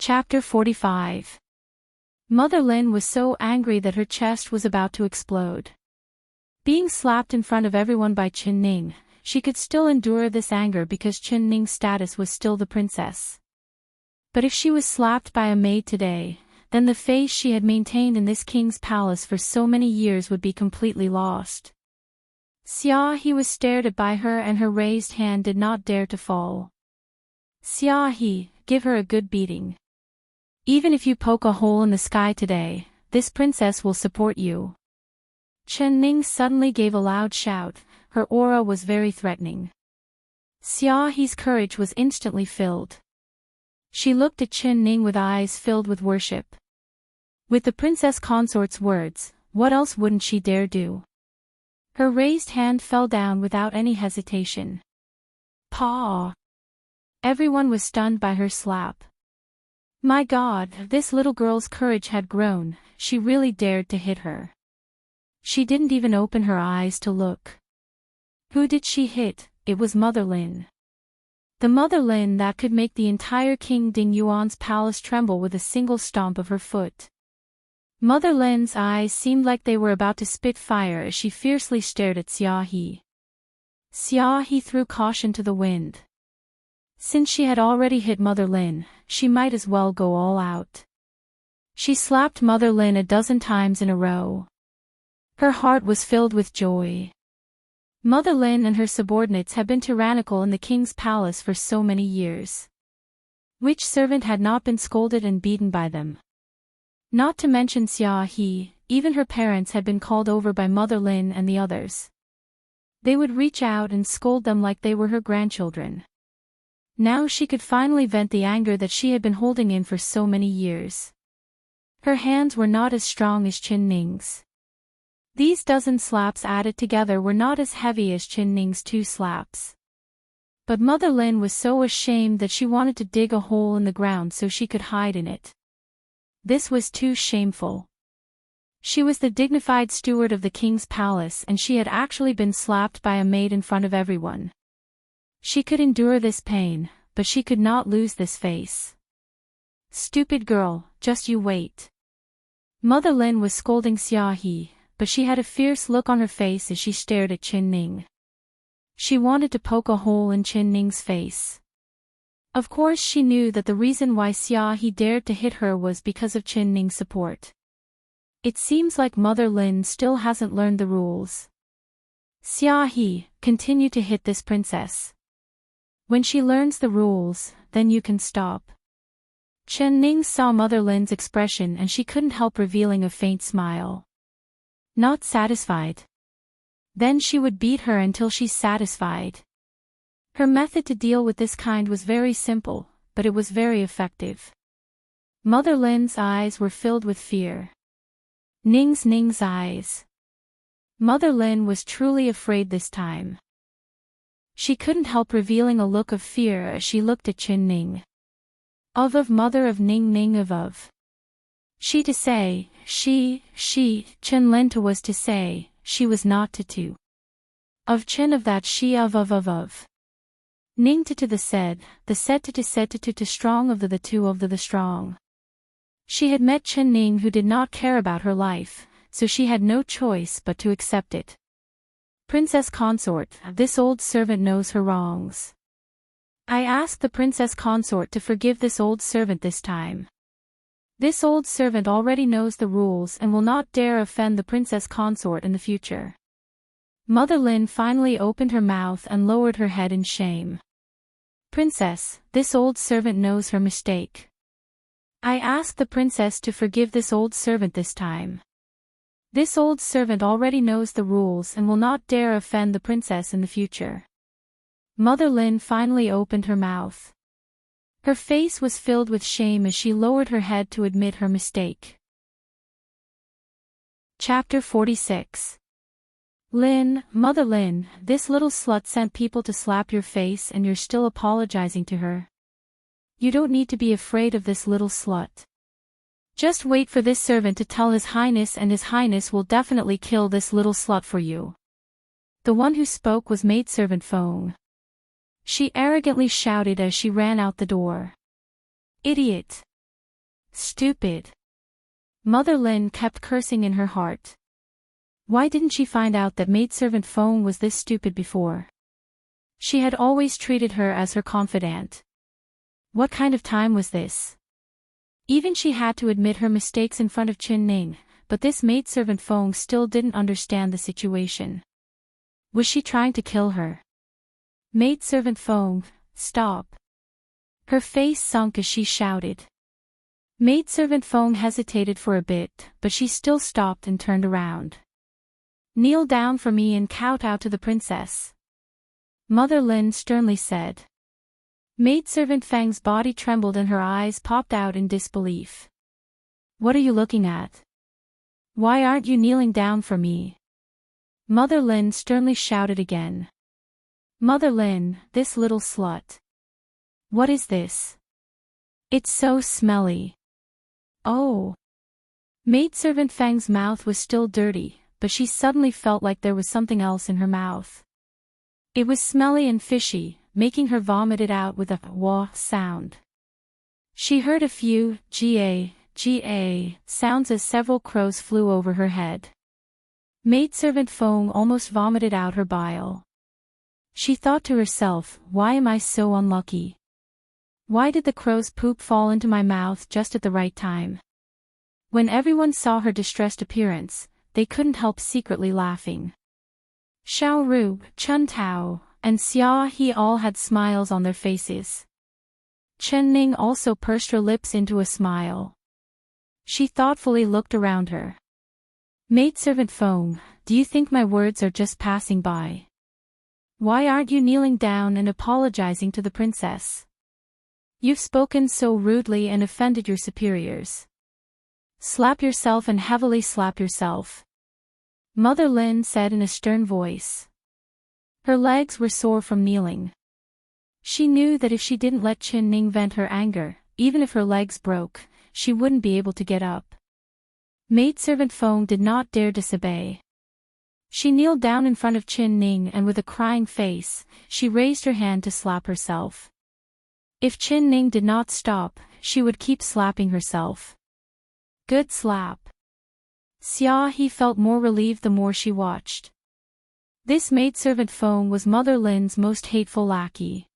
Chapter 45. Mother Lin was so angry that her chest was about to explode. Being slapped in front of everyone by Chen Ning, she could still endure this anger because Chen Ning's status was still the princess. But if she was slapped by a maid today, then the face she had maintained in this king's palace for so many years would be completely lost. Xia He was stared at by her and her raised hand did not dare to fall. Xia He, give her a good beating. Even if you poke a hole in the sky today, this princess will support you. Chen Ning suddenly gave a loud shout, her aura was very threatening. Xia He's courage was instantly filled. She looked at Chen Ning with eyes filled with worship. With the princess consort's words, what else wouldn't she dare do? Her raised hand fell down without any hesitation. Paw! Everyone was stunned by her slap. My God, this little girl's courage had grown, she really dared to hit her. She didn't even open her eyes to look. Who did she hit? It was Mother Lin. The Mother Lin that could make the entire King Ding Yuan's palace tremble with a single stomp of her foot. Mother Lin's eyes seemed like they were about to spit fire as she fiercely stared at Xia He. Xia He threw caution to the wind. Since she had already hit Mother Lin, she might as well go all out. She slapped Mother Lin a dozen times in a row. Her heart was filled with joy. Mother Lin and her subordinates had been tyrannical in the king's palace for so many years. Which servant had not been scolded and beaten by them? Not to mention Xia He, even her parents had been called over by Mother Lin and the others. They would reach out and scold them like they were her grandchildren. Now she could finally vent the anger that she had been holding in for so many years. Her hands were not as strong as Chen Ning's. These dozen slaps added together were not as heavy as Chen Ning's 2 slaps. But Mother Lin was so ashamed that she wanted to dig a hole in the ground so she could hide in it. This was too shameful. She was the dignified steward of the king's palace and she had actually been slapped by a maid in front of everyone. She could endure this pain, but she could not lose this face. Stupid girl, just you wait. Mother Lin was scolding Xia He, but she had a fierce look on her face as she stared at Chen Ning. She wanted to poke a hole in Chen Ning's face. Of course she knew that the reason why Xia He dared to hit her was because of Chen Ning's support. It seems like Mother Lin still hasn't learned the rules. Xia He, continue to hit this princess. When she learns the rules, then you can stop. Chen Ning saw Mother Lin's expression and she couldn't help revealing a faint smile. Not satisfied. Then she would beat her until she's satisfied. Her method to deal with this kind was very simple, but it was very effective. Mother Lin's eyes were filled with fear. Ning's eyes. Mother Lin was truly afraid this time. She couldn't help revealing a look of fear as she looked at Chen Ning. Of mother of Ning of. She to say, Chen Lin to was to say, she was not to. Of Chen of that she of. Ning to the said to strong of the two of the strong. She had met Chen Ning who did not care about her life, so she had no choice but to accept it. Princess consort, this old servant knows her wrongs. I ask the princess consort to forgive this old servant this time. This old servant already knows the rules and will not dare offend the princess consort in the future. Mother Lin finally opened her mouth and lowered her head in shame. Princess, this old servant knows her mistake. I ask the princess to forgive this old servant this time. This old servant already knows the rules and will not dare offend the princess in the future. Mother Lin finally opened her mouth. Her face was filled with shame as she lowered her head to admit her mistake. Chapter 46. Lin, Mother Lin, this little slut sent people to slap your face and you're still apologizing to her. You don't need to be afraid of this little slut. Just wait for this servant to tell His Highness and His Highness will definitely kill this little slut for you. The one who spoke was maidservant Feng. She arrogantly shouted as she ran out the door. Idiot! Stupid. Mother Lin kept cursing in her heart. Why didn't she find out that maidservant Feng was this stupid before? She had always treated her as her confidant. What kind of time was this? Even she had to admit her mistakes in front of Qin Ning, but this maidservant Feng still didn't understand the situation. Was she trying to kill her? Maidservant Feng, stop. Her face sunk as she shouted. Maidservant Feng hesitated for a bit, but she still stopped and turned around. Kneel down for me and kowtow to the princess. Mother Lin sternly said. Maidservant Feng's body trembled and her eyes popped out in disbelief. What are you looking at? Why aren't you kneeling down for me? Mother Lin sternly shouted again. Mother Lin, this little slut. What is this? It's so smelly. Oh. Maidservant Feng's mouth was still dirty, but she suddenly felt like there was something else in her mouth. It was smelly and fishy, making her vomit it out with a wah sound. She heard a few ga sounds as several crows flew over her head. Maidservant Feng almost vomited out her bile. She thought to herself, why am I so unlucky? Why did the crow's poop fall into my mouth just at the right time? When everyone saw her distressed appearance, they couldn't help secretly laughing. Xiao Ru, Chun Tao, and Xia He all had smiles on their faces. Chen Ning also pursed her lips into a smile. She thoughtfully looked around her. Maidservant Feng, do you think my words are just passing by? Why aren't you kneeling down and apologizing to the princess? You've spoken so rudely and offended your superiors. Slap yourself and heavily slap yourself. Mother Lin said in a stern voice. Her legs were sore from kneeling. She knew that if she didn't let Qin Ning vent her anger, even if her legs broke, she wouldn't be able to get up. Maidservant Feng did not dare disobey. She kneeled down in front of Qin Ning and with a crying face, she raised her hand to slap herself. If Qin Ning did not stop, she would keep slapping herself. Good slap. Xia He felt more relieved the more she watched. This maidservant Feng was Mother Lin's most hateful lackey.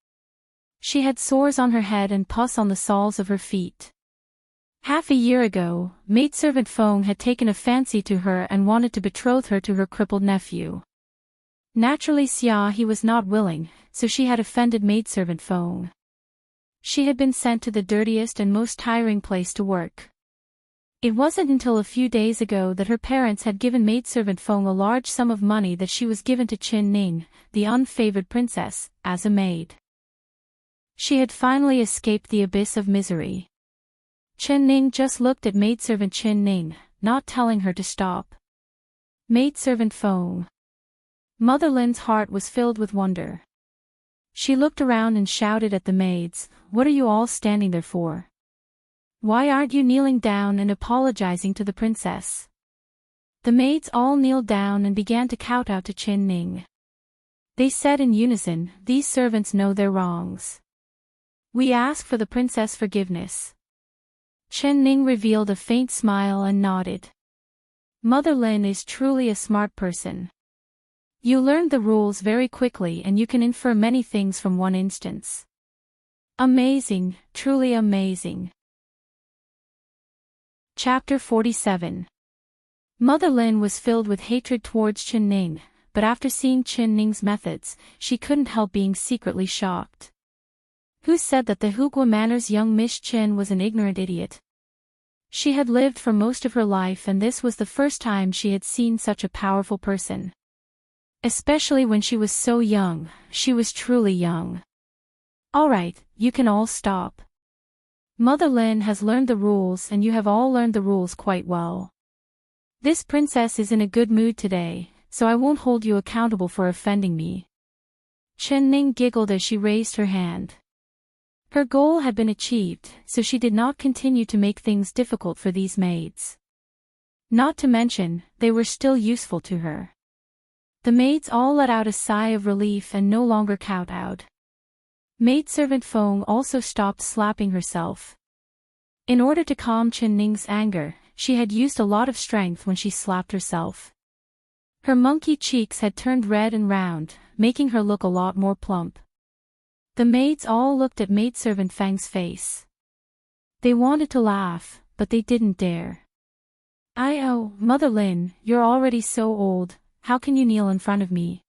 She had sores on her head and pus on the soles of her feet. Half a year ago, maidservant Feng had taken a fancy to her and wanted to betroth her to her crippled nephew. Naturally Xia He was not willing, so she had offended maidservant Feng. She had been sent to the dirtiest and most tiring place to work. It wasn't until a few days ago that her parents had given maidservant Feng a large sum of money that she was given to Qin Ning, the unfavored princess, as a maid. She had finally escaped the abyss of misery. Qin Ning just looked at maidservant Qin Ning, not telling her to stop. Maidservant Feng. Mother Lin's heart was filled with wonder. She looked around and shouted at the maids, "What are you all standing there for? Why aren't you kneeling down and apologizing to the princess?" The maids all kneeled down and began to kowtow to Qin Ning. They said in unison, "These servants know their wrongs. We ask for the princess forgiveness." Qin Ning revealed a faint smile and nodded. Mother Lin is truly a smart person. You learned the rules very quickly and you can infer many things from one instance. Amazing, truly amazing. Chapter 47. Mother Lin was filled with hatred towards Qin Ning, but after seeing Qin Ning's methods, she couldn't help being secretly shocked. Who said that the Hugua Manor's young Miss Qin was an ignorant idiot? She had lived for most of her life and this was the first time she had seen such a powerful person. Especially when she was so young, she was truly young. Alright, you can all stop. Mother Lin has learned the rules and you have all learned the rules quite well. This princess is in a good mood today, so I won't hold you accountable for offending me. Qin Ning giggled as she raised her hand. Her goal had been achieved, so she did not continue to make things difficult for these maids. Not to mention, they were still useful to her. The maids all let out a sigh of relief and no longer kowtowed. Maidservant Feng also stopped slapping herself. In order to calm Chen Ning's anger, she had used a lot of strength when she slapped herself. Her monkey cheeks had turned red and round, making her look a lot more plump. The maids all looked at maidservant Fang's face. They wanted to laugh, but they didn't dare. "Oh, Mother Lin, you're already so old, how can you kneel in front of me?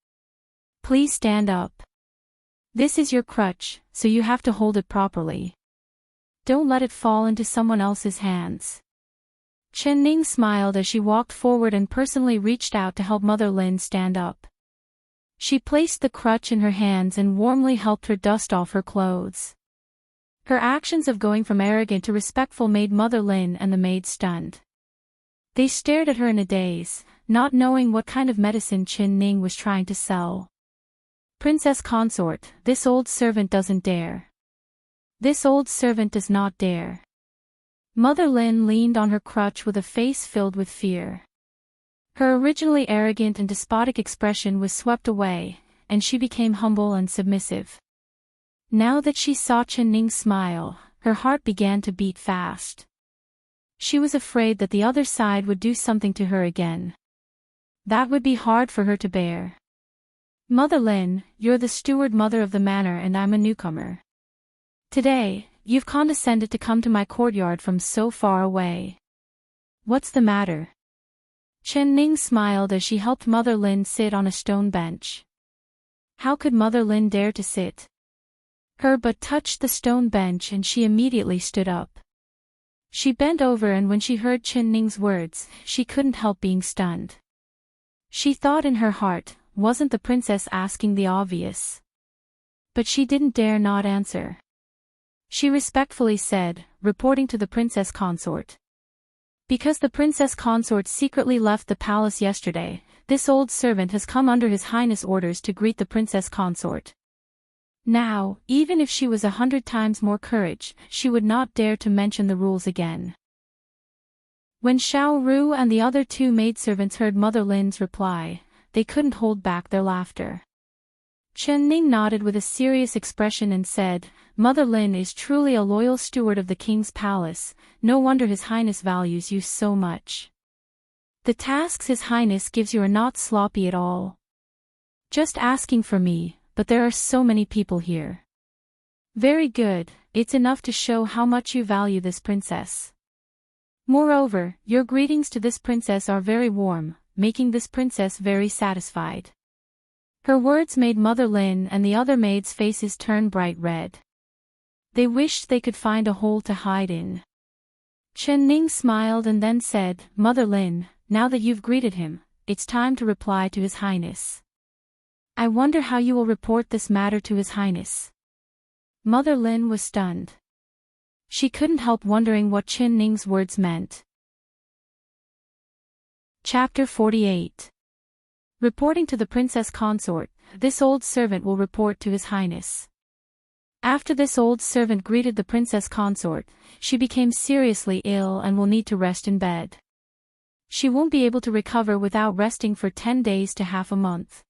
Please stand up. This is your crutch, so you have to hold it properly. Don't let it fall into someone else's hands." Chen Ning smiled as she walked forward and personally reached out to help Mother Lin stand up. She placed the crutch in her hands and warmly helped her dust off her clothes. Her actions of going from arrogant to respectful made Mother Lin and the maid stunned. They stared at her in a daze, not knowing what kind of medicine Chen Ning was trying to sell. "Princess consort, this old servant doesn't dare. This old servant does not dare." Mother Lin leaned on her crutch with a face filled with fear. Her originally arrogant and despotic expression was swept away, and she became humble and submissive. Now that she saw Chen Ning smile, her heart began to beat fast. She was afraid that the other side would do something to her again. That would be hard for her to bear. "Mother Lin, you're the steward mother of the manor and I'm a newcomer. Today, you've condescended to come to my courtyard from so far away. What's the matter?" Chen Ning smiled as she helped Mother Lin sit on a stone bench. How could Mother Lin dare to sit? Her butt touched the stone bench and she immediately stood up. She bent over and when she heard Chen Ning's words, she couldn't help being stunned. She thought in her heart, wasn't the princess asking the obvious? But she didn't dare not answer. She respectfully said, reporting to the princess consort. "Because the princess consort secretly left the palace yesterday, this old servant has come under His Highness' orders to greet the princess consort. Now, even if she was 100 times more courage, she would not dare to mention the rules again." When Xiao Ru and the other two maidservants heard Mother Lin's reply, they couldn't hold back their laughter. Chen Ning nodded with a serious expression and said, "Mother Lin is truly a loyal steward of the king's palace, no wonder His Highness values you so much. The tasks His Highness gives you are not sloppy at all. Just asking for me, but there are so many people here. Very good, it's enough to show how much you value this princess. Moreover, your greetings to this princess are very warm, making this princess very satisfied." Her words made Mother Lin and the other maids' faces turn bright red. They wished they could find a hole to hide in. Chen Ning smiled and then said, "Mother Lin, now that you've greeted him, it's time to reply to His Highness. I wonder how you will report this matter to His Highness." Mother Lin was stunned. She couldn't help wondering what Chen Ning's words meant. Chapter 48. Reporting to the princess consort, this old servant will report to His Highness. After this old servant greeted the princess consort, she became seriously ill and will need to rest in bed. She won't be able to recover without resting for 10 days to half a month.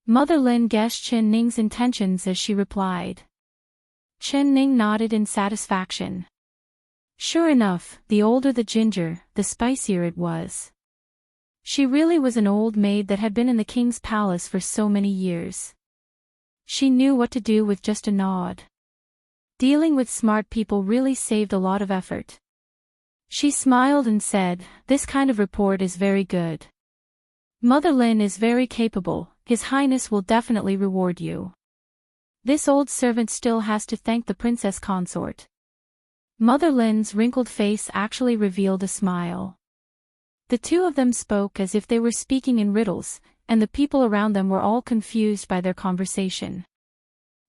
Mother Lin guessed Chen Ning's intentions as she replied. Chen Ning nodded in satisfaction. Sure enough, the older the ginger, the spicier it was. She really was an old maid that had been in the king's palace for so many years. She knew what to do with just a nod. Dealing with smart people really saved a lot of effort. She smiled and said, "This kind of report is very good. Mother Lin is very capable, His Highness will definitely reward you. This old servant still has to thank the princess consort." Mother Lin's wrinkled face actually revealed a smile. The two of them spoke as if they were speaking in riddles, and the people around them were all confused by their conversation.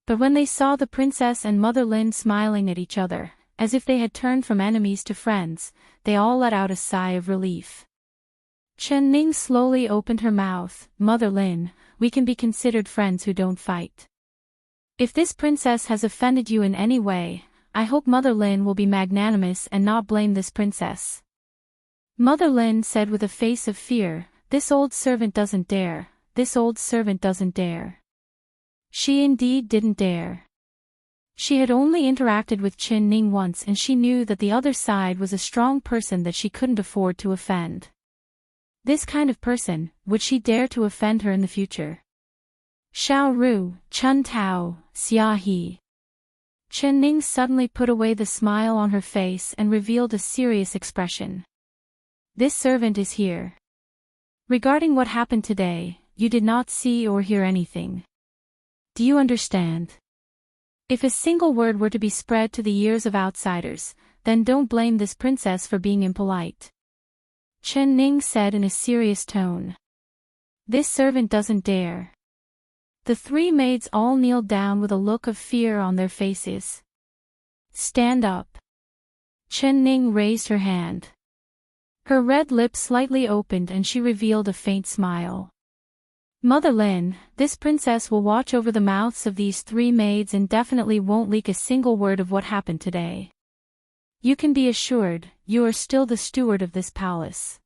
But when they saw the princess and Mother Lin smiling at each other, as if they had turned from enemies to friends, they all let out a sigh of relief. Chen Ning slowly opened her mouth. "Mother Lin, we can be considered friends who don't fight. If this princess has offended you in any way, I hope Mother Lin will be magnanimous and not blame this princess." Mother Lin said with a face of fear, "This old servant doesn't dare, this old servant doesn't dare." She indeed didn't dare. She had only interacted with Qin Ning once and she knew that the other side was a strong person that she couldn't afford to offend. This kind of person, would she dare to offend her in the future? Xiao Ru, Chun Tao, Xia He. Qin Ning suddenly put away the smile on her face and revealed a serious expression. This servant is here. Regarding what happened today, you did not see or hear anything. Do you understand? If a single word were to be spread to the ears of outsiders, then don't blame this princess for being impolite. Qin Ning said in a serious tone. This servant doesn't dare. The three maids all kneeled down with a look of fear on their faces. Stand up. Qin Ning raised her hand. Her red lips slightly opened and she revealed a faint smile. Mother Lin, this princess will watch over the mouths of these three maids and definitely won't leak a single word of what happened today. You can be assured, you are still the steward of this palace.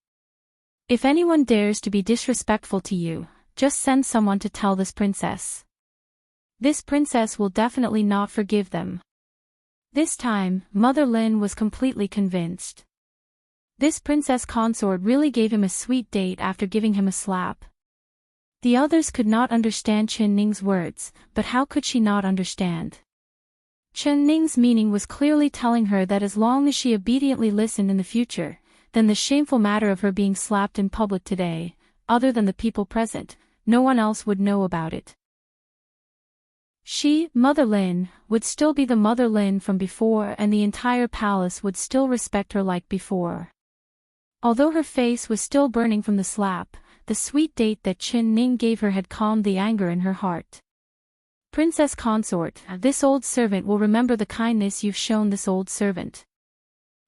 If anyone dares to be disrespectful to you, just send someone to tell this princess. This princess will definitely not forgive them. This time, Mother Lin was completely convinced. This princess consort really gave him a sweet date after giving him a slap. The others could not understand Qin Ning's words, but how could she not understand? Qin Ning's meaning was clearly telling her that as long as she obediently listened in the future, then the shameful matter of her being slapped in public today, other than the people present, no one else would know about it. She, Mother Lin, would still be the Mother Lin from before and the entire palace would still respect her like before. Although her face was still burning from the slap, the sweet date that Qin Ning gave her had calmed the anger in her heart. Princess consort, this old servant will remember the kindness you've shown this old servant.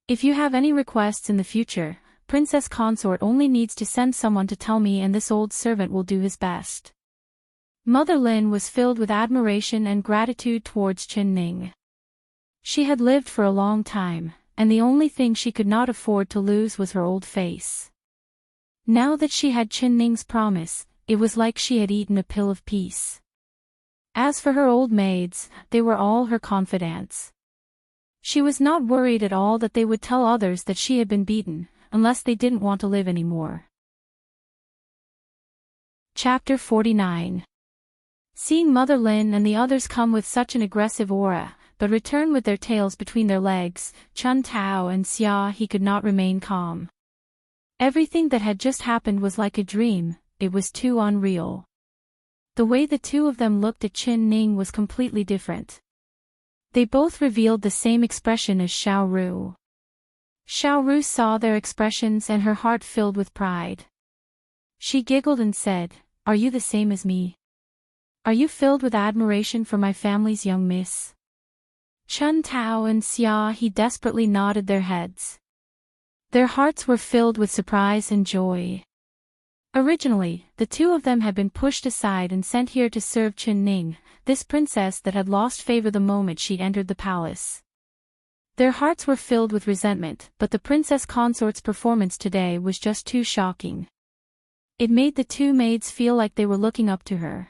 If you have any requests in the future, Princess consort only needs to send someone to tell me and this old servant will do his best. Mother Lin was filled with admiration and gratitude towards Qin Ning. She had lived for a long time, and the only thing she could not afford to lose was her old face. Now that she had Qin Ning's promise, it was like she had eaten a pill of peace. As for her old maids, they were all her confidants. She was not worried at all that they would tell others that she had been beaten, unless they didn't want to live anymore. Chapter 49. Seeing Mother Lin and the others come with such an aggressive aura, but return with their tails between their legs, Chun Tao and Xia He could not remain calm. Everything that had just happened was like a dream, it was too unreal. The way the two of them looked at Qin Ning was completely different. They both revealed the same expression as Xiao Ru. Xiao Ru saw their expressions and her heart filled with pride. She giggled and said, "Are you the same as me? Are you filled with admiration for my family's young miss?" Chun Tao and Xia He desperately nodded their heads. Their hearts were filled with surprise and joy. Originally, the two of them had been pushed aside and sent here to serve Qin Ning, this princess that had lost favor the moment she entered the palace. Their hearts were filled with resentment, but the princess consort's performance today was just too shocking. It made the two maids feel like they were looking up to her.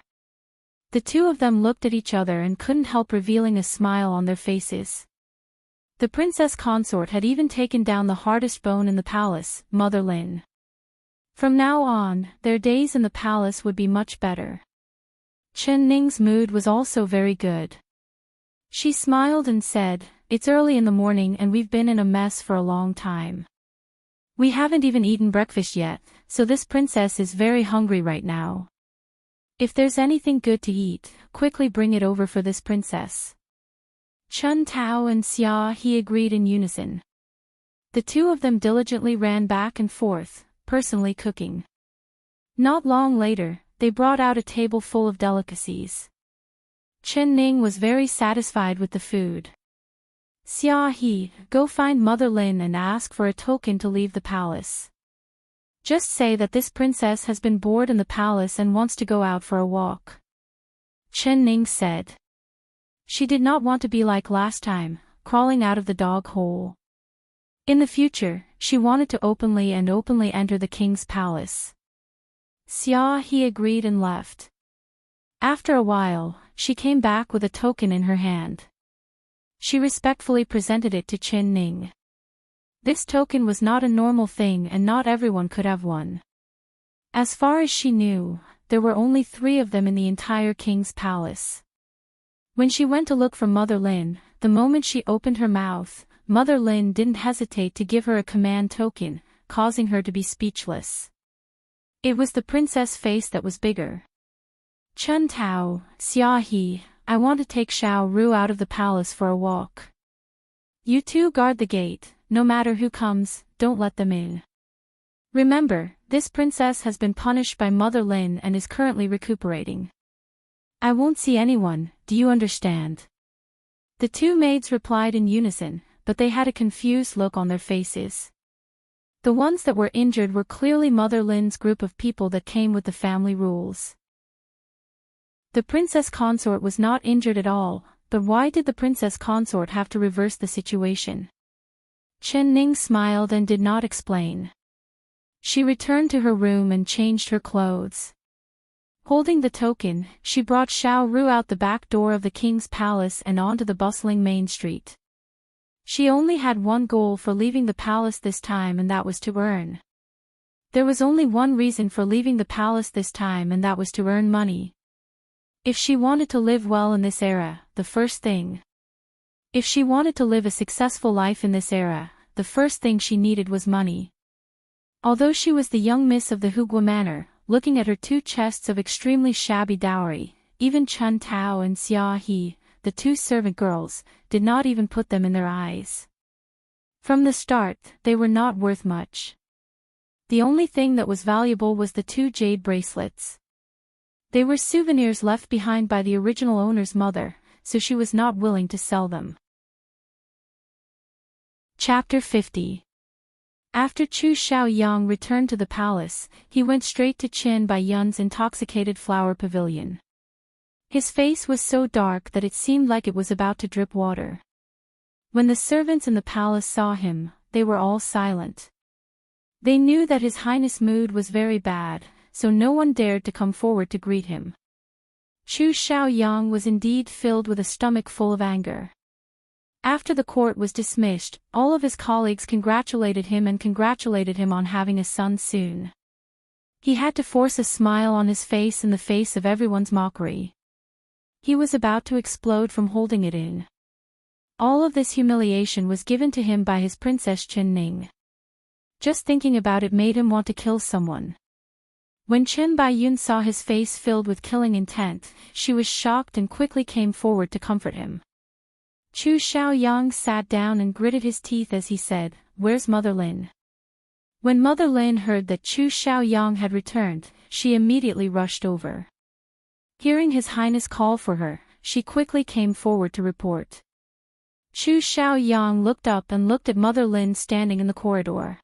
The two of them looked at each other and couldn't help revealing a smile on their faces. The princess consort had even taken down the hardest bone in the palace, Mother Lin. From now on, their days in the palace would be much better. Qin Ning's mood was also very good. She smiled and said, "It's early in the morning and we've been in a mess for a long time. We haven't even eaten breakfast yet, so this princess is very hungry right now. If there's anything good to eat, quickly bring it over for this princess." Chun Tao and Xia He agreed in unison. The two of them diligently ran back and forth, personally cooking. Not long later, they brought out a table full of delicacies. Qin Ning was very satisfied with the food. "Xia He, go find Mother Lin and ask for a token to leave the palace. Just say that this princess has been bored in the palace and wants to go out for a walk." Qin Ning said. She did not want to be like last time, crawling out of the dog hole. In the future, she wanted to openly enter the king's palace. Xia He agreed and left. After a while, she came back with a token in her hand. She respectfully presented it to Qin Ning. This token was not a normal thing and not everyone could have one. As far as she knew, there were only 3 of them in the entire king's palace. When she went to look for Mother Lin, the moment she opened her mouth, Mother Lin didn't hesitate to give her a command token, causing her to be speechless. It was the princess face that was bigger. Chun Tao, Xia He, I want to take Xiao Ru out of the palace for a walk. You two guard the gate, no matter who comes, don't let them in. Remember, this princess has been punished by Mother Lin and is currently recuperating. I won't see anyone, do you understand? The 2 maids replied in unison, but they had a confused look on their faces. The ones that were injured were clearly Mother Lin's group of people that came with the family rules. The princess consort was not injured at all, but why did the princess consort have to reverse the situation? Qin Ning smiled and did not explain. She returned to her room and changed her clothes. Holding the token, she brought Xiao Ru out the back door of the king's palace and onto the bustling main street. She only had one goal for leaving the palace this time, and that was to earn. There was only one reason for leaving the palace this time, and that was to earn money. If she wanted to live well in this era, the first thing. If she wanted to live a successful life in this era, the first thing she needed was money. Although she was the young miss of the Hugua Manor, looking at her 2 chests of extremely shabby dowry, even Chun Tao and Xia He, the 2 servant girls, did not even put them in their eyes. From the start, they were not worth much. The only thing that was valuable was the 2 jade bracelets. They were souvenirs left behind by the original owner's mother, so she was not willing to sell them. Chapter 50. After Chu Xiaoyang returned to the palace, he went straight to Qin Baiyun's intoxicated flower pavilion. His face was so dark that it seemed like it was about to drip water. When the servants in the palace saw him, they were all silent. They knew that His Highness' mood was very bad, so no one dared to come forward to greet him. Chu Xiaoyang was indeed filled with a stomach full of anger. After the court was dismissed, all of his colleagues congratulated him on having a son soon. He had to force a smile on his face in the face of everyone's mockery. He was about to explode from holding it in. All of this humiliation was given to him by his Princess Qin Ning. Just thinking about it made him want to kill someone. When Qin Baiyun saw his face filled with killing intent, she was shocked and quickly came forward to comfort him. Chu Xiaoyang sat down and gritted his teeth as he said, "Where's Mother Lin?" When Mother Lin heard that Chu Xiaoyang had returned, she immediately rushed over. Hearing His Highness call for her, she quickly came forward to report. Chu Xiaoyang looked up and looked at Mother Lin standing in the corridor.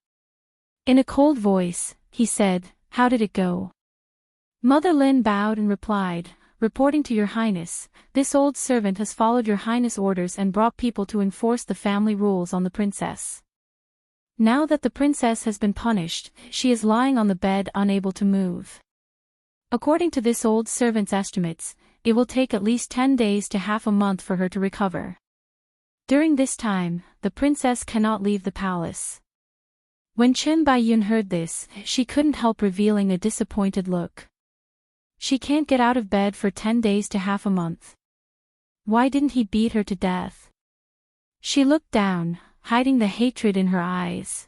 In a cold voice, he said, "How did it go?" Mother Lin bowed and replied, "Reporting to Your Highness, this old servant has followed Your Highness' orders and brought people to enforce the family rules on the princess. Now that the princess has been punished, she is lying on the bed unable to move. According to this old servant's estimates, it will take at least 10 days to half a month for her to recover. During this time, the princess cannot leave the palace." When Qin Baiyun heard this, she couldn't help revealing a disappointed look. She can't get out of bed for 10 days to half a month. Why didn't he beat her to death? She looked down, hiding the hatred in her eyes.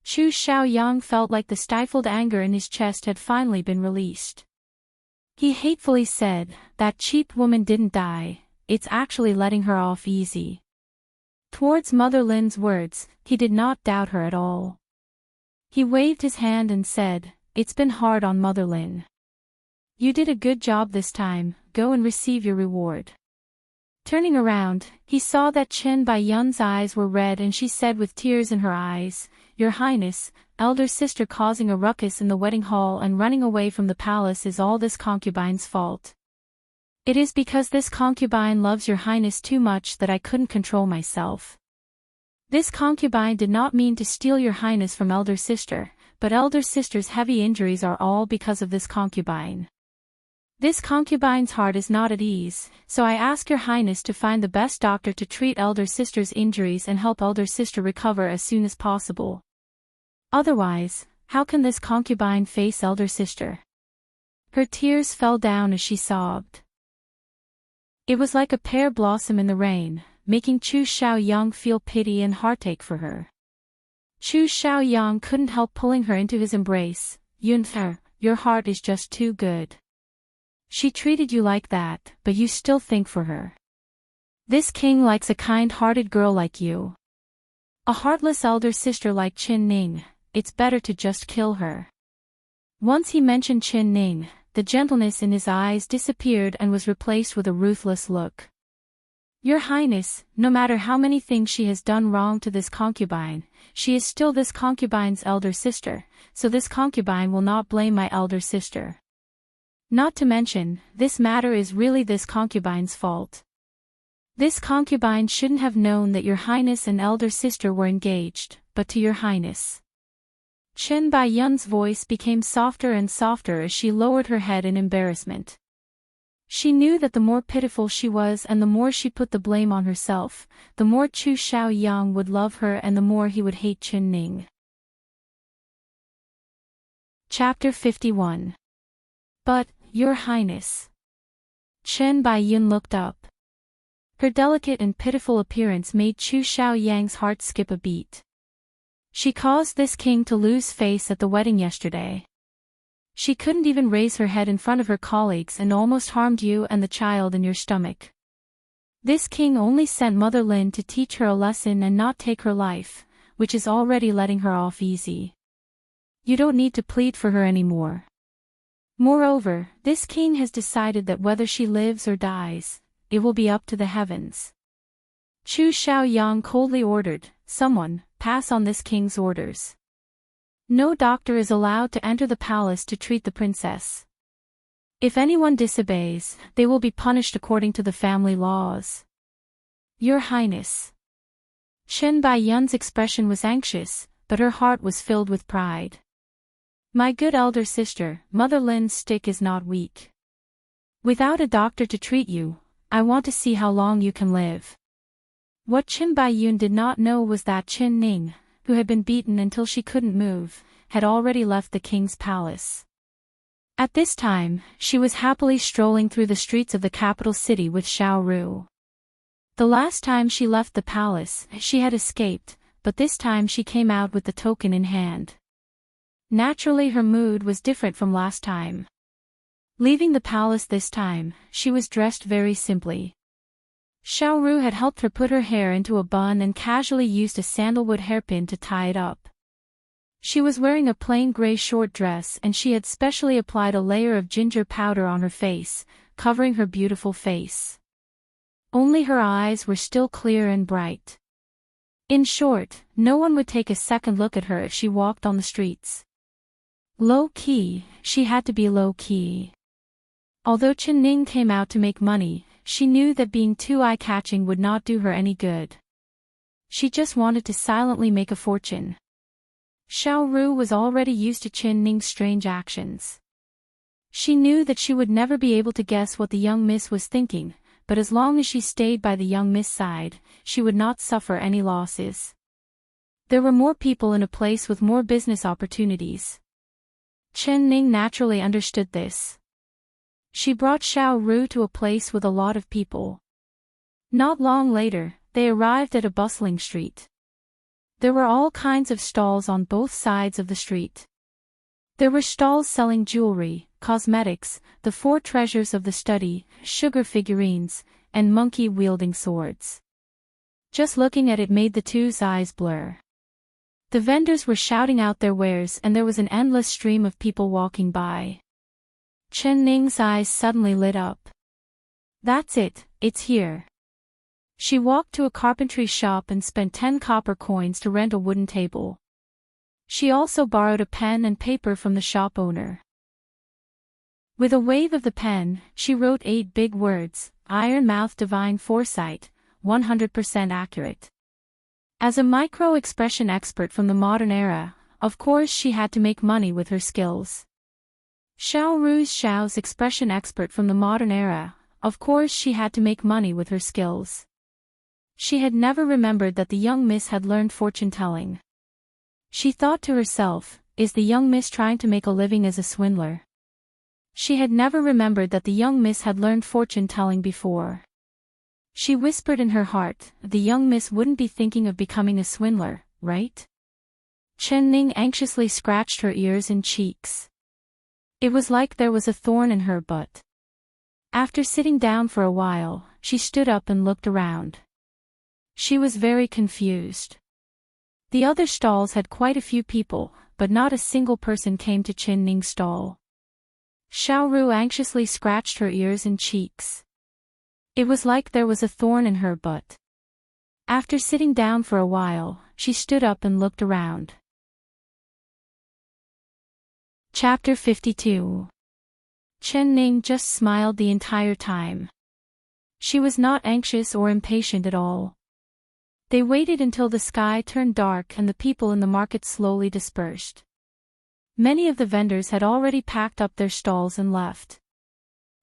Chu Xiaoyang felt like the stifled anger in his chest had finally been released. He hatefully said, "That cheap woman didn't die, it's actually letting her off easy." Towards Mother Lin's words, he did not doubt her at all. He waved his hand and said, "It's been hard on Mother Lin. You did a good job this time, go and receive your reward." Turning around, he saw that Qin Baiyun's eyes were red and she said with tears in her eyes, "Your Highness, elder sister causing a ruckus in the wedding hall and running away from the palace is all this concubine's fault. It is because this concubine loves Your Highness too much that I couldn't control myself. This concubine did not mean to steal Your Highness from elder sister, but elder sister's heavy injuries are all because of this concubine." This concubine's heart is not at ease, so I ask your highness to find the best doctor to treat elder sister's injuries and help elder sister recover as soon as possible. Otherwise, how can this concubine face elder sister? Her tears fell down as she sobbed. It was like a pear blossom in the rain, making Chu Xiaoyang feel pity and heartache for her. Chu Xiaoyang couldn't help pulling her into his embrace. Yunfer, your heart is just too good. She treated you like that, but you still think for her. This king likes a kind-hearted girl like you. A heartless elder sister like Qin Ning, it's better to just kill her. Once he mentioned Qin Ning, the gentleness in his eyes disappeared and was replaced with a ruthless look. Your Highness, no matter how many things she has done wrong to this concubine, she is still this concubine's elder sister, so this concubine will not blame my elder sister. Not to mention, this matter is really this concubine's fault. This concubine shouldn't have known that your Highness and elder sister were engaged, but to your Highness. Chen Baiyun's voice became softer and softer as she lowered her head in embarrassment. She knew that the more pitiful she was and the more she put the blame on herself, the more Chu Xiaoyang would love her and the more he would hate Qin Ning. Chapter 51. But, Your Highness. Chen Baiyun looked up. Her delicate and pitiful appearance made Chu Xiaoyang's heart skip a beat. She caused this king to lose face at the wedding yesterday. She couldn't even raise her head in front of her colleagues and almost harmed you and the child in your stomach. This king only sent Mother Lin to teach her a lesson and not take her life, which is already letting her off easy. You don't need to plead for her anymore. Moreover, this king has decided that whether she lives or dies, it will be up to the heavens. Chu Xiaoyang coldly ordered, someone, pass on this king's orders. No doctor is allowed to enter the palace to treat the princess. If anyone disobeys, they will be punished according to the family laws. Your Highness. Chen Baiyun's expression was anxious, but her heart was filled with pride. My good elder sister, Mother Lin's stick is not weak. Without a doctor to treat you, I want to see how long you can live. What Chen Baiyun did not know was that Qin Ning, who had been beaten until she couldn't move, had already left the king's palace. At this time, she was happily strolling through the streets of the capital city with Xiao Ru. The last time she left the palace, she had escaped, but this time she came out with the token in hand. Naturally, her mood was different from last time. Leaving the palace this time, she was dressed very simply. Xiao Ru had helped her put her hair into a bun and casually used a sandalwood hairpin to tie it up. She was wearing a plain gray short dress and she had specially applied a layer of ginger powder on her face, covering her beautiful face. Only her eyes were still clear and bright. In short, no one would take a second look at her if she walked on the streets. Low-key, she had to be low-key. Although Qin Ning came out to make money, she knew that being too eye-catching would not do her any good. She just wanted to silently make a fortune. Xiao Ru was already used to Qin Ning's strange actions. She knew that she would never be able to guess what the young miss was thinking, but as long as she stayed by the young miss' side, she would not suffer any losses. There were more people in a place with more business opportunities. Qin Ning naturally understood this. She brought Xiao Ru to a place with a lot of people. Not long later, they arrived at a bustling street. There were all kinds of stalls on both sides of the street. There were stalls selling jewelry, cosmetics, the four treasures of the study, sugar figurines, and monkey-wielding swords. Just looking at it made the two's eyes blur. The vendors were shouting out their wares and there was an endless stream of people walking by. Qin Ning's eyes suddenly lit up. That's it, it's here. She walked to a carpentry shop and spent 10 copper coins to rent a wooden table. She also borrowed a pen and paper from the shop owner. With a wave of the pen, she wrote 8 big words, Iron Mouth Divine Foresight, 100% accurate. As a micro-expression expert from the modern era, of course she had to make money with her skills. Xiao Ru's Xiao's expression expert from the modern era, of course she had to make money with her skills. She had never remembered that the young miss had learned fortune-telling. She thought to herself, is the young miss trying to make a living as a swindler? She had never remembered that the young miss had learned fortune-telling before. She whispered in her heart, the young miss wouldn't be thinking of becoming a swindler, right? Chen Ning anxiously scratched her ears and cheeks. It was like there was a thorn in her butt. After sitting down for a while, she stood up and looked around. She was very confused. The other stalls had quite a few people, but not a single person came to Chen Ning's stall. Xiao Ru anxiously scratched her ears and cheeks. It was like there was a thorn in her butt. After sitting down for a while, she stood up and looked around. Chapter 52. Chen Ning just smiled the entire time. She was not anxious or impatient at all. They waited until the sky turned dark and the people in the market slowly dispersed. Many of the vendors had already packed up their stalls and left.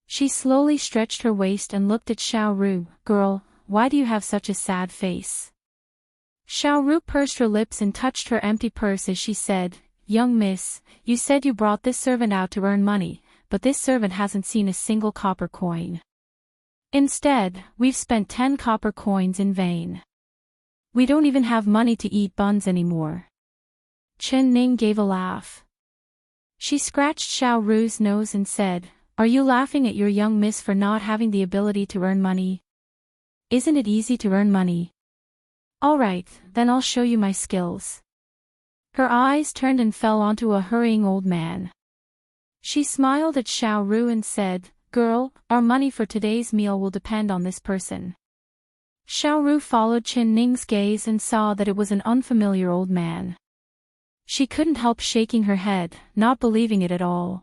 She slowly stretched her waist and looked at Xiao Ru. Girl, why do you have such a sad face? Xiao Ru pursed her lips and touched her empty purse as she said, Young miss, you said you brought this servant out to earn money, but this servant hasn't seen a single copper coin. Instead, we've spent 10 copper coins in vain. We don't even have money to eat buns anymore. Chen Ning gave a laugh. She scratched Xiao Ru's nose and said, Are you laughing at your young miss for not having the ability to earn money? Isn't it easy to earn money? Alright, then I'll show you my skills. Her eyes turned and fell onto a hurrying old man. She smiled at Xiao Ru and said, Girl, our money for today's meal will depend on this person. Xiao Ru followed Chen Ning's gaze and saw that it was an unfamiliar old man. She couldn't help shaking her head, not believing it at all.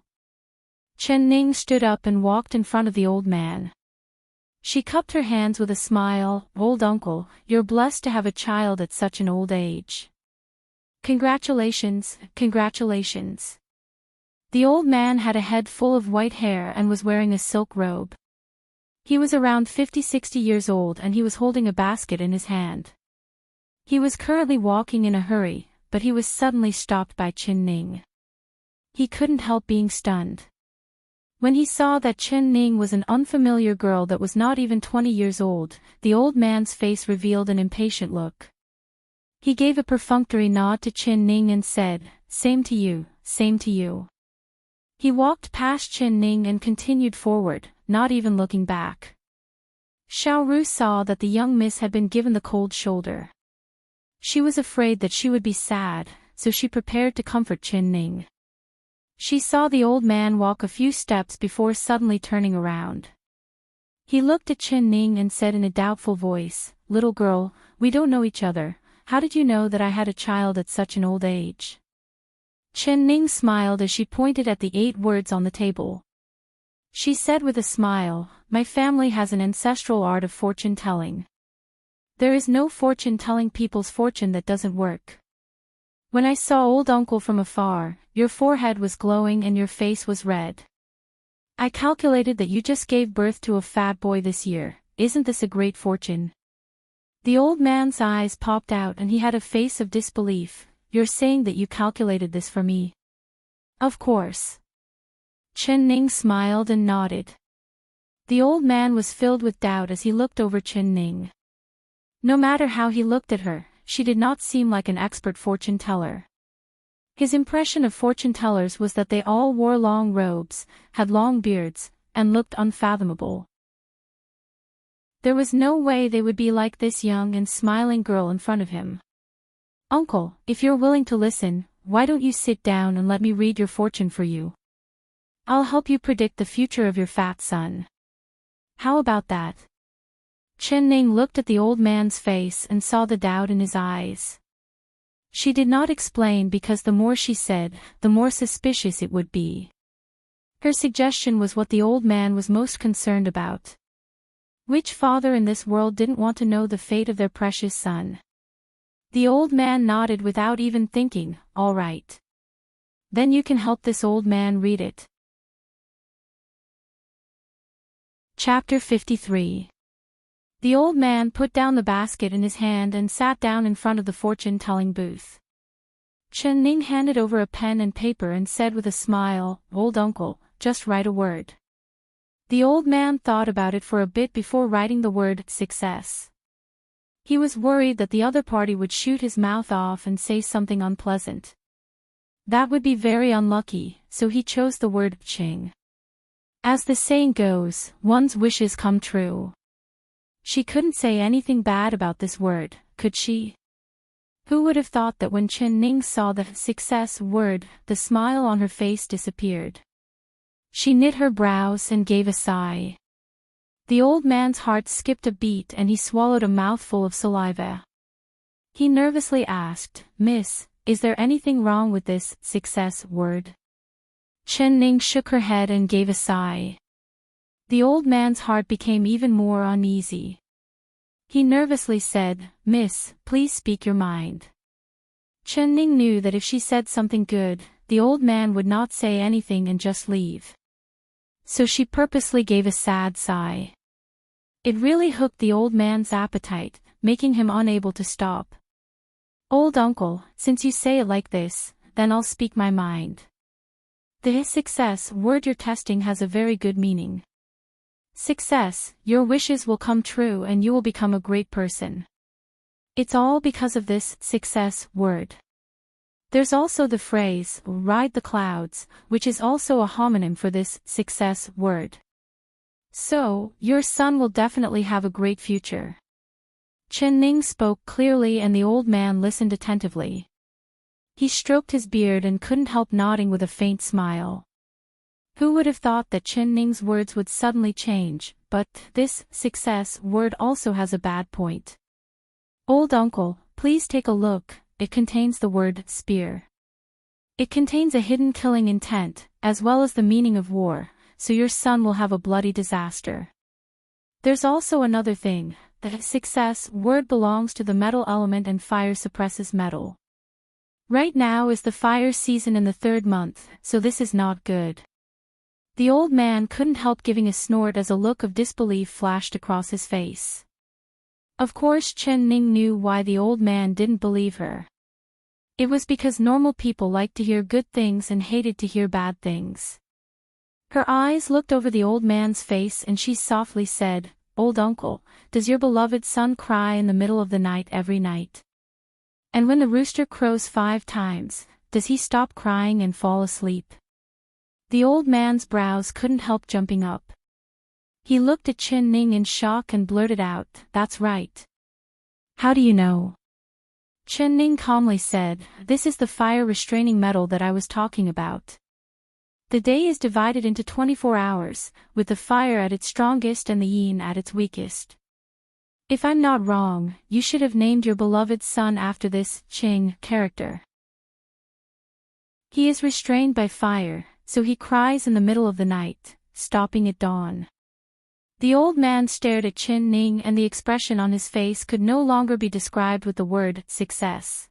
Chen Ning stood up and walked in front of the old man. She cupped her hands with a smile, Old uncle, you're blessed to have a child at such an old age. Congratulations, congratulations. The old man had a head full of white hair and was wearing a silk robe. He was around 50-60 years old and he was holding a basket in his hand. He was currently walking in a hurry, but he was suddenly stopped by Chen Ning. He couldn't help being stunned. When he saw that Chen Ning was an unfamiliar girl that was not even 20 years old, the old man's face revealed an impatient look. He gave a perfunctory nod to Chen Ning and said, Same to you, same to you. He walked past Chen Ning and continued forward, not even looking back. Xiao Ru saw that the young miss had been given the cold shoulder. She was afraid that she would be sad, so she prepared to comfort Chen Ning. She saw the old man walk a few steps before suddenly turning around. He looked at Chen Ning and said in a doubtful voice, Little girl, we don't know each other. How did you know that I had a child at such an old age? Chen Ning smiled as she pointed at the 8 words on the table. She said with a smile, My family has an ancestral art of fortune-telling. There is no fortune-telling people's fortune that doesn't work. When I saw old uncle from afar, your forehead was glowing and your face was red. I calculated that you just gave birth to a fat boy this year. Isn't this a great fortune? The old man's eyes popped out and he had a face of disbelief. You're saying that you calculated this for me? Of course. Chen Ning smiled and nodded. The old man was filled with doubt as he looked over Chen Ning. No matter how he looked at her, she did not seem like an expert fortune teller. His impression of fortune tellers was that they all wore long robes, had long beards, and looked unfathomable. There was no way they would be like this young and smiling girl in front of him. Uncle, if you're willing to listen, why don't you sit down and let me read your fortune for you? I'll help you predict the future of your fat son. How about that? Chen Ning looked at the old man's face and saw the doubt in his eyes. She did not explain because the more she said, the more suspicious it would be. Her suggestion was what the old man was most concerned about. Which father in this world didn't want to know the fate of their precious son? The old man nodded without even thinking, All right. Then you can help this old man read it. Chapter 53. The old man put down the basket in his hand and sat down in front of the fortune-telling booth. Chen Ning handed over a pen and paper and said with a smile, "Old uncle, just write a word." The old man thought about it for a bit before writing the word success. He was worried that the other party would shoot his mouth off and say something unpleasant. That would be very unlucky, so he chose the word Ching. As the saying goes, one's wishes come true. She couldn't say anything bad about this word, could she? Who would have thought that when Chen Ning saw the success word, the smile on her face disappeared? She knit her brows and gave a sigh. The old man's heart skipped a beat and he swallowed a mouthful of saliva. He nervously asked, "Miss, is there anything wrong with this success word?" Chen Ning shook her head and gave a sigh. The old man's heart became even more uneasy. He nervously said, "Miss, please speak your mind." Chen Ning knew that if she said something good, the old man would not say anything and just leave. So she purposely gave a sad sigh. It really hooked the old man's appetite, making him unable to stop. "Old uncle, since you say it like this, then I'll speak my mind. The success word you're testing has a very good meaning. Success, your wishes will come true and you will become a great person. It's all because of this success word." There's also the phrase, "ride the clouds," which is also a homonym for this success word. So, your son will definitely have a great future. Chen Ning spoke clearly and the old man listened attentively. He stroked his beard and couldn't help nodding with a faint smile. Who would have thought that Chen Ning's words would suddenly change, but this success word also has a bad point. "Old uncle, please take a look, it contains the word spear. It contains a hidden killing intent, as well as the meaning of war, so your son will have a bloody disaster. There's also another thing, the success word belongs to the metal element and fire suppresses metal. Right now is the fire season in the 3rd month, so this is not good." The old man couldn't help giving a snort as a look of disbelief flashed across his face. Of course Chen Ning knew why the old man didn't believe her. It was because normal people liked to hear good things and hated to hear bad things. Her eyes looked over the old man's face and she softly said, "Old uncle, does your beloved son cry in the middle of the night every night? And when the rooster crows 5 times, does he stop crying and fall asleep?" The old man's brows couldn't help jumping up. He looked at Chen Ning in shock and blurted out, "That's right." "How do you know?" Chen Ning calmly said, "This is the fire-restraining metal that I was talking about. The day is divided into 24 hours, with the fire at its strongest and the yin at its weakest. If I'm not wrong, you should have named your beloved son after this Qing character. He is restrained by fire, so he cries in the middle of the night, stopping at dawn." The old man stared at Chen Ning and the expression on his face could no longer be described with the word success.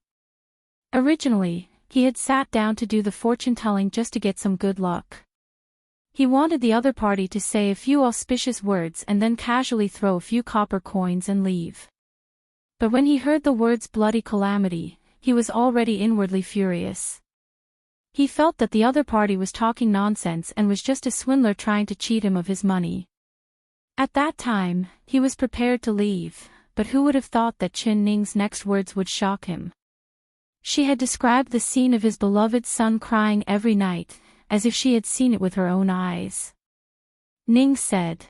Originally, he had sat down to do the fortune-telling just to get some good luck. He wanted the other party to say a few auspicious words and then casually throw a few copper coins and leave. But when he heard the words bloody calamity, he was already inwardly furious. He felt that the other party was talking nonsense and was just a swindler trying to cheat him of his money. At that time, he was prepared to leave, but who would have thought that Chen Ning's next words would shock him? She had described the scene of his beloved son crying every night, as if she had seen it with her own eyes. Ning said.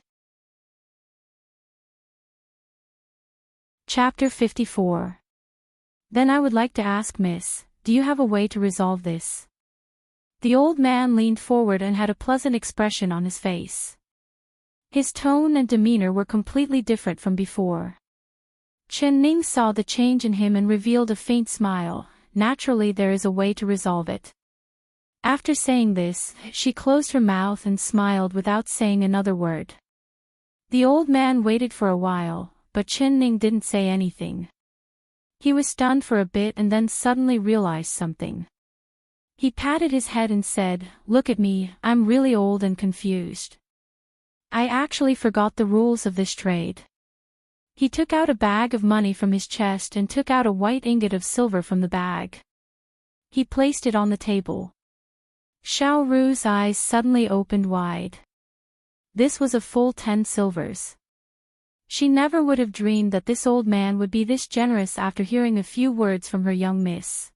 Chapter 54. "Then I would like to ask Miss, do you have a way to resolve this?" The old man leaned forward and had a pleasant expression on his face. His tone and demeanor were completely different from before. Chen Ning saw the change in him and revealed a faint smile. Naturally, there is a way to resolve it. After saying this, she closed her mouth and smiled without saying another word. The old man waited for a while, but Chen Ning didn't say anything. He was stunned for a bit and then suddenly realized something. He patted his head and said, "Look at me, I'm really old and confused. I actually forgot the rules of this trade. He took out a bag of money from his chest and took out a white ingot of silver from the bag. He placed it on the table. Xiao Ru's eyes suddenly opened wide. This was a full 10 silvers. She never would have dreamed that this old man would be this generous after hearing a few words from her young miss.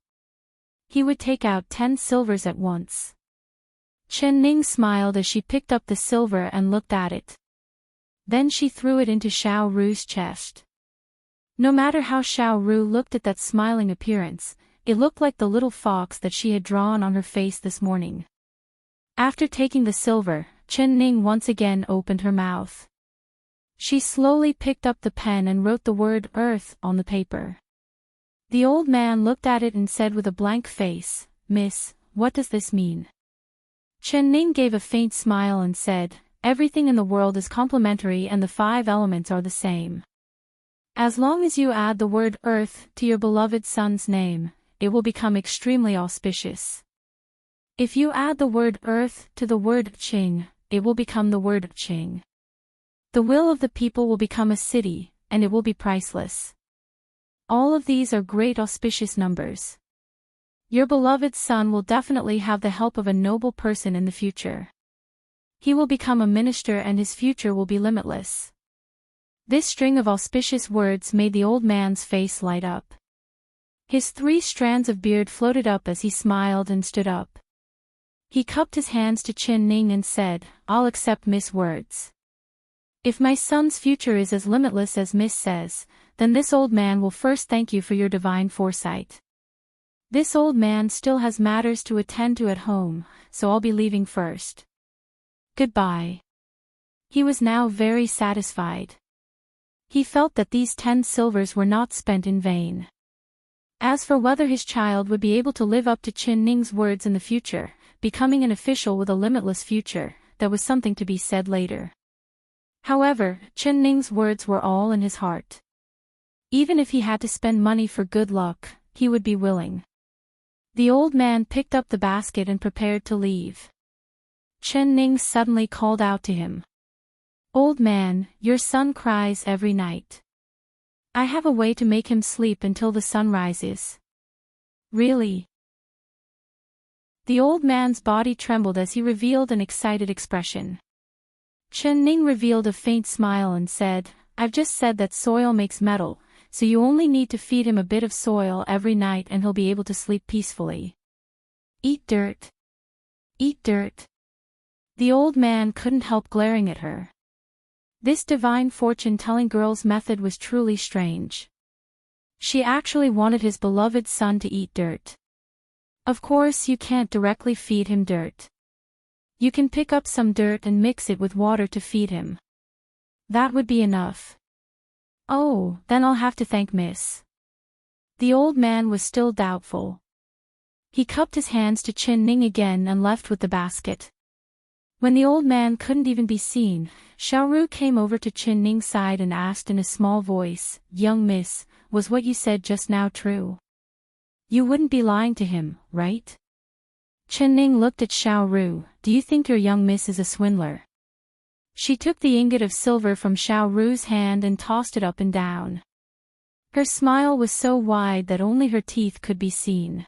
He would take out 10 silvers at once. Chen Ning smiled as she picked up the silver and looked at it. Then she threw it into Xiao Ru's chest. No matter how Xiao Ru looked at that smiling appearance, it looked like the little fox that she had drawn on her face this morning. After taking the silver, Chen Ning once again opened her mouth. She slowly picked up the pen and wrote the word Earth on the paper. The old man looked at it and said with a blank face, "Miss, what does this mean?" Chen Ning gave a faint smile and said, "Everything in the world is complementary and the 5 elements are the same. As long as you add the word Earth to your beloved son's name, it will become extremely auspicious. If you add the word Earth to the word Qing, it will become the word Qing. The will of the people will become a city, and it will be priceless. All of these are great auspicious numbers. Your beloved son will definitely have the help of a noble person in the future. He will become a minister and his future will be limitless." This string of auspicious words made the old man's face light up. His 3 strands of beard floated up as he smiled and stood up. He cupped his hands to Chen Ning and said, "I'll accept Miss' words. If my son's future is as limitless as Miss says, then this old man will first thank you for your divine foresight. This old man still has matters to attend to at home, so I'll be leaving first. Goodbye." He was now very satisfied. He felt that these 10 silvers were not spent in vain. As for whether his child would be able to live up to Chen Ning's words in the future, becoming an official with a limitless future, that was something to be said later. However, Chen Ning's words were all in his heart. Even if he had to spend money for good luck, he would be willing. The old man picked up the basket and prepared to leave. Chen Ning suddenly called out to him. "Old man, your son cries every night. I have a way to make him sleep until the sun rises." "Really?" The old man's body trembled as he revealed an excited expression. Chen Ning revealed a faint smile and said, "I've just said that soil makes metal, so you only need to feed him a bit of soil every night and he'll be able to sleep peacefully. Eat dirt. Eat dirt." The old man couldn't help glaring at her. This divine fortune-telling girl's method was truly strange. She actually wanted his beloved son to eat dirt. Of course you can't directly feed him dirt. You can pick up some dirt and mix it with water to feed him. That would be enough. "Oh, then I'll have to thank Miss." The old man was still doubtful. He cupped his hands to Chen Ning again and left with the basket. When the old man couldn't even be seen, Xiao Ru came over to Chen Ning's side and asked in a small voice, "Young miss, was what you said just now true? You wouldn't be lying to him, right?" Chen Ning looked at Xiao Ru. "Do you think your young miss is a swindler?" She took the ingot of silver from Xiao Ru's hand and tossed it up and down. Her smile was so wide that only her teeth could be seen.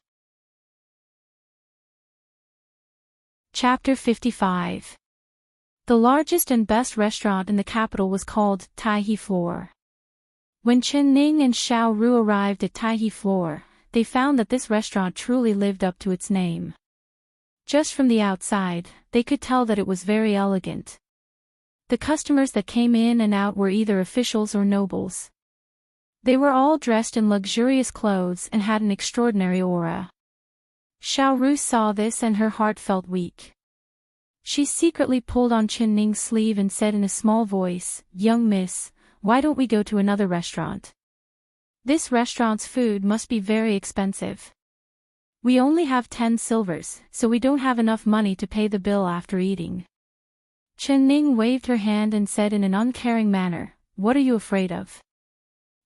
Chapter 55. The largest and best restaurant in the capital was called Taihe Floor. When Chen Ning and Xiao Ru arrived at Taihe Floor, they found that this restaurant truly lived up to its name. Just from the outside, they could tell that it was very elegant. The customers that came in and out were either officials or nobles. They were all dressed in luxurious clothes and had an extraordinary aura. Xiao Ru saw this and her heart felt weak. She secretly pulled on Chen Ning's sleeve and said in a small voice, "Young miss, why don't we go to another restaurant? This restaurant's food must be very expensive. We only have 10 silvers, so we don't have enough money to pay the bill after eating." Chen Ning waved her hand and said in an uncaring manner, "What are you afraid of?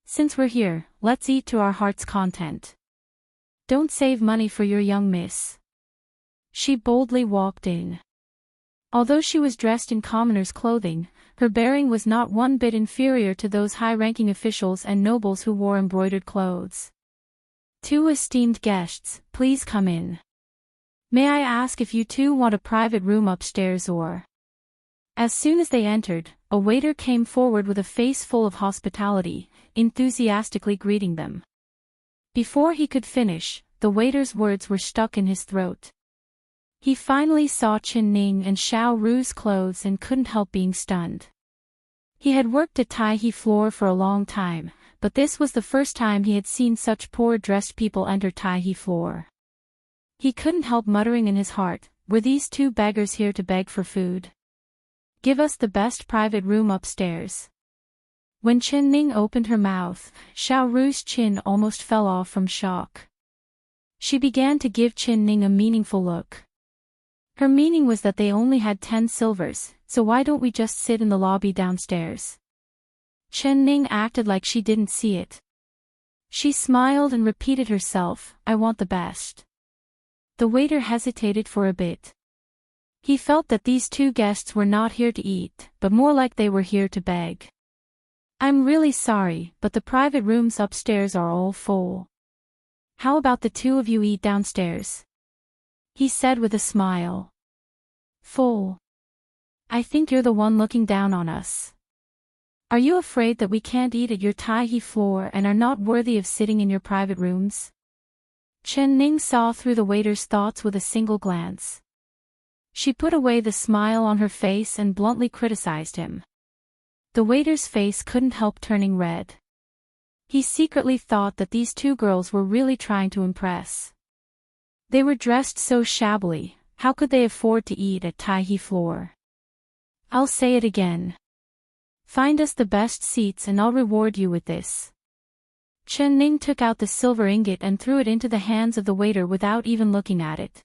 Since we're here, let's eat to our heart's content. Don't save money for your young miss." She boldly walked in. Although she was dressed in commoner's clothing, her bearing was not one bit inferior to those high-ranking officials and nobles who wore embroidered clothes. "Two esteemed guests, please come in. May I ask if you two want a private room upstairs or—" As soon as they entered, a waiter came forward with a face full of hospitality, enthusiastically greeting them. Before he could finish, the waiter's words were stuck in his throat. He finally saw Chen Ning and Xiao Ru's clothes and couldn't help being stunned. He had worked at Tai He floor for a long time, but this was the first time he had seen such poor-dressed people enter Tai He floor. He couldn't help muttering in his heart, were these two beggars here to beg for food? Give us the best private room upstairs. When Chen Ning opened her mouth, Xiao Ru's chin almost fell off from shock. She began to give Chen Ning a meaningful look. Her meaning was that they only had 10 silvers, so why don't we just sit in the lobby downstairs? Chen Ning acted like she didn't see it. She smiled and repeated herself, I want the best. The waiter hesitated for a bit. He felt that these two guests were not here to eat, but more like they were here to beg. I'm really sorry, but the private rooms upstairs are all full. How about the two of you eat downstairs? He said with a smile. Full. I think you're the one looking down on us. Are you afraid that we can't eat at your Tai He floor and are not worthy of sitting in your private rooms? Chen Ning saw through the waiter's thoughts with a single glance. She put away the smile on her face and bluntly criticized him. The waiter's face couldn't help turning red. He secretly thought that these two girls were really trying to impress. They were dressed so shabbily, how could they afford to eat at Tai He floor? I'll say it again. Find us the best seats and I'll reward you with this. Chen Ning took out the silver ingot and threw it into the hands of the waiter without even looking at it.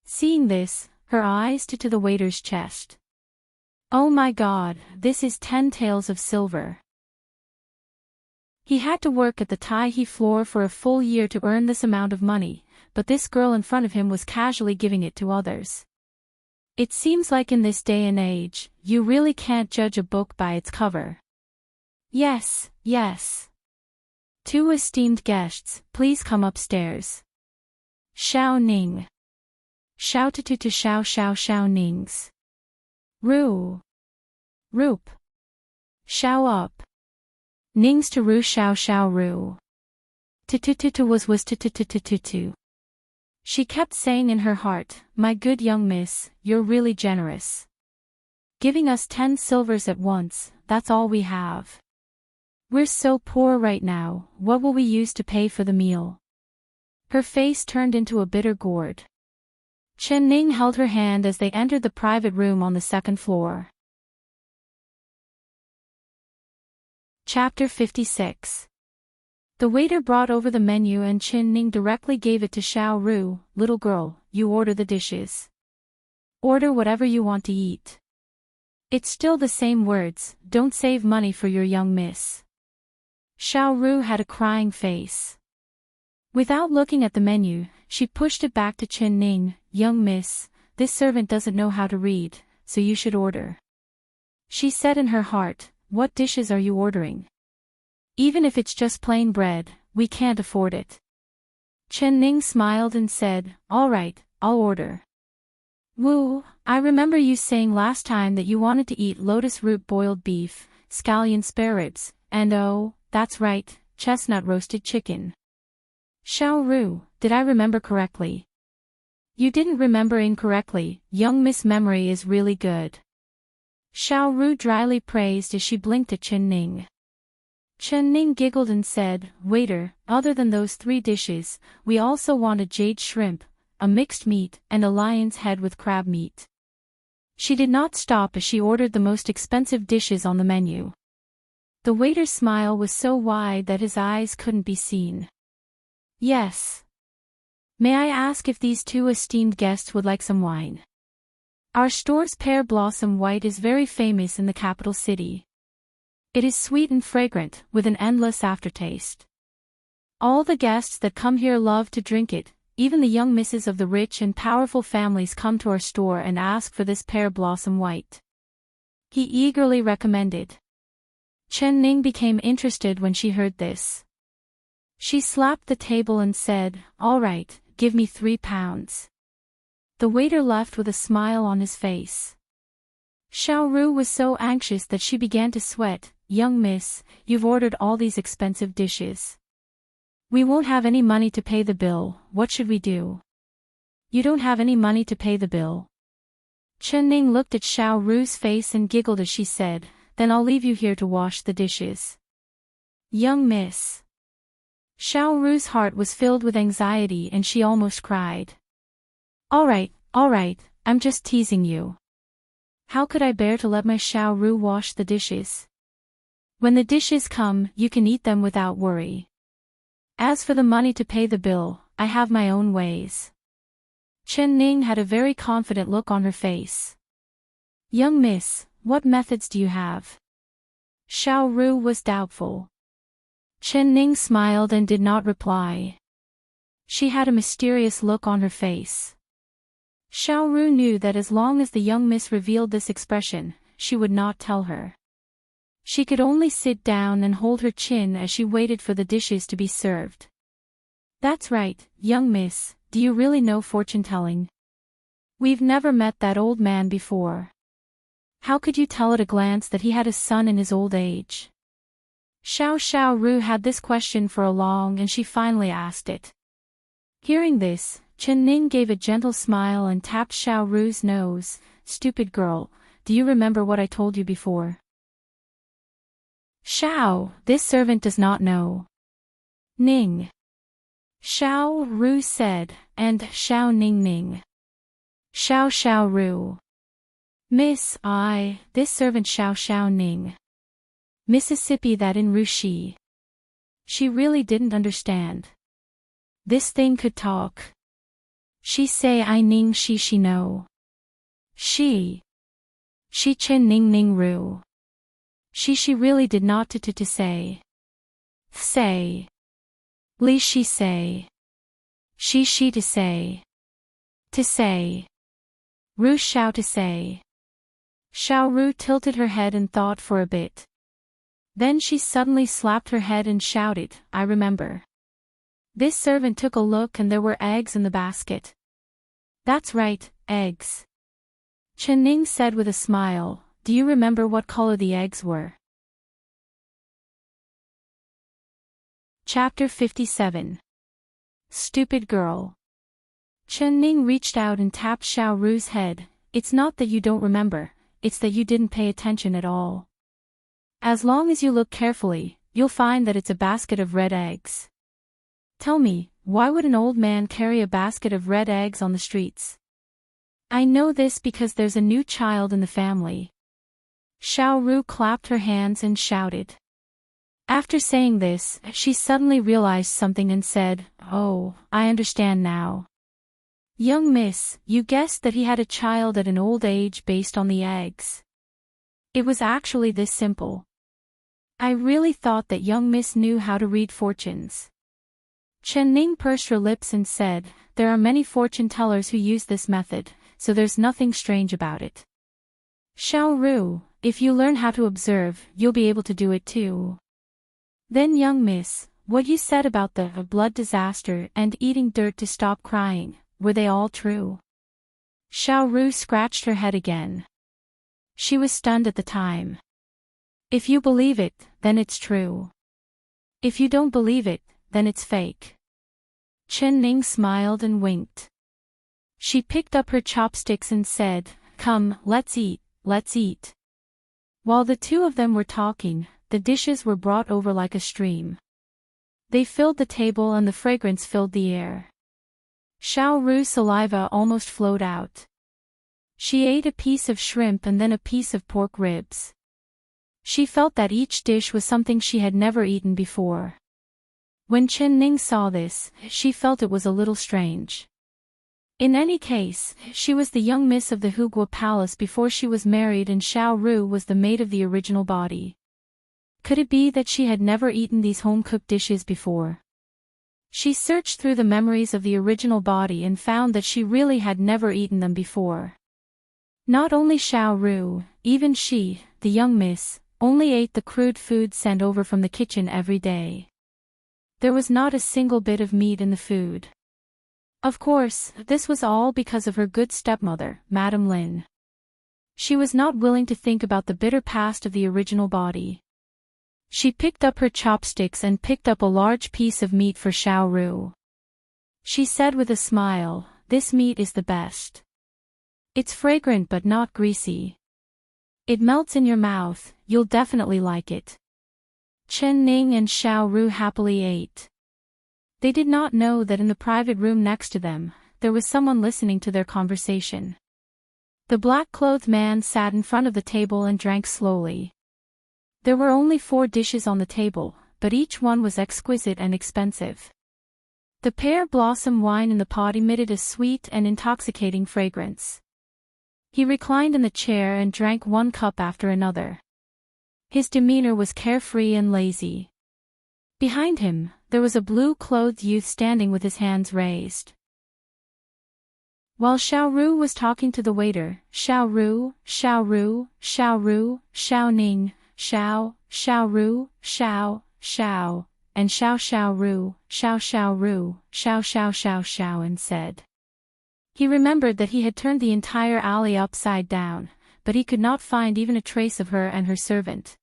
Seeing this, her eyes to the waiter's chest. Oh my God, this is 10 taels of silver. He had to work at the Tai He floor for a full year to earn this amount of money, but this girl in front of him was casually giving it to others. It seems like in this day and age, you really can't judge a book by its cover. Yes, yes. Two esteemed guests, please come upstairs. Xiao Ning. Xiao to Xiao Nings. Ru. Roop. Xiao up. Nings to Ru Xiao Ru. To was to. She kept saying in her heart, my good young miss, you're really generous. Giving us 10 silvers at once, that's all we have. We're so poor right now, what will we use to pay for the meal? Her face turned into a bitter gourd. Chen Ning held her hand as they entered the private room on the second floor. Chapter 56. The waiter brought over the menu and Chen Ning directly gave it to Xiao Ru. Little girl, you order the dishes. Order whatever you want to eat. It's still the same words, don't save money for your young miss. Xiao Ru had a crying face. Without looking at the menu, she pushed it back to Chen Ning. Young miss, this servant doesn't know how to read, so you should order. She said in her heart, what dishes are you ordering? Even if it's just plain bread, we can't afford it. Chen Ning smiled and said, all right, I'll order. Wu, I remember you saying last time that you wanted to eat lotus root boiled beef, scallion spare ribs, and oh, that's right, chestnut roasted chicken. Xiao Ru, did I remember correctly? You didn't remember incorrectly, young miss memory is really good. Xiao Ru dryly praised as she blinked at Chen Ning. Chen Ning giggled and said, waiter, other than those 3 dishes, we also want a jade shrimp, a mixed meat, and a lion's head with crab meat. She did not stop as she ordered the most expensive dishes on the menu. The waiter's smile was so wide that his eyes couldn't be seen. Yes. May I ask if these 2 esteemed guests would like some wine? Our store's pear blossom white is very famous in the capital city. It is sweet and fragrant, with an endless aftertaste. All the guests that come here love to drink it, even the young misses of the rich and powerful families come to our store and ask for this pear blossom white. He eagerly recommended. Chen Ning became interested when she heard this. She slapped the table and said, "All right, give me 3 pounds." The waiter left with a smile on his face. Xiao Ru was so anxious that she began to sweat. "Young miss, you've ordered all these expensive dishes. We won't have any money to pay the bill, what should we do?" "You don't have any money to pay the bill?" Chen Ning looked at Xiao Ru's face and giggled as she said, "Then I'll leave you here to wash the dishes." "Young miss." Xiao Ru's heart was filled with anxiety and she almost cried. All right, I'm just teasing you. How could I bear to let my Xiao Ru wash the dishes? When the dishes come, you can eat them without worry. As for the money to pay the bill, I have my own ways." Chen Ning had a very confident look on her face. "Young miss, what methods do you have?" Xiao Ru was doubtful. Chen Ning smiled and did not reply. She had a mysterious look on her face. Xiao Ru knew that as long as the young miss revealed this expression, she would not tell her. She could only sit down and hold her chin as she waited for the dishes to be served. "That's right, young miss, do you really know fortune-telling? We've never met that old man before. How could you tell at a glance that he had a son in his old age?" Xiao Ru had this question for a long and she finally asked it. Hearing this, Chen Ning gave a gentle smile and tapped Xiao Ru's nose. "Stupid girl, do you remember what I told you before?" "Xiao, this servant does not know." "Ning." Xiao Ru said, and Xiao Ning. Xiao Ru. "Miss, this servant Xiao Ning. Mississippi that in Rushi." She really didn't understand. This thing could talk. She say I Ning she know. She Chen Ning Ru. She really did not to say. Say. Li she say. She to say. To say. Ru Xiao to say. Xiao Ru tilted her head and thought for a bit. Then she suddenly slapped her head and shouted, "I remember." This servant took a look and there were eggs in the basket. "That's right, eggs." Chen Ning said with a smile, "Do you remember what color the eggs were?" Chapter 57. Stupid Girl. Chen Ning reached out and tapped Xiao Ru's head. "It's not that you don't remember, it's that you didn't pay attention at all. As long as you look carefully, you'll find that it's a basket of red eggs. Tell me, why would an old man carry a basket of red eggs on the streets?" "I know this because there's a new child in the family." Xiao Ru clapped her hands and shouted. After saying this, she suddenly realized something and said, "Oh, I understand now. Young miss, you guessed that he had a child at an old age based on the eggs. It was actually this simple. I really thought that young miss knew how to read fortunes." Chen Ning pursed her lips and said, "There are many fortune tellers who use this method, so there's nothing strange about it. Xiao Ru, if you learn how to observe, you'll be able to do it too." "Then young miss, what you said about the blood disaster and eating dirt to stop crying, were they all true?" Xiao Ru scratched her head again. She was stunned at the time. "If you believe it, then it's true. If you don't believe it, then it's fake." Chen Ning smiled and winked. She picked up her chopsticks and said, "Come, let's eat, let's eat." While the two of them were talking, the dishes were brought over like a stream. They filled the table and the fragrance filled the air. Xiao Ru's saliva almost flowed out. She ate a piece of shrimp and then a piece of pork ribs. She felt that each dish was something she had never eaten before. When Chen Ning saw this, she felt it was a little strange. In any case, she was the young miss of the Hugua Palace before she was married and Xiao Ru was the maid of the original body. Could it be that she had never eaten these home-cooked dishes before? She searched through the memories of the original body and found that she really had never eaten them before. Not only Xiao Ru, even she, the young miss, only ate the crude food sent over from the kitchen every day. There was not a single bit of meat in the food. Of course, this was all because of her good stepmother, Madame Lin. She was not willing to think about the bitter past of the original body. She picked up her chopsticks and picked up a large piece of meat for Xiao Ru. She said with a smile, "This meat is the best. It's fragrant but not greasy. It melts in your mouth, you'll definitely like it." Chen Ning and Xiao Ru happily ate. They did not know that in the private room next to them, there was someone listening to their conversation. The black-clothed man sat in front of the table and drank slowly. There were only 4 dishes on the table, but each one was exquisite and expensive. The pear blossom wine in the pot emitted a sweet and intoxicating fragrance. He reclined in the chair and drank 1 cup after another. His demeanor was carefree and lazy. Behind him, there was a blue-clothed youth standing with his hands raised. While Xiao Ru was talking to the waiter, Xiao Ru, Xiao Ru, Xiao Ru, Xiao Ning, Xiao, Xiao Ru, Xiao, Xiao, and Xiao Xiao Ru, Xiao Xiao Ru, Xiao Xiao Xiao Xiao and said. He remembered that he had turned the entire alley upside down, but he could not find even a trace of her and her servant.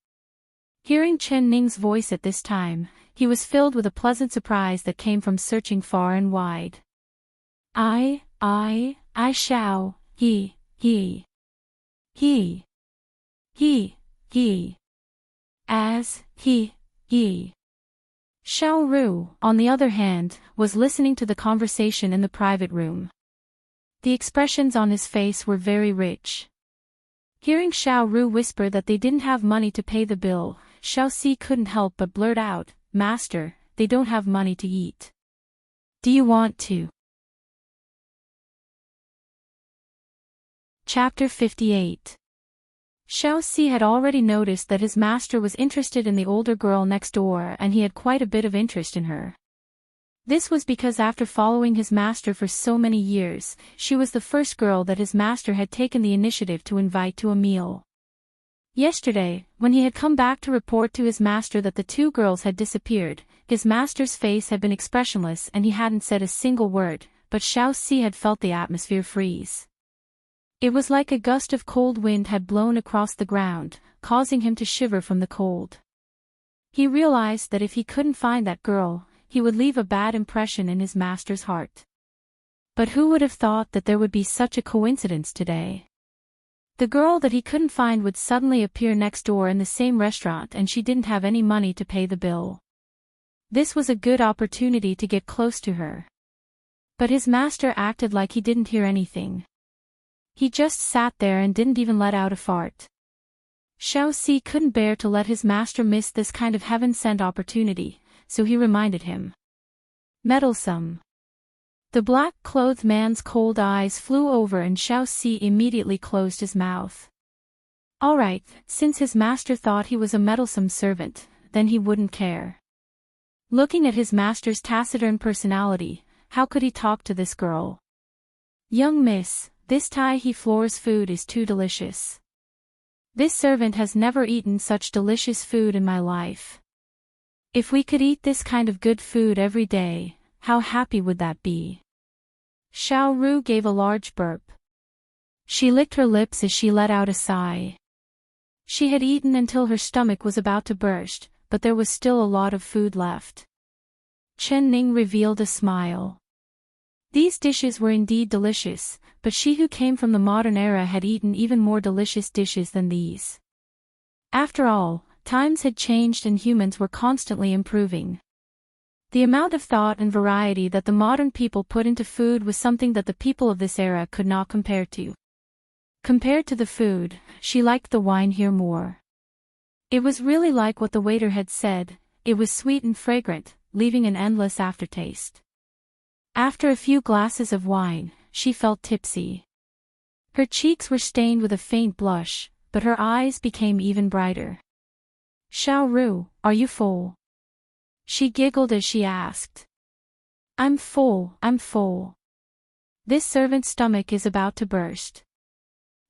Hearing Chen Ning's voice at this time, he was filled with a pleasant surprise that came from searching far and wide. I shall, he, as, he. Xiao Ru, on the other hand, was listening to the conversation in the private room. The expressions on his face were very rich. Hearing Xiao Ru whisper that they didn't have money to pay the bill, Xiao Si couldn't help but blurt out, "Master, they don't have money to eat. Do you want to?" Chapter 58. Xiao Si had already noticed that his master was interested in the older girl next door and he had quite a bit of interest in her. This was because after following his master for so many years, she was the first girl that his master had taken the initiative to invite to a meal. Yesterday, when he had come back to report to his master that the 2 girls had disappeared, his master's face had been expressionless and he hadn't said a single word, but Xiao Si had felt the atmosphere freeze. It was like a gust of cold wind had blown across the ground, causing him to shiver from the cold. He realized that if he couldn't find that girl, he would leave a bad impression in his master's heart. But who would have thought that there would be such a coincidence today? The girl that he couldn't find would suddenly appear next door in the same restaurant and she didn't have any money to pay the bill. This was a good opportunity to get close to her. But his master acted like he didn't hear anything. He just sat there and didn't even let out a fart. Xiao Si couldn't bear to let his master miss this kind of heaven-sent opportunity, so he reminded him. Meddlesome. The black-clothed man's cold eyes flew over and Xiao Si immediately closed his mouth. All right, since his master thought he was a meddlesome servant, then he wouldn't care. Looking at his master's taciturn personality, how could he talk to this girl? Young miss, this Tai He Floor's food is too delicious. This servant has never eaten such delicious food in my life. If we could eat this kind of good food every day, how happy would that be? Xiao Ru gave a large burp. She licked her lips as she let out a sigh. She had eaten until her stomach was about to burst, but there was still a lot of food left. Chen Ning revealed a smile. These dishes were indeed delicious, but she who came from the modern era had eaten even more delicious dishes than these. After all, times had changed and humans were constantly improving. The amount of thought and variety that the modern people put into food was something that the people of this era could not compare to. Compared to the food, she liked the wine here more. It was really like what the waiter had said, it was sweet and fragrant, leaving an endless aftertaste. After a few glasses of wine, she felt tipsy. Her cheeks were stained with a faint blush, but her eyes became even brighter. Xiao Ru, are you full? She giggled as she asked. I'm full, I'm full. This servant's stomach is about to burst.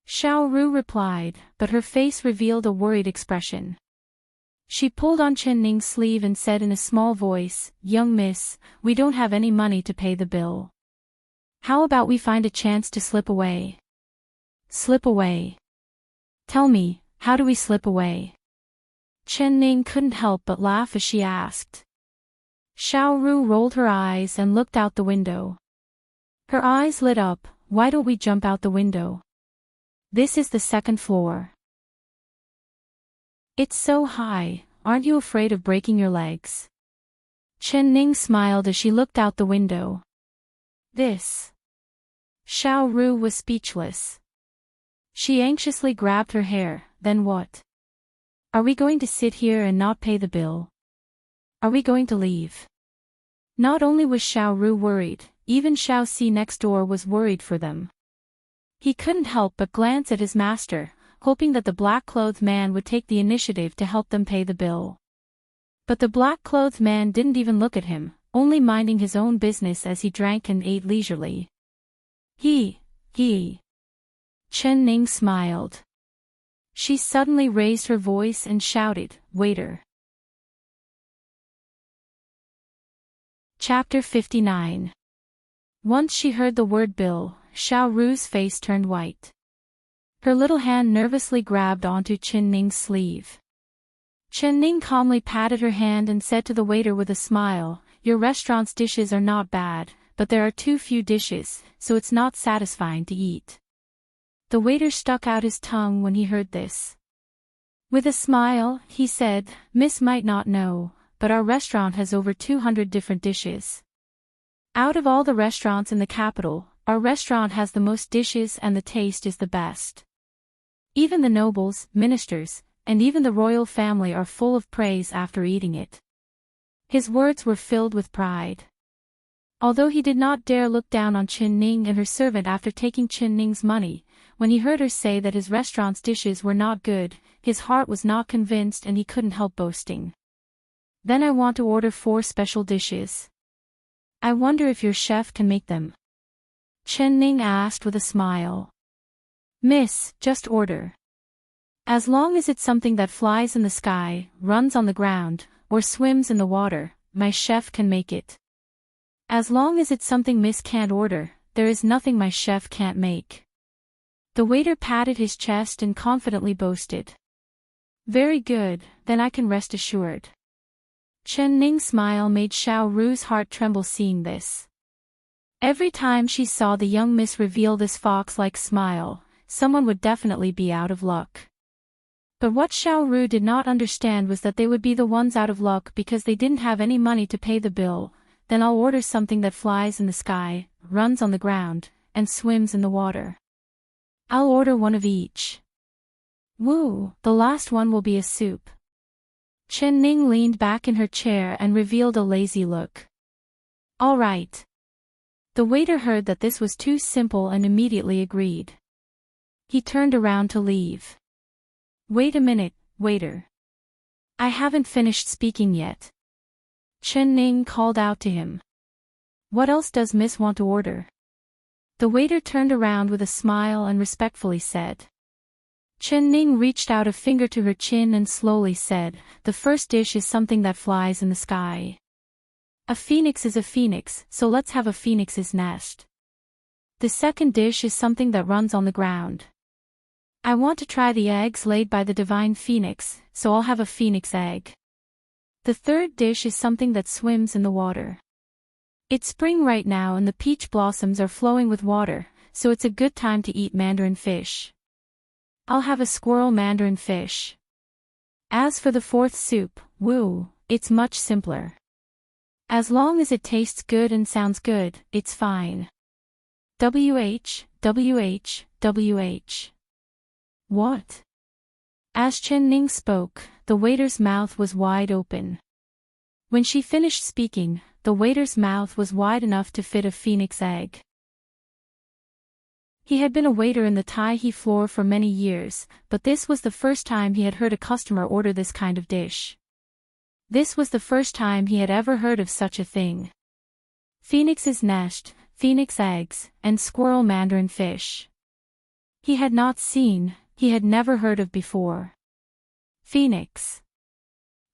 Xiao Ru replied, but her face revealed a worried expression. She pulled on Chen Ning's sleeve and said in a small voice, "Young miss, we don't have any money to pay the bill. How about we find a chance to slip away?" Slip away? Tell me, how do we slip away? Chen Ning couldn't help but laugh as she asked. Xiao Ru rolled her eyes and looked out the window. Her eyes lit up. Why don't we jump out the window? This is the second floor. It's so high, aren't you afraid of breaking your legs? Chen Ning smiled as she looked out the window. This. Xiao Ru was speechless. She anxiously grabbed her hair. Then what? Are we going to sit here and not pay the bill? Are we going to leave? Not only was Xiao Ru worried, even Xiao Si next door was worried for them. He couldn't help but glance at his master, hoping that the black-clothed man would take the initiative to help them pay the bill. But the black-clothed man didn't even look at him, only minding his own business as he drank and ate leisurely. He. Chen Ning smiled. She suddenly raised her voice and shouted, "Waiter!" Chapter 59. Once she heard the word bill, Xiao Ru's face turned white. Her little hand nervously grabbed onto Chen Ning's sleeve. Chen Ning calmly patted her hand and said to the waiter with a smile, "Your restaurant's dishes are not bad, but there are too few dishes, so it's not satisfying to eat." The waiter stuck out his tongue when he heard this. With a smile, he said, "Miss might not know, but our restaurant has over 200 different dishes. Out of all the restaurants in the capital, our restaurant has the most dishes and the taste is the best. Even the nobles, ministers, and even the royal family are full of praise after eating it." His words were filled with pride. Although he did not dare look down on Chen Ning and her servant after taking Chen Ning's money, when he heard her say that his restaurant's dishes were not good, his heart was not convinced and he couldn't help boasting. "Then I want to order 4 special dishes. I wonder if your chef can make them?" Chen Ning asked with a smile. "Miss, just order. As long as it's something that flies in the sky, runs on the ground, or swims in the water, my chef can make it. As long as it's something Miss can't order, there is nothing my chef can't make." The waiter patted his chest and confidently boasted. "Very good, then I can rest assured." Chen Ning's smile made Xiao Ru's heart tremble seeing this. Every time she saw the young miss reveal this fox-like smile, someone would definitely be out of luck. But what Xiao Ru did not understand was that they would be the ones out of luck because they didn't have any money to pay the bill. "Then I'll order something that flies in the sky, runs on the ground, and swims in the water. I'll order one of each." "Woo, the last one will be a soup." Chen Ning leaned back in her chair and revealed a lazy look. "All right." The waiter heard that this was too simple and immediately agreed. He turned around to leave. "Wait a minute, waiter. I haven't finished speaking yet." Chen Ning called out to him. "What else does Miss want to order?" The waiter turned around with a smile and respectfully said. Chen Ning reached out a finger to her chin and slowly said, "The first dish is something that flies in the sky. A phoenix is a phoenix, so let's have a phoenix's nest. The second dish is something that runs on the ground. I want to try the eggs laid by the divine phoenix, so I'll have a phoenix egg. The third dish is something that swims in the water. It's spring right now and the peach blossoms are flowing with water, so it's a good time to eat mandarin fish. I'll have a squirrel mandarin fish. As for the fourth soup, woo, it's much simpler. As long as it tastes good and sounds good, it's fine. WH. What? As Chen Ning spoke, the waiter's mouth was wide open. When she finished speaking, the waiter's mouth was wide enough to fit a phoenix egg. He had been a waiter in the Tai He floor for many years, but this was the first time he had heard a customer order this kind of dish. This was the first time he had ever heard of such a thing. Phoenix's nest, phoenix eggs, and squirrel mandarin fish. He had not seen, he had never heard of before. Phoenix.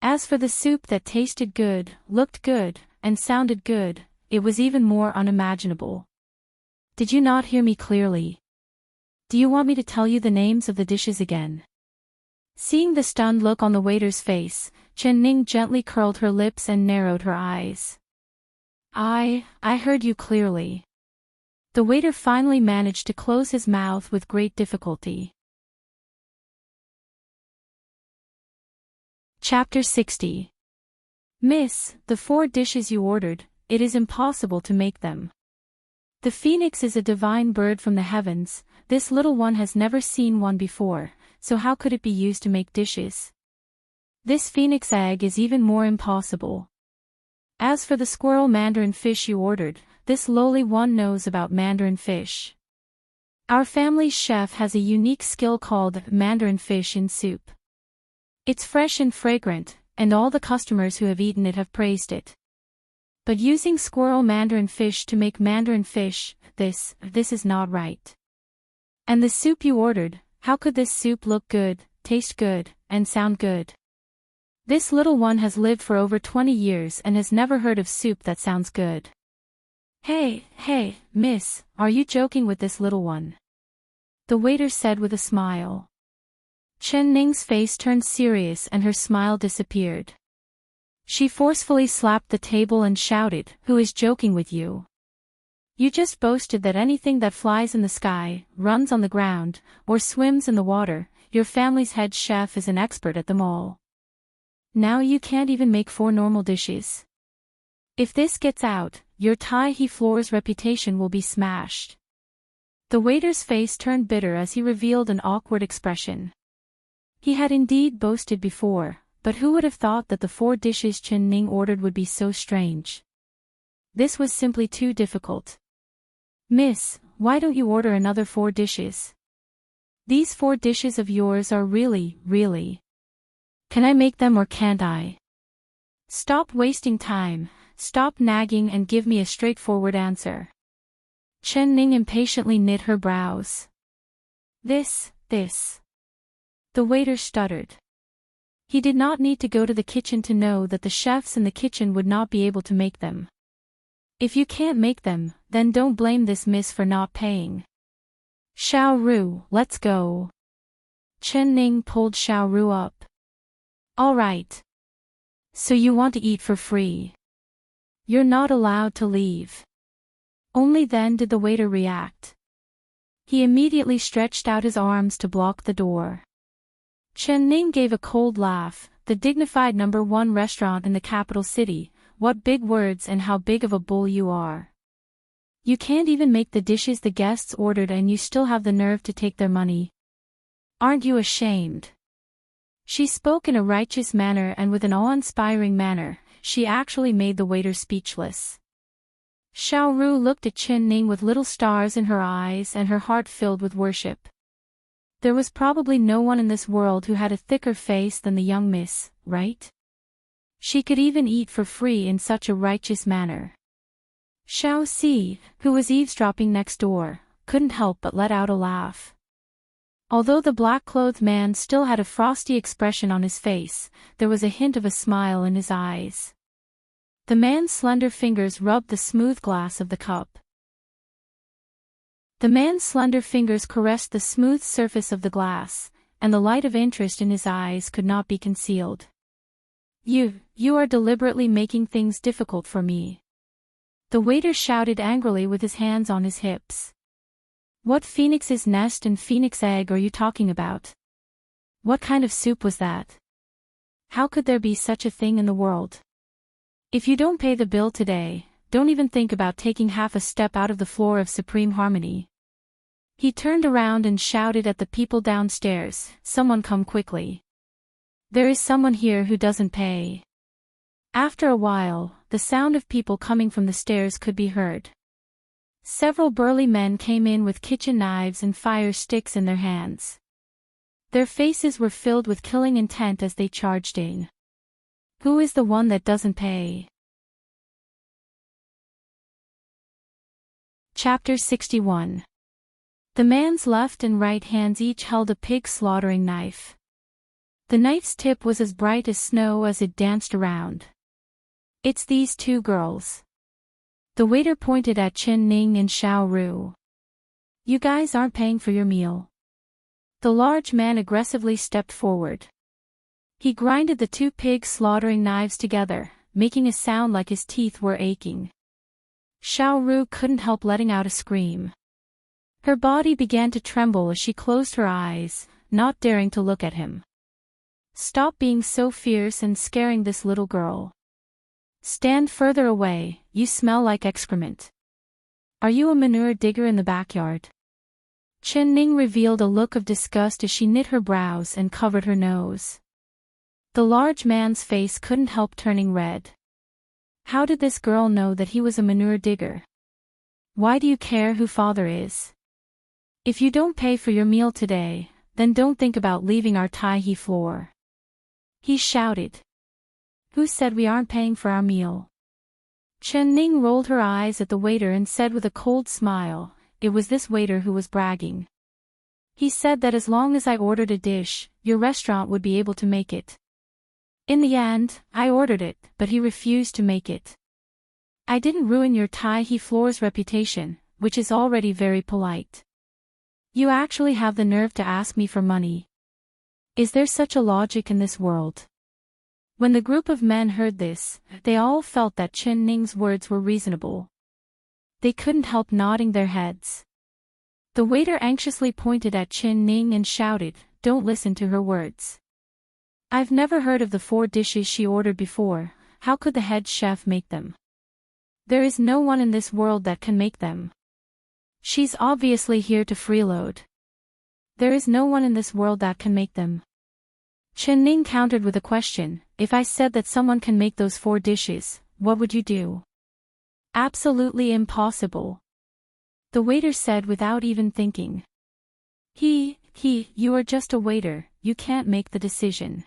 As for the soup that tasted good, looked good, and sounded good, it was even more unimaginable. Did you not hear me clearly? Do you want me to tell you the names of the dishes again? Seeing the stunned look on the waiter's face, Chen Ning gently curled her lips and narrowed her eyes. I heard you clearly. The waiter finally managed to close his mouth with great difficulty. Chapter 60. Miss, the 4 dishes you ordered, it is impossible to make them. The phoenix is a divine bird from the heavens, this little one has never seen one before, so how could it be used to make dishes? This phoenix egg is even more impossible. As for the squirrel mandarin fish you ordered, this lowly one knows about mandarin fish. Our family's chef has a unique skill called mandarin fish in soup. It's fresh and fragrant, and all the customers who have eaten it have praised it. But using squirrel mandarin fish to make mandarin fish, this is not right. And the soup you ordered, how could this soup look good, taste good, and sound good? This little one has lived for over 20 years and has never heard of soup that sounds good. Hey, miss, are you joking with this little one? The waiter said with a smile. Chen Ning's face turned serious and her smile disappeared. She forcefully slapped the table and shouted, "Who is joking with you? You just boasted that anything that flies in the sky, runs on the ground, or swims in the water, your family's head chef is an expert at them all. Now you can't even make 4 normal dishes. If this gets out, your Tai He floor's reputation will be smashed." The waiter's face turned bitter as he revealed an awkward expression. He had indeed boasted before, but who would have thought that the 4 dishes Chen Ning ordered would be so strange? This was simply too difficult. Miss, why don't you order another 4 dishes? These 4 dishes of yours are really. Can I make them or can't I? Stop wasting time, stop nagging and give me a straightforward answer. Chen Ning impatiently knit her brows. This. The waiter stuttered. He did not need to go to the kitchen to know that the chefs in the kitchen would not be able to make them. If you can't make them, then don't blame this miss for not paying. Xiao Ru, let's go. Chen Ning pulled Xiao Ru up. All right. So you want to eat for free? You're not allowed to leave. Only then did the waiter react. He immediately stretched out his arms to block the door. Chen Ning gave a cold laugh. The dignified #1 restaurant in the capital city, what big words and how big of a bull you are. You can't even make the dishes the guests ordered and you still have the nerve to take their money. Aren't you ashamed? She spoke in a righteous manner and with an awe-inspiring manner, she actually made the waiter speechless. Xiao Ru looked at Chen Ning with little stars in her eyes and her heart filled with worship. There was probably no one in this world who had a thicker face than the young miss, right? She could even eat for free in such a righteous manner. Xiao Si, who was eavesdropping next door, couldn't help but let out a laugh. Although the black-clothed man still had a frosty expression on his face, there was a hint of a smile in his eyes. The man's slender fingers rubbed the smooth glass of the cup. The man's slender fingers caressed the smooth surface of the glass, and the light of interest in his eyes could not be concealed. You are deliberately making things difficult for me. The waiter shouted angrily with his hands on his hips. What phoenix's nest and phoenix egg are you talking about? What kind of soup was that? How could there be such a thing in the world? If you don't pay the bill today, don't even think about taking half a step out of the floor of supreme harmony. He turned around and shouted at the people downstairs, "Someone come quickly. There is someone here who doesn't pay." After a while, the sound of people coming from the stairs could be heard. Several burly men came in with kitchen knives and fire sticks in their hands. Their faces were filled with killing intent as they charged in. Who is the one that doesn't pay? Chapter 61. The man's left and right hands each held a pig slaughtering knife. The knife's tip was as bright as snow as it danced around. "It's these two girls." The waiter pointed at Chin Ning and Xiao Ru. "You guys aren't paying for your meal." The large man aggressively stepped forward. He grinded the two pig slaughtering knives together, making a sound like his teeth were aching. Xiao Ru couldn't help letting out a scream. Her body began to tremble as she closed her eyes, not daring to look at him. "Stop being so fierce and scaring this little girl. Stand further away, you smell like excrement. Are you a manure digger in the backyard?" Chen Ning revealed a look of disgust as she knit her brows and covered her nose. The large man's face couldn't help turning red. How did this girl know that he was a manure digger? "Why do you care who father is? If you don't pay for your meal today, then don't think about leaving our Tai-He floor," he shouted. "Who said we aren't paying for our meal?" Chen Ning rolled her eyes at the waiter and said with a cold smile, it was this waiter who was bragging. "He said that as long as I ordered a dish, your restaurant would be able to make it. In the end, I ordered it, but he refused to make it. I didn't ruin your Tai-He floor's reputation, which is already very polite. You actually have the nerve to ask me for money. Is there such a logic in this world?" When the group of men heard this, they all felt that Chen Ning's words were reasonable. They couldn't help nodding their heads. The waiter anxiously pointed at Chen Ning and shouted, "Don't listen to her words. I've never heard of the 4 dishes she ordered before. How could the head chef make them? There is no one in this world that can make them. She's obviously here to freeload. There is no one in this world that can make them." Chen Ning countered with a question, "If I said that someone can make those 4 dishes, what would you do?" "Absolutely impossible," the waiter said without even thinking. You are just a waiter, you can't make the decision.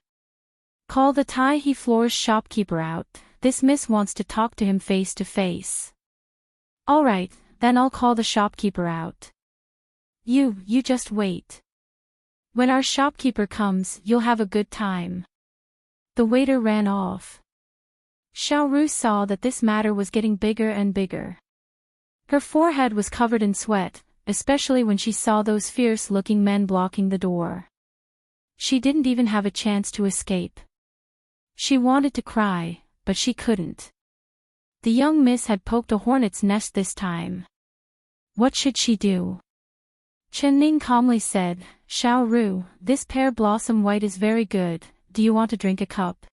Call the Tai-He floor's shopkeeper out, this miss wants to talk to him face to face." "Alright, then I'll call the shopkeeper out. You just wait. When our shopkeeper comes, you'll have a good time." The waiter ran off. Xiao Ru saw that this matter was getting bigger and bigger. Her forehead was covered in sweat, especially when she saw those fierce-looking men blocking the door. She didn't even have a chance to escape. She wanted to cry, but she couldn't. The young miss had poked a hornet's nest this time. What should she do? Chen Ning calmly said, "Xiao Ru, this pear blossom white is very good, do you want to drink a cup?"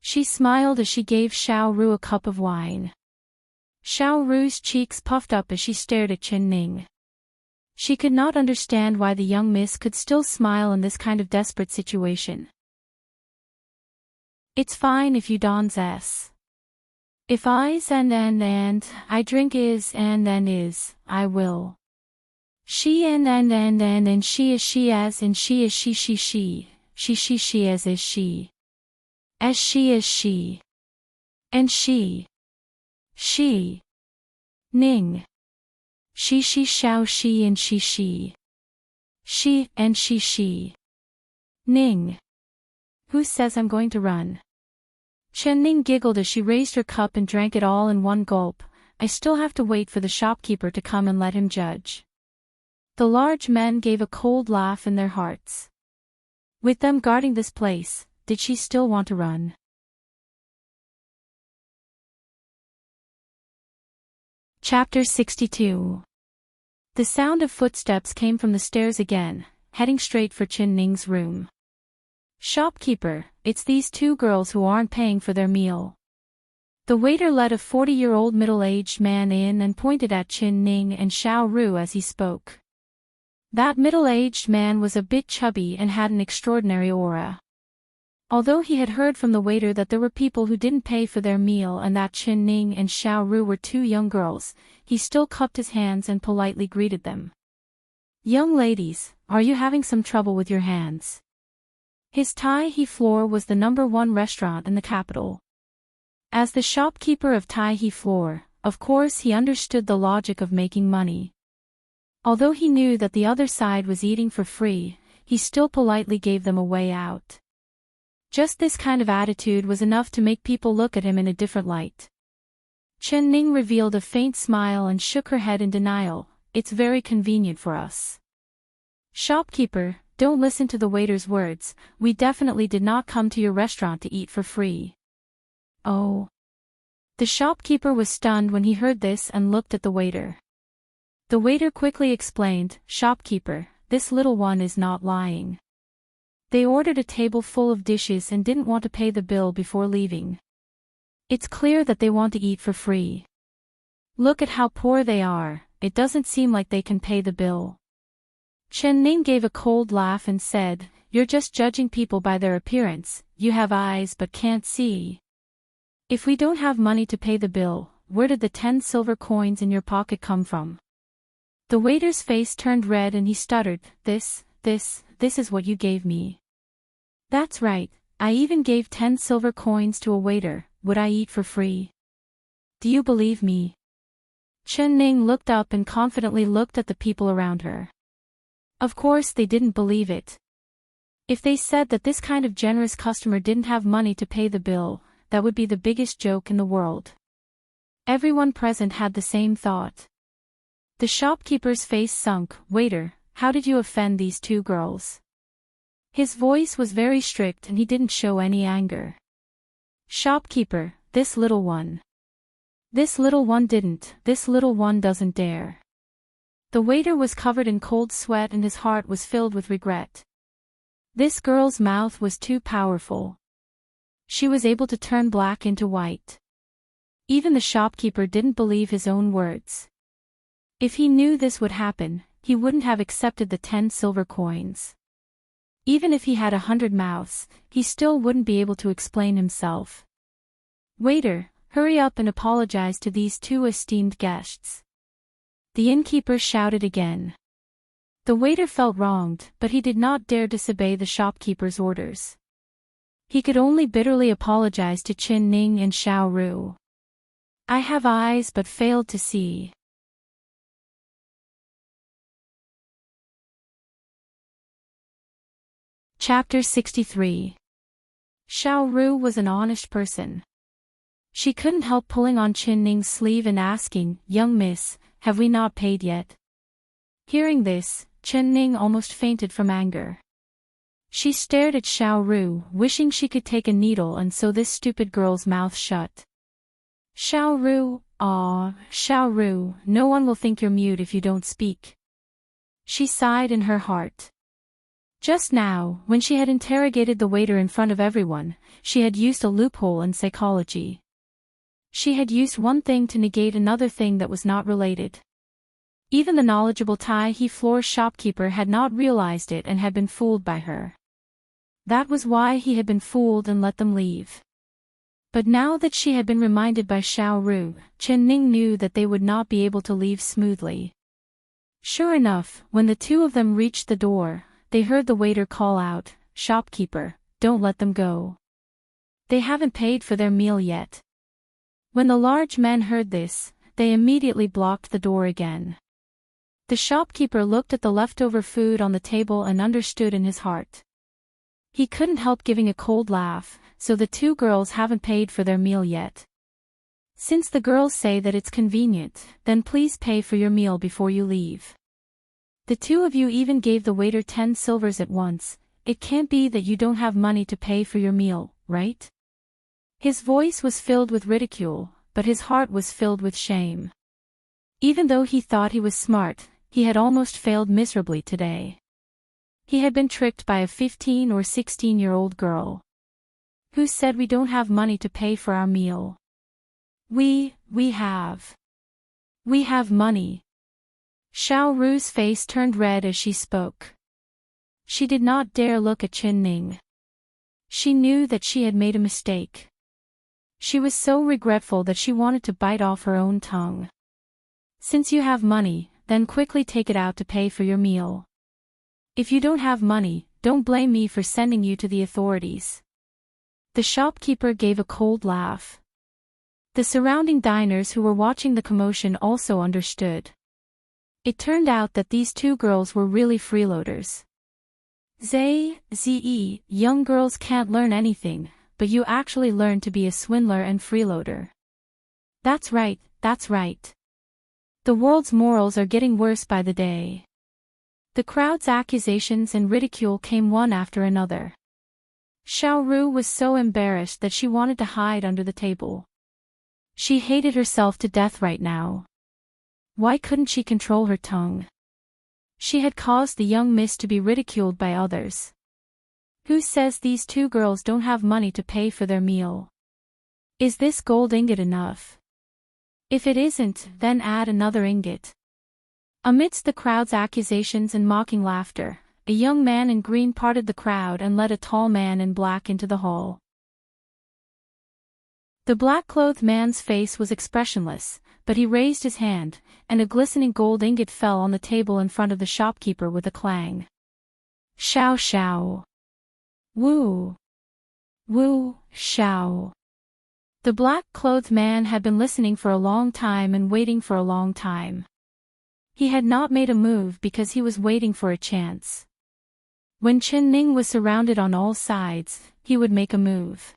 She smiled as she gave Xiao Ru a cup of wine. Xiao Ru's cheeks puffed up as she stared at Chen Ning. She could not understand why the young miss could still smile in this kind of desperate situation. "It's fine if you don't s. If I's and I drink is and then is, I will. She and she is she as and she is she as is she. As she is she. And she. Ning. She shao she and she. She and she. Ning. Who says I'm going to run?" Chen Ning giggled as she raised her cup and drank it all in one gulp. "I still have to wait for the shopkeeper to come and let him judge." The large men gave a cold laugh in their hearts. With them guarding this place, did she still want to run? Chapter 62. The sound of footsteps came from the stairs again, heading straight for Chen Ning's room. "Shopkeeper, it's these 2 girls who aren't paying for their meal." The waiter led a 40-year-old middle-aged man in and pointed at Chen Ning and Xiao Ru as he spoke. That middle-aged man was a bit chubby and had an extraordinary aura. Although he had heard from the waiter that there were people who didn't pay for their meal and that Chen Ning and Xiao Ru were 2 young girls, he still cupped his hands and politely greeted them. "Young ladies, are you having some trouble with your hands?" His Tai-He floor was the #1 restaurant in the capital. As the shopkeeper of Tai-He floor, Of course he understood the logic of making money. Although he knew that the other side was eating for free, he still politely gave them a way out. Just this kind of attitude was enough to make people look at him in a different light. Chen Ning revealed a faint smile and shook her head in denial. It's very convenient for us. Shopkeeper, don't listen to the waiter's words, we definitely did not come to your restaurant to eat for free. Oh. The shopkeeper was stunned when he heard this and looked at the waiter. The waiter quickly explained, Shopkeeper, this little one is not lying. They ordered a table full of dishes and didn't want to pay the bill before leaving. It's clear that they want to eat for free. Look at how poor they are, it doesn't seem like they can pay the bill. Chen Ning gave a cold laugh and said, You're just judging people by their appearance, you have eyes but can't see. If we don't have money to pay the bill, where did the 10 silver coins in your pocket come from? The waiter's face turned red and he stuttered, This is what you gave me. That's right, I even gave 10 silver coins to a waiter, would I eat for free? Do you believe me? Chen Ning looked up and confidently looked at the people around her. Of course they didn't believe it. If they said that this kind of generous customer didn't have money to pay the bill, that would be the biggest joke in the world. Everyone present had the same thought. The shopkeeper's face sunk. Waiter, how did you offend these two girls? His voice was very strict and he didn't show any anger. Shopkeeper, this little one. This little one didn't, this little one doesn't dare. The waiter was covered in cold sweat and his heart was filled with regret. This girl's mouth was too powerful. She was able to turn black into white. Even the shopkeeper didn't believe his own words. If he knew this would happen, he wouldn't have accepted the 10 silver coins. Even if he had 100 mouths, he still wouldn't be able to explain himself. Waiter, hurry up and apologize to these two esteemed guests. The innkeeper shouted again. The waiter felt wronged, but he did not dare disobey the shopkeeper's orders. He could only bitterly apologize to Chen Ning and Xiao Ru. I have eyes but failed to see. Chapter 63. Xiao Ru was an honest person. She couldn't help pulling on Chen Ning's sleeve and asking, Young miss, have we not paid yet? Hearing this, Chen Ning almost fainted from anger. She stared at Xiao Ru, wishing she could take a needle and sew this stupid girl's mouth shut. Xiao Ru, Xiao Ru, no one will think you're mute if you don't speak. She sighed in her heart. Just now, when she had interrogated the waiter in front of everyone, she had used a loophole in psychology. She had used one thing to negate another thing that was not related. Even the knowledgeable Tai-He floor shopkeeper had not realized it and had been fooled by her. That was why he had been fooled and let them leave. But now that she had been reminded by Xiao Ru, Chen Ning knew that they would not be able to leave smoothly. Sure enough, when the two of them reached the door, they heard the waiter call out, Shopkeeper, don't let them go. They haven't paid for their meal yet. When the large men heard this, they immediately blocked the door again. The shopkeeper looked at the leftover food on the table and understood in his heart. He couldn't help giving a cold laugh, so the two girls haven't paid for their meal yet. Since the girls say that it's convenient, then please pay for your meal before you leave. The two of you even gave the waiter 10 silvers at once, it can't be that you don't have money to pay for your meal, right? His voice was filled with ridicule, but his heart was filled with shame. Even though he thought he was smart, he had almost failed miserably today. He had been tricked by a 15 or 16-year-old girl. Who said we don't have money to pay for our meal? We have. We have money. Xiao Ru's face turned red as she spoke. She did not dare look at Chen Ning. She knew that she had made a mistake. She was so regretful that she wanted to bite off her own tongue. Since you have money, then quickly take it out to pay for your meal. If you don't have money, don't blame me for sending you to the authorities. The shopkeeper gave a cold laugh. The surrounding diners who were watching the commotion also understood. It turned out that these two girls were really freeloaders. Young girls can't learn anything, but you actually learn to be a swindler and freeloader. That's right, that's right. The world's morals are getting worse by the day. The crowd's accusations and ridicule came one after another. Xiao Ru was so embarrassed that she wanted to hide under the table. She hated herself to death right now. Why couldn't she control her tongue? She had caused the young miss to be ridiculed by others. Who says these two girls don't have money to pay for their meal? Is this gold ingot enough? If it isn't, then add another ingot. Amidst the crowd's accusations and mocking laughter, a young man in green parted the crowd and led a tall man in black into the hall. The black-clothed man's face was expressionless, but he raised his hand, and a glistening gold ingot fell on the table in front of the shopkeeper with a clang. Xiao xiao. Woo. Woo, xiao. The black-clothed man had been listening for a long time and waiting for a long time. He had not made a move because he was waiting for a chance. When Chen Ning was surrounded on all sides, he would make a move.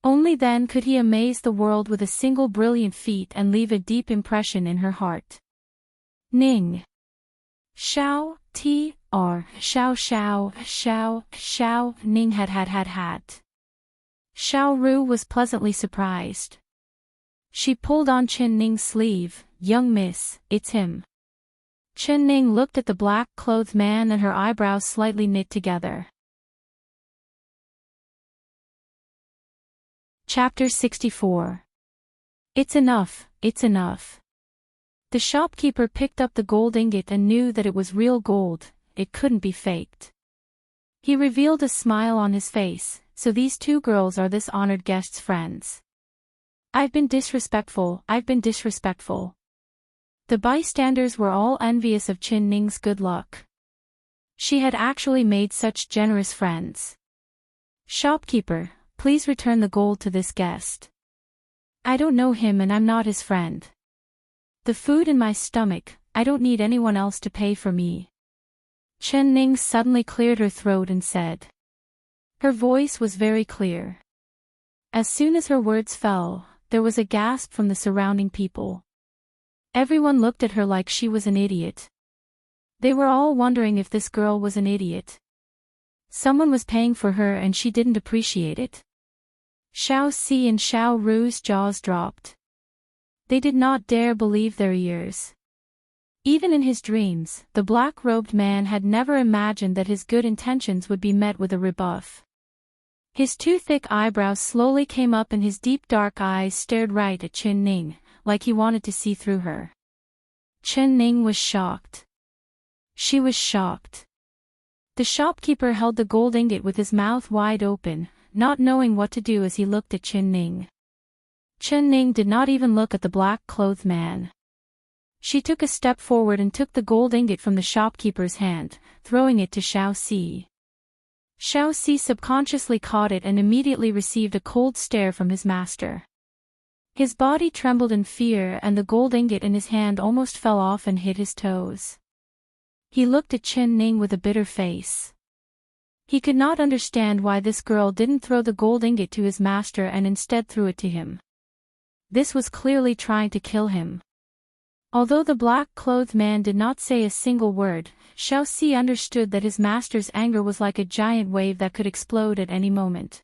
Only then could he amaze the world with a single brilliant feat and leave a deep impression in her heart. Ning. Xiao, T-R, Xiao Xiao, Xiao, Xiao, Ning had. Xiao Ru was pleasantly surprised. She pulled on Chen Ning's sleeve. Young miss, it's him. Chen Ning looked at the black-clothed man and her eyebrows slightly knit together. Chapter 64. It's enough, it's enough. The shopkeeper picked up the gold ingot and knew that it was real gold, it couldn't be faked. He revealed a smile on his face. So these two girls are this honored guest's friends. I've been disrespectful. The bystanders were all envious of Chen Ning's good luck. She had actually made such generous friends. Shopkeeper, please return the gold to this guest. I don't know him and I'm not his friend. The food in my stomach, I don't need anyone else to pay for me. Chen Ning suddenly cleared her throat and said. Her voice was very clear. As soon as her words fell, there was a gasp from the surrounding people. Everyone looked at her like she was an idiot. They were all wondering if this girl was an idiot. Someone was paying for her and she didn't appreciate it. Xiao Si and Xiao Ru's jaws dropped. They did not dare believe their ears. Even in his dreams, the black-robed man had never imagined that his good intentions would be met with a rebuff. His two thick eyebrows slowly came up and his deep dark eyes stared right at Chen Ning, like he wanted to see through her. Chen Ning was shocked. She was shocked. The shopkeeper held the gold ingot with his mouth wide open, not knowing what to do as he looked at Chen Ning. Chen Ning did not even look at the black-clothed man. She took a step forward and took the gold ingot from the shopkeeper's hand, throwing it to Xiao Si. Xiao Si subconsciously caught it and immediately received a cold stare from his master. His body trembled in fear and the gold ingot in his hand almost fell off and hit his toes. He looked at Chen Ning with a bitter face. He could not understand why this girl didn't throw the gold ingot to his master and instead threw it to him. This was clearly trying to kill him. Although the black-clothed man did not say a single word, Xiao Si understood that his master's anger was like a giant wave that could explode at any moment.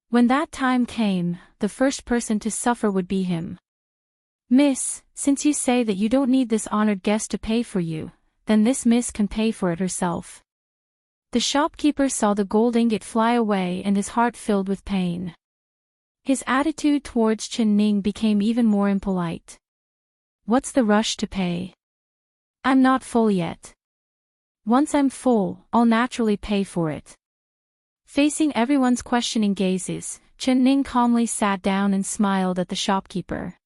When that time came, the first person to suffer would be him. Miss, since you say that you don't need this honored guest to pay for you, then this miss can pay for it herself. The shopkeeper saw the gold ingot fly away and his heart filled with pain. His attitude towards Chen Ning became even more impolite. What's the rush to pay? I'm not full yet. Once I'm full, I'll naturally pay for it. Facing everyone's questioning gazes, Chen Ning calmly sat down and smiled at the shopkeeper.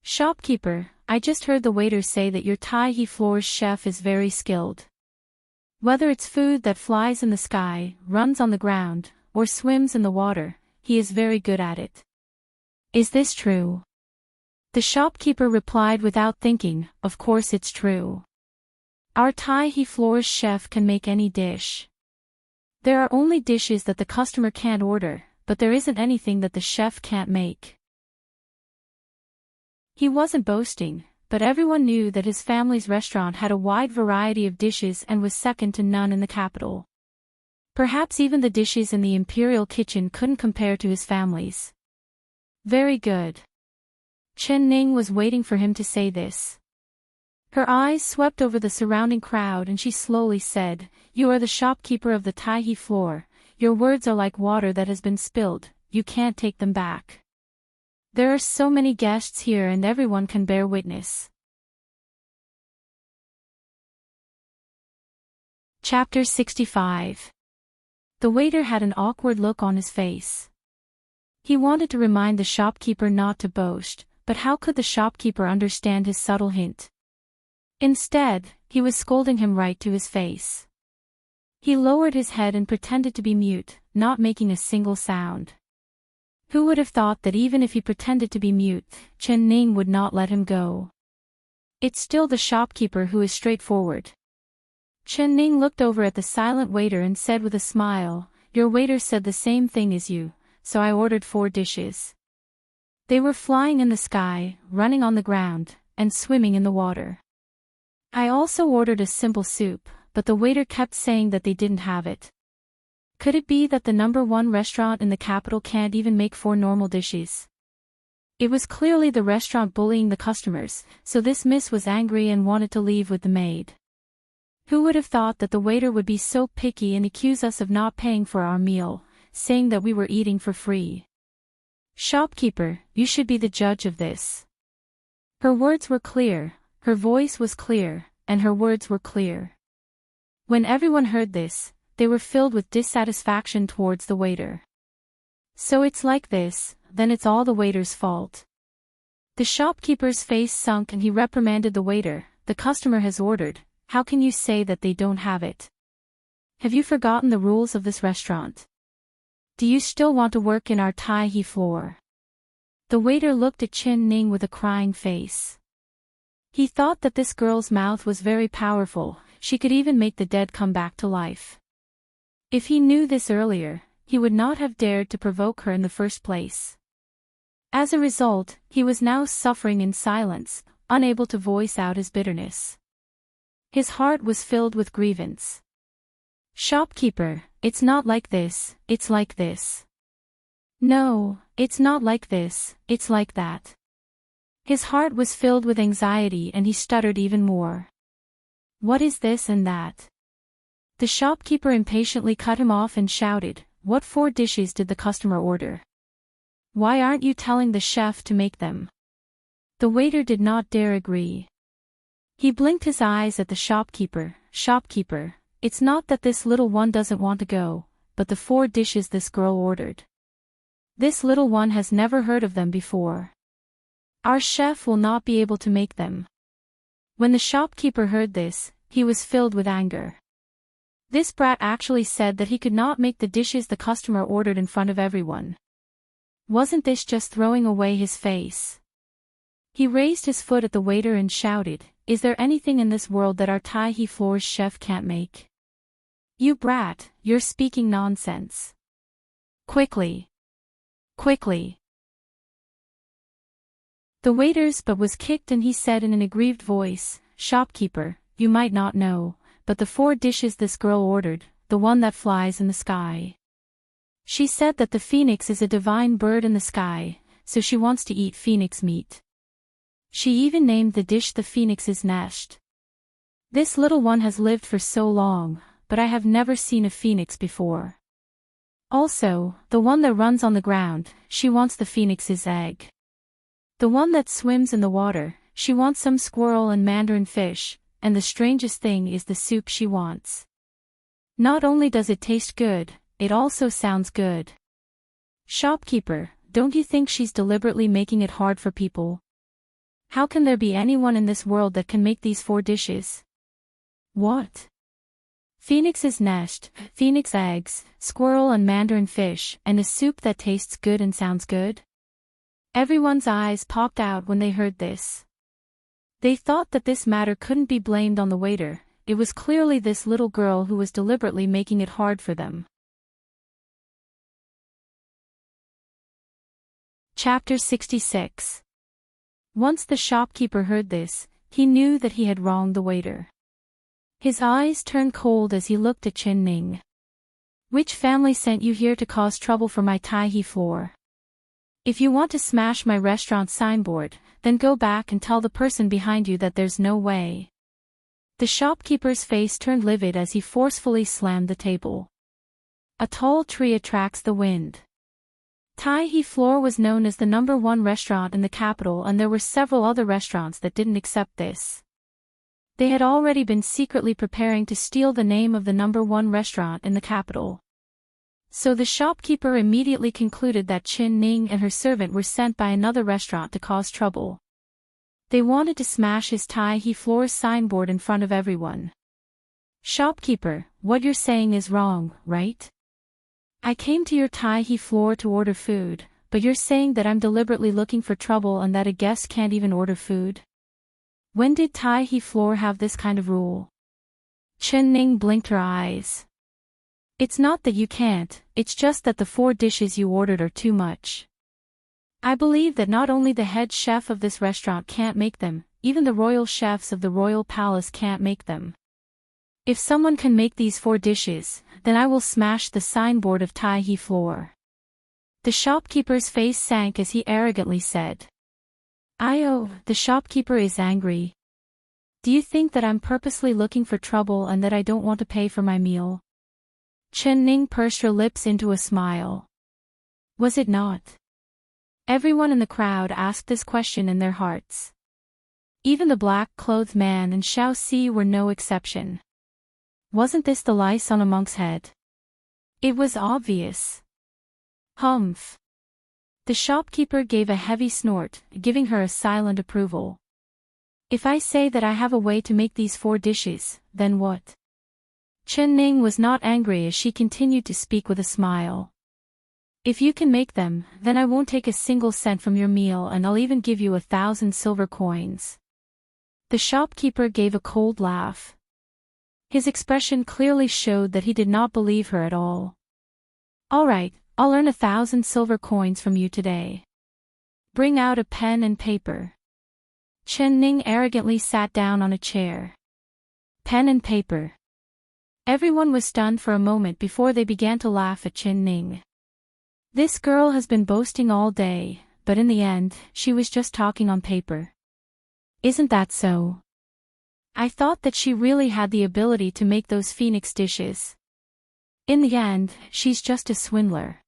Shopkeeper, I just heard the waiter say that your Tai He Floor's chef is very skilled. Whether it's food that flies in the sky, runs on the ground, or swims in the water, he is very good at it. Is this true? The shopkeeper replied without thinking, of course it's true. Our Thai floor's chef can make any dish. There are only dishes that the customer can't order, but there isn't anything that the chef can't make. He wasn't boasting, but everyone knew that his family's restaurant had a wide variety of dishes and was second to none in the capital. Perhaps even the dishes in the imperial kitchen couldn't compare to his family's. Very good. Chen Ning was waiting for him to say this. Her eyes swept over the surrounding crowd and she slowly said, "You are the shopkeeper of the Thai floor. Your words are like water that has been spilled, you can't take them back. There are so many guests here and everyone can bear witness." Chapter 65. The waiter had an awkward look on his face. He wanted to remind the shopkeeper not to boast, but how could the shopkeeper understand his subtle hint? Instead, he was scolding him right to his face. He lowered his head and pretended to be mute, not making a single sound. Who would have thought that even if he pretended to be mute, Chen Ning would not let him go? It's still the shopkeeper who is straightforward. Chen Ning looked over at the silent waiter and said with a smile, "Your waiter said the same thing as you, so I ordered 4 dishes. They were flying in the sky, running on the ground, and swimming in the water. I also ordered a simple soup, but the waiter kept saying that they didn't have it. Could it be that the #1 restaurant in the capital can't even make 4 normal dishes?" It was clearly the restaurant bullying the customers, so this miss was angry and wanted to leave with the maid. Who would have thought that the waiter would be so picky and accuse us of not paying for our meal, saying that we were eating for free? "Shopkeeper, you should be the judge of this." Her words were clear, her voice was clear, and her words were clear. When everyone heard this, they were filled with dissatisfaction towards the waiter. So it's like this, then it's all the waiter's fault. The shopkeeper's face sunk and he reprimanded the waiter. "The customer has ordered, how can you say that they don't have it? Have you forgotten the rules of this restaurant? Do you still want to work in our Thai floor?" The waiter looked at Chen Ning with a crying face. He thought that this girl's mouth was very powerful, she could even make the dead come back to life. If he knew this earlier, he would not have dared to provoke her in the first place. As a result, he was now suffering in silence, unable to voice out his bitterness. His heart was filled with grievance. "Shopkeeper, it's not like this, it's like this." "No, it's not like this, it's like that." His heart was filled with anxiety and he stuttered even more. "What is this and that?" The shopkeeper impatiently cut him off and shouted, "What 4 dishes did the customer order? Why aren't you telling the chef to make them?" The waiter did not dare agree. He blinked his eyes at the shopkeeper. "Shopkeeper, it's not that this little one doesn't want to go, but the 4 dishes this girl ordered. This little one has never heard of them before. Our chef will not be able to make them." When the shopkeeper heard this, he was filled with anger. This brat actually said that he could not make the dishes the customer ordered in front of everyone. Wasn't this just throwing away his face? He raised his foot at the waiter and shouted, "Is there anything in this world that our Thai floor's chef can't make? You brat, you're speaking nonsense. Quickly! Quickly!" The waiter's butt was kicked and he said in an aggrieved voice, "Shopkeeper, you might not know, but the 4 dishes this girl ordered, the one that flies in the sky. She said that the phoenix is a divine bird in the sky, so she wants to eat phoenix meat. She even named the dish the phoenix's nest. This little one has lived for so long, but I have never seen a phoenix before. Also, the one that runs on the ground, she wants the phoenix's egg. The one that swims in the water, she wants some squirrel and mandarin fish, and the strangest thing is the soup she wants. Not only does it taste good, it also sounds good. Shopkeeper, don't you think she's deliberately making it hard for people? How can there be anyone in this world that can make these 4 dishes? What? Phoenix's nest, phoenix eggs, squirrel and mandarin fish, and a soup that tastes good and sounds good? Everyone's eyes popped out when they heard this. They thought that this matter couldn't be blamed on the waiter. It was clearly this little girl who was deliberately making it hard for them. Chapter 66. Once the shopkeeper heard this, he knew that he had wronged the waiter. His eyes turned cold as he looked at Chen Ning. Which family sent you here to cause trouble for my Tai floor? If you want to smash my restaurant signboard, then go back and tell the person behind you that there's no way. The shopkeeper's face turned livid as he forcefully slammed the table. A tall tree attracts the wind. Tai floor was known as the #1 restaurant in the capital, and there were several other restaurants that didn't accept this. They had already been secretly preparing to steal the name of the #1 restaurant in the capital. So the shopkeeper immediately concluded that Chen Ning and her servant were sent by another restaurant to cause trouble. They wanted to smash his Tai floor's signboard in front of everyone. Shopkeeper, what you're saying is wrong, right? I came to your Tai floor to order food, but you're saying that I'm deliberately looking for trouble and that a guest can't even order food? When did Tai floor have this kind of rule? Chen Ning blinked her eyes. It's not that you can't, it's just that the 4 dishes you ordered are too much. I believe that not only the head chef of this restaurant can't make them, even the royal chefs of the royal palace can't make them. If someone can make these 4 dishes, then I will smash the signboard of Tai floor. The shopkeeper's face sank as he arrogantly said. The shopkeeper is angry. Do you think that I'm purposely looking for trouble and that I don't want to pay for my meal? Chen Ning pursed her lips into a smile. Was it not? Everyone in the crowd asked this question in their hearts. Even the black-clothed man and Xiao Si were no exception. Wasn't this the lice on a monk's head? It was obvious. Humph. The shopkeeper gave a heavy snort, giving her a silent approval. If I say that I have a way to make these 4 dishes, then what? Chen Ning was not angry as she continued to speak with a smile. If you can make them, then I won't take a single cent from your meal and I'll even give you 1,000 silver coins. The shopkeeper gave a cold laugh. His expression clearly showed that he did not believe her at all. All right, I'll earn 1,000 silver coins from you today. Bring out a pen and paper. Chen Ning arrogantly sat down on a chair. Pen and paper. Everyone was stunned for a moment before they began to laugh at Chen Ning. This girl has been boasting all day, but in the end, she was just talking on paper. Isn't that so? I thought that she really had the ability to make those phoenix dishes. In the end, she's just a swindler.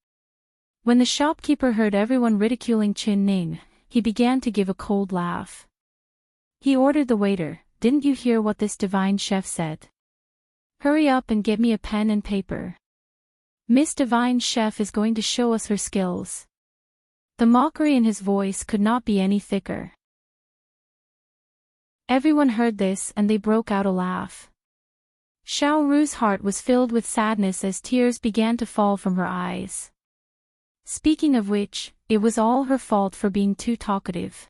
When the shopkeeper heard everyone ridiculing Chen Ning, he began to give a cold laugh. He ordered the waiter, "Didn't you hear what this divine chef said? Hurry up and get me a pen and paper. Miss Divine Chef is going to show us her skills." The mockery in his voice could not be any thicker. Everyone heard this and they broke out a laugh. Xiao Ru's heart was filled with sadness as tears began to fall from her eyes. Speaking of which, it was all her fault for being too talkative.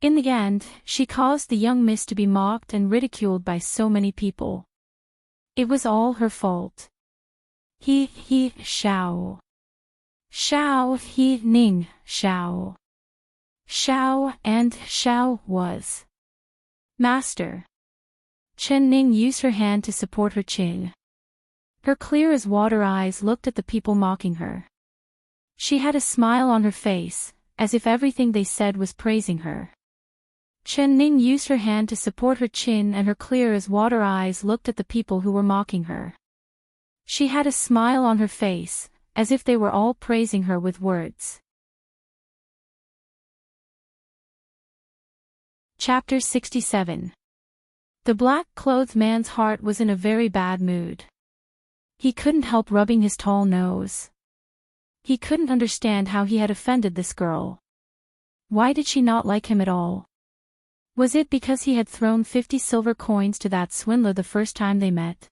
In the end, she caused the young miss to be mocked and ridiculed by so many people. It was all her fault. Xiao. Ning, Xiao. Xiao and Xiao was. Master. Chen Ning used her hand to support her chin. Her clear-as-water eyes looked at the people mocking her. She had a smile on her face, as if everything they said was praising her. Chen Ning used her hand to support her chin and her clear-as-water eyes looked at the people who were mocking her. She had a smile on her face, as if they were all praising her with words. Chapter 67. The black-clothed man's heart was in a very bad mood. He couldn't help rubbing his tall nose. He couldn't understand how he had offended this girl. Why did she not like him at all? Was it because he had thrown 50 silver coins to that swindler the first time they met?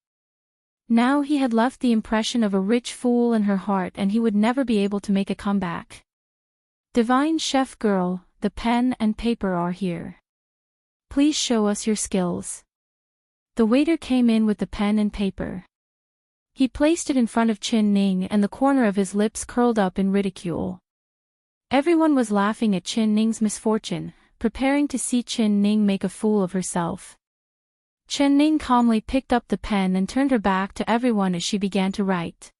Now he had left the impression of a rich fool in her heart and he would never be able to make a comeback. Divine chef girl, the pen and paper are here. Please show us your skills. The waiter came in with the pen and paper. He placed it in front of Chin Ning and the corner of his lips curled up in ridicule. Everyone was laughing at Chin Ning's misfortune, preparing to see Chin Ning make a fool of herself. Chin Ning calmly picked up the pen and turned her back to everyone as she began to write.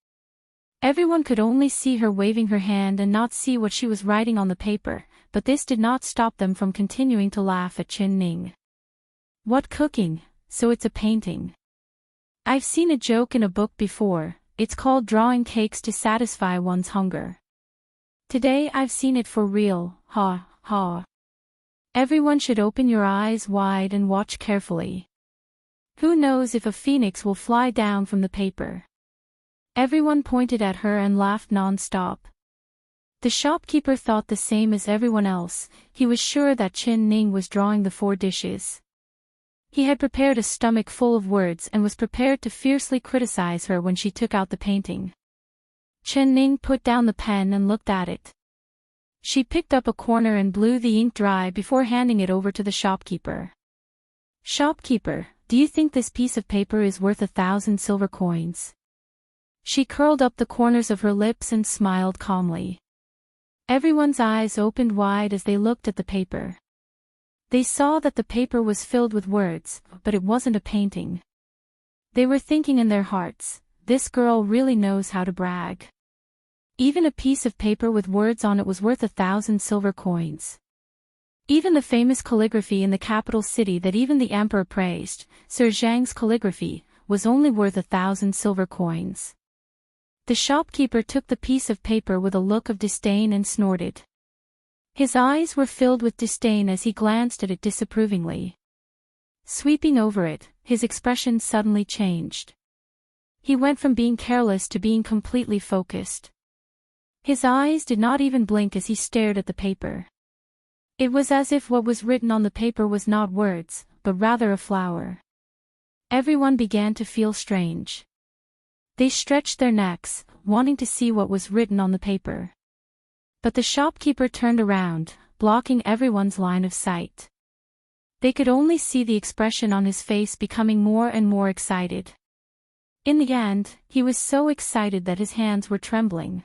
Everyone could only see her waving her hand and not see what she was writing on the paper, but this did not stop them from continuing to laugh at Chin Ning. What cooking, so it's a painting. I've seen a joke in a book before, it's called drawing cakes to satisfy one's hunger. Today I've seen it for real, ha, ha. Everyone should open your eyes wide and watch carefully. Who knows if a phoenix will fly down from the paper? Everyone pointed at her and laughed non-stop. The shopkeeper thought the same as everyone else, he was sure that Chin Ning was drawing the 4 dishes. He had prepared a stomach full of words and was prepared to fiercely criticize her when she took out the painting. Chin Ning put down the pen and looked at it. She picked up a corner and blew the ink dry before handing it over to the shopkeeper. Shopkeeper, do you think this piece of paper is worth 1,000 silver coins? She curled up the corners of her lips and smiled calmly. Everyone's eyes opened wide as they looked at the paper. They saw that the paper was filled with words, but it wasn't a painting. They were thinking in their hearts, this girl really knows how to brag. Even a piece of paper with words on it was worth 1,000 silver coins. Even the famous calligraphy in the capital city that even the emperor praised, Sir Zhang's calligraphy, was only worth 1,000 silver coins. The shopkeeper took the piece of paper with a look of disdain and snorted. His eyes were filled with disdain as he glanced at it disapprovingly. Sweeping over it, his expression suddenly changed. He went from being careless to being completely focused. His eyes did not even blink as he stared at the paper. It was as if what was written on the paper was not words, but rather a flower. Everyone began to feel strange. They stretched their necks, wanting to see what was written on the paper. But the shopkeeper turned around, blocking everyone's line of sight. They could only see the expression on his face becoming more and more excited. In the end, he was so excited that his hands were trembling.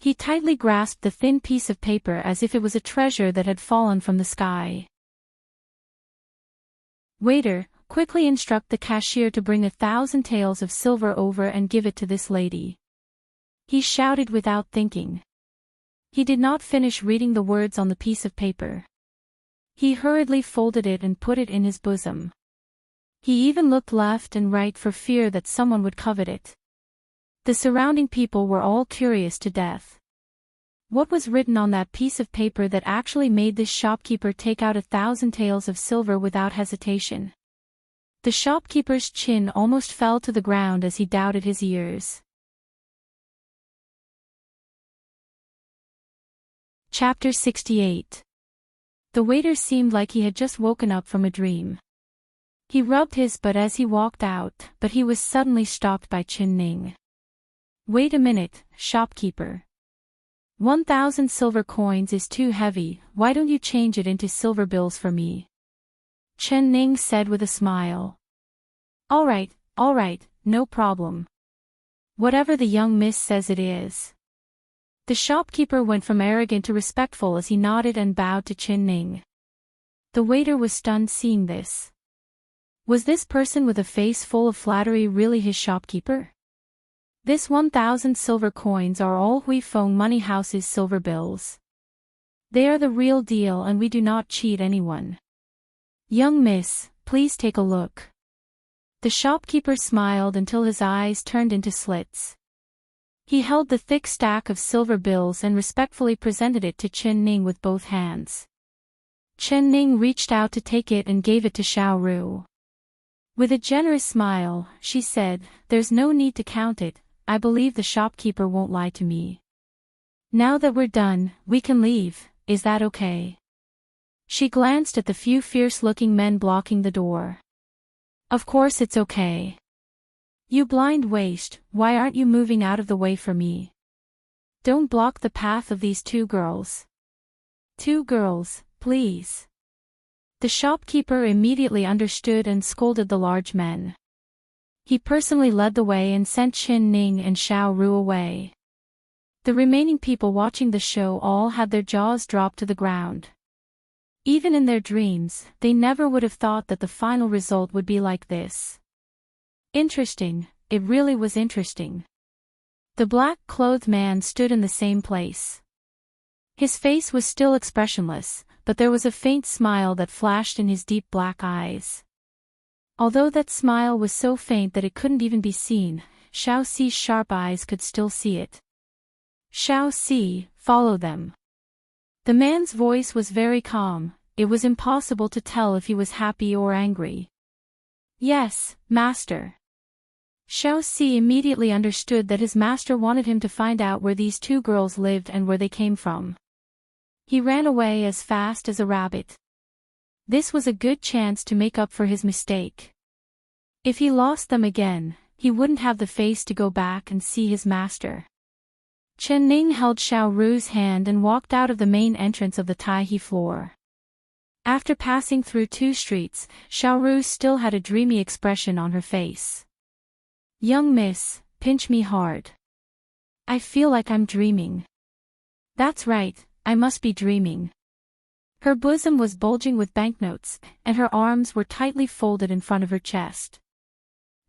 He tightly grasped the thin piece of paper as if it was a treasure that had fallen from the sky. Waiter, quickly instruct the cashier to bring 1,000 taels of silver over and give it to this lady. He shouted without thinking. He did not finish reading the words on the piece of paper. He hurriedly folded it and put it in his bosom. He even looked left and right for fear that someone would covet it. The surrounding people were all curious to death. What was written on that piece of paper that actually made this shopkeeper take out 1,000 taels of silver without hesitation? The shopkeeper's chin almost fell to the ground as he doubted his ears. Chapter 68. The waiter seemed like he had just woken up from a dream. He rubbed his butt as he walked out, but he was suddenly stopped by Chin Ning. Wait a minute, shopkeeper. 1,000 silver coins is too heavy, why don't you change it into silver bills for me? Chin Ning said with a smile. All right, no problem. Whatever the young miss says it is. The shopkeeper went from arrogant to respectful as he nodded and bowed to Chin Ning. The waiter was stunned seeing this. Was this person with a face full of flattery really his shopkeeper? This 1,000 silver coins are all Hui Feng Money House's silver bills. They are the real deal and we do not cheat anyone. Young miss, please take a look. The shopkeeper smiled until his eyes turned into slits. He held the thick stack of silver bills and respectfully presented it to Chin Ning with both hands. Chin Ning reached out to take it and gave it to Xiao Ru. With a generous smile, she said, "There's no need to count it, I believe the shopkeeper won't lie to me. Now that we're done, we can leave, is that okay?" She glanced at the few fierce-looking men blocking the door. Of course it's okay. You blind waste, why aren't you moving out of the way for me? Don't block the path of these 2 girls. 2 girls, please." The shopkeeper immediately understood and scolded the large men. He personally led the way and sent Chen Ning and Xiao Ru away. The remaining people watching the show all had their jaws dropped to the ground. Even in their dreams, they never would have thought that the final result would be like this. Interesting, it really was interesting. The black-clothed man stood in the same place. His face was still expressionless, but there was a faint smile that flashed in his deep black eyes. Although that smile was so faint that it couldn't even be seen, Xiao Xi's sharp eyes could still see it. "Xiao Xi, follow them." The man's voice was very calm. It was impossible to tell if he was happy or angry. "Yes, master." Xiao Xi immediately understood that his master wanted him to find out where these 2 girls lived and where they came from. He ran away as fast as a rabbit. This was a good chance to make up for his mistake. If he lost them again, he wouldn't have the face to go back and see his master. Chen Ning held Xiao Ru's hand and walked out of the main entrance of the Taihe floor. After passing through 2 streets, Xiao Ru still had a dreamy expression on her face. "Young miss, pinch me hard. I feel like I'm dreaming." "That's right, I must be dreaming." Her bosom was bulging with banknotes, and her arms were tightly folded in front of her chest.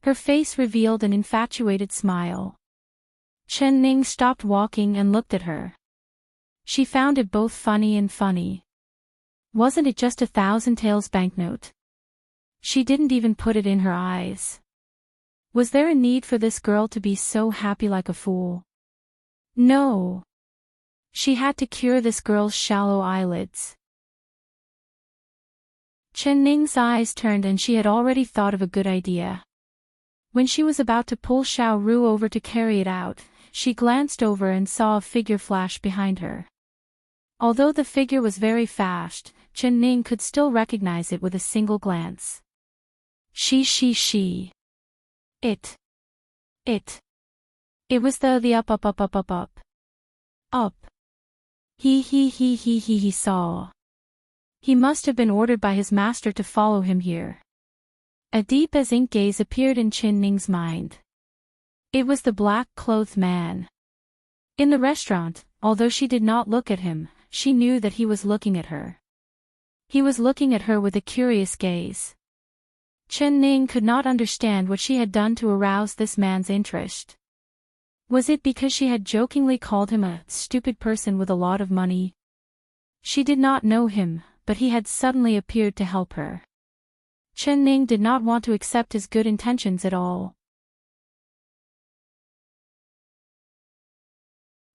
Her face revealed an infatuated smile. Chen Ning stopped walking and looked at her. She found it both funny and funny. Wasn't it just 1,000 taels banknote? She didn't even put it in her eyes. Was there a need for this girl to be so happy like a fool? No. She had to cure this girl's shallow eyelids. Chen Ning's eyes turned and she had already thought of a good idea. When she was about to pull Xiao Ru over to carry it out, she glanced over and saw a figure flash behind her. Although the figure was very fast, Chen Ning could still recognize it with a single glance. She. It was the up. Up. He saw. He must have been ordered by his master to follow him here. A deep as ink gaze appeared in Chen Ning's mind. It was the black-clothed man. In the restaurant, although she did not look at him, she knew that he was looking at her. He was looking at her with a curious gaze. Chen Ning could not understand what she had done to arouse this man's interest. Was it because she had jokingly called him a stupid person with a lot of money? She did not know him, but he had suddenly appeared to help her. Chen Ning did not want to accept his good intentions at all.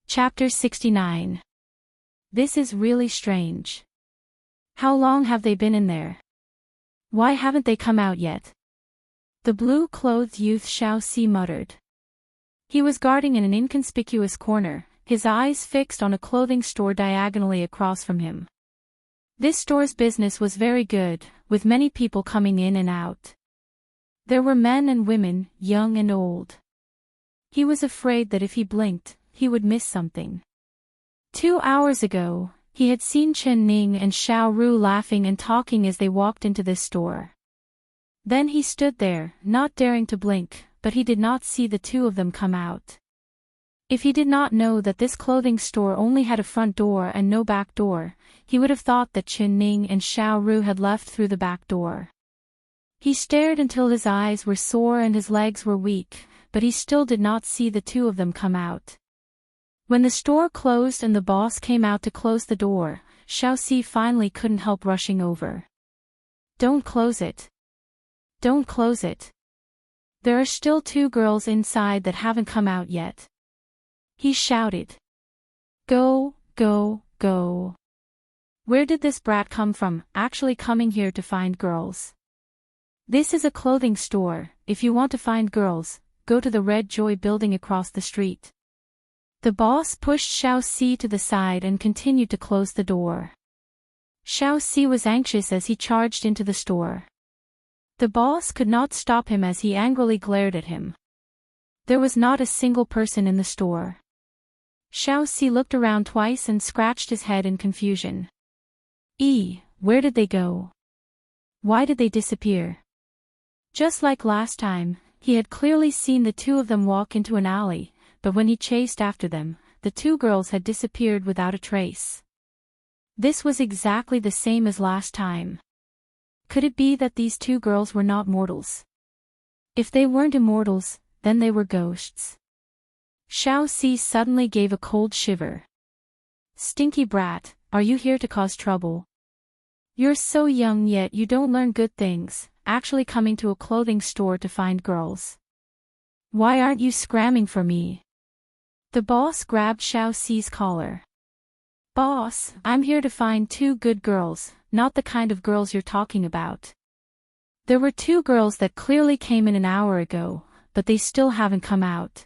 Chapter 69. This is really strange. How long have they been in there? Why haven't they come out yet? The blue-clothed youth Xiao Xi muttered. He was guarding in an inconspicuous corner, his eyes fixed on a clothing store diagonally across from him. This store's business was very good, with many people coming in and out. There were men and women, young and old. He was afraid that if he blinked, he would miss something. 2 hours ago, he had seen Chen Ning and Xiao Ru laughing and talking as they walked into this store. Then he stood there, not daring to blink, but he did not see the 2 of them come out. If he did not know that this clothing store only had a front door and no back door, he would have thought that Chen Ning and Xiao Ru had left through the back door. He stared until his eyes were sore and his legs were weak, but he still did not see the 2 of them come out. When the store closed and the boss came out to close the door, Xiao Xi finally couldn't help rushing over. "Don't close it. Don't close it. There are still 2 girls inside that haven't come out yet," he shouted. Go. Where did this brat come from, actually coming here to find girls? This is a clothing store. If you want to find girls, go to the Red Joy building across the street. The boss pushed Xiao Xi to the side and continued to close the door. Xiao Xi was anxious as he charged into the store. The boss could not stop him as he angrily glared at him. There was not a single person in the store. Xiao Xi looked around twice and scratched his head in confusion. Where did they go? Why did they disappear? Just like last time, he had clearly seen the two of them walk into an alley, but when he chased after them, the two girls had disappeared without a trace. This was exactly the same as last time. Could it be that these two girls were not mortals? If they weren't immortals, then they were ghosts. Xiaoxi suddenly gave a cold shiver. Stinky brat, are you here to cause trouble? You're so young yet you don't learn good things, actually coming to a clothing store to find girls. Why aren't you scramming for me? The boss grabbed Xiaoxi's collar. Boss, I'm here to find two good girls, not the kind of girls you're talking about. There were two girls that clearly came in an hour ago, but they still haven't come out.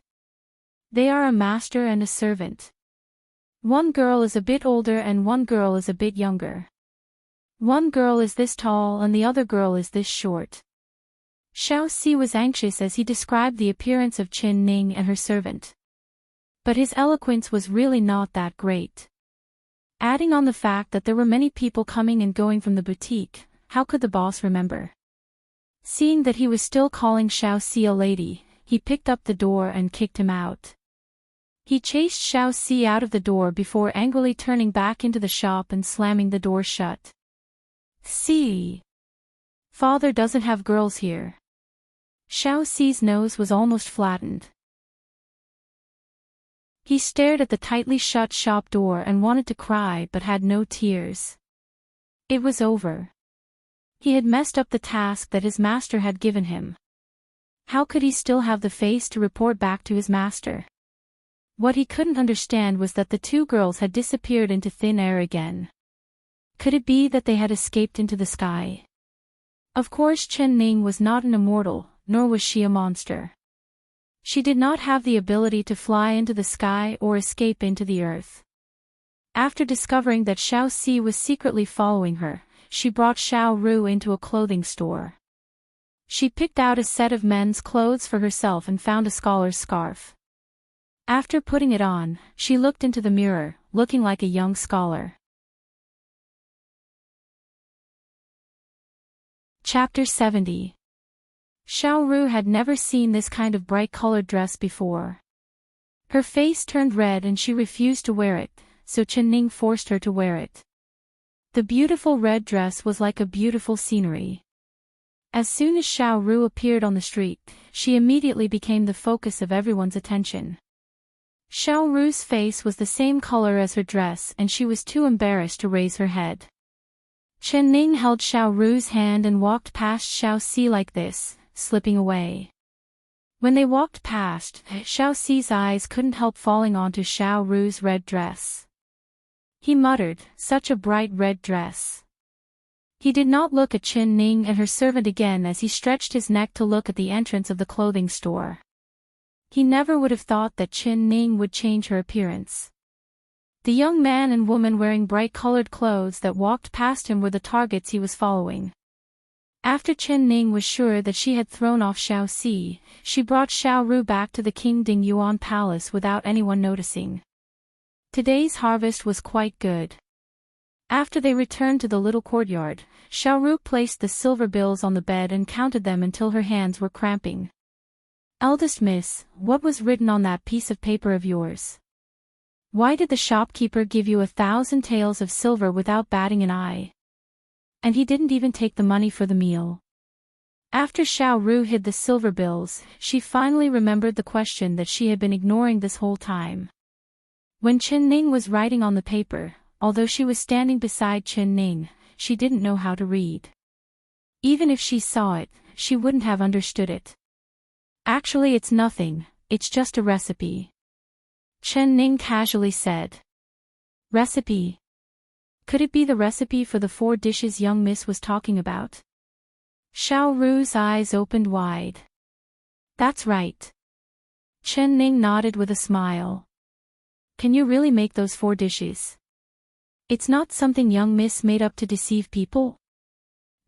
They are a master and a servant. One girl is a bit older and one girl is a bit younger. One girl is this tall and the other girl is this short. Xiaoxi was anxious as he described the appearance of Qin Ning and her servant. But his eloquence was really not that great. Adding on the fact that there were many people coming and going from the boutique, how could the boss remember? Seeing that he was still calling Xiaoxi a lady, he picked up the door and kicked him out. He chased Xiaoxi out of the door before angrily turning back into the shop and slamming the door shut. See? Father doesn't have girls here. Xiaoxi's nose was almost flattened. He stared at the tightly shut shop door and wanted to cry but had no tears. It was over. He had messed up the task that his master had given him. How could he still have the face to report back to his master? What he couldn't understand was that the two girls had disappeared into thin air again. Could it be that they had escaped into the sky? Of course Qin Ning was not an immortal, nor was she a monster. She did not have the ability to fly into the sky or escape into the earth. After discovering that Xiaoxi was secretly following her, she brought Xiao Ru into a clothing store. She picked out a set of men's clothes for herself and found a scholar's scarf. After putting it on, she looked into the mirror, looking like a young scholar. Chapter 70. Xiao Ru had never seen this kind of bright-colored dress before. Her face turned red and she refused to wear it, so Qin Ning forced her to wear it. The beautiful red dress was like a beautiful scenery. As soon as Xiao Ru appeared on the street, she immediately became the focus of everyone's attention. Xiao Ru's face was the same color as her dress and she was too embarrassed to raise her head. Qin Ning held Xiao Ru's hand and walked past Xiaoxi like this, slipping away. When they walked past, Xiaoxi's eyes couldn't help falling onto Xiao Ru's red dress. He muttered, "Such a bright red dress." He did not look at Qin Ning and her servant again as he stretched his neck to look at the entrance of the clothing store. He never would have thought that Qin Ning would change her appearance. The young man and woman wearing bright-colored clothes that walked past him were the targets he was following. After Qin Ning was sure that she had thrown off Xiaoxi, she brought Xiao Ru back to the King Ding Yuan Palace without anyone noticing. Today's harvest was quite good. After they returned to the little courtyard, Xiao Ru placed the silver bills on the bed and counted them until her hands were cramping. "Eldest miss, what was written on that piece of paper of yours? Why did the shopkeeper give you 1,000 taels of silver without batting an eye? And he didn't even take the money for the meal." After Xiao Ru hid the silver bills, she finally remembered the question that she had been ignoring this whole time. When Qin Ning was writing on the paper, although she was standing beside Qin Ning, she didn't know how to read. Even if she saw it, she wouldn't have understood it. "Actually it's nothing, it's just a recipe," Qin Ning casually said. "Recipe? Could it be the recipe for the 4 dishes young miss was talking about?" Xiao Ru's eyes opened wide. "That's right." Qin Ning nodded with a smile. "Can you really make those 4 dishes? It's not something young miss made up to deceive people?"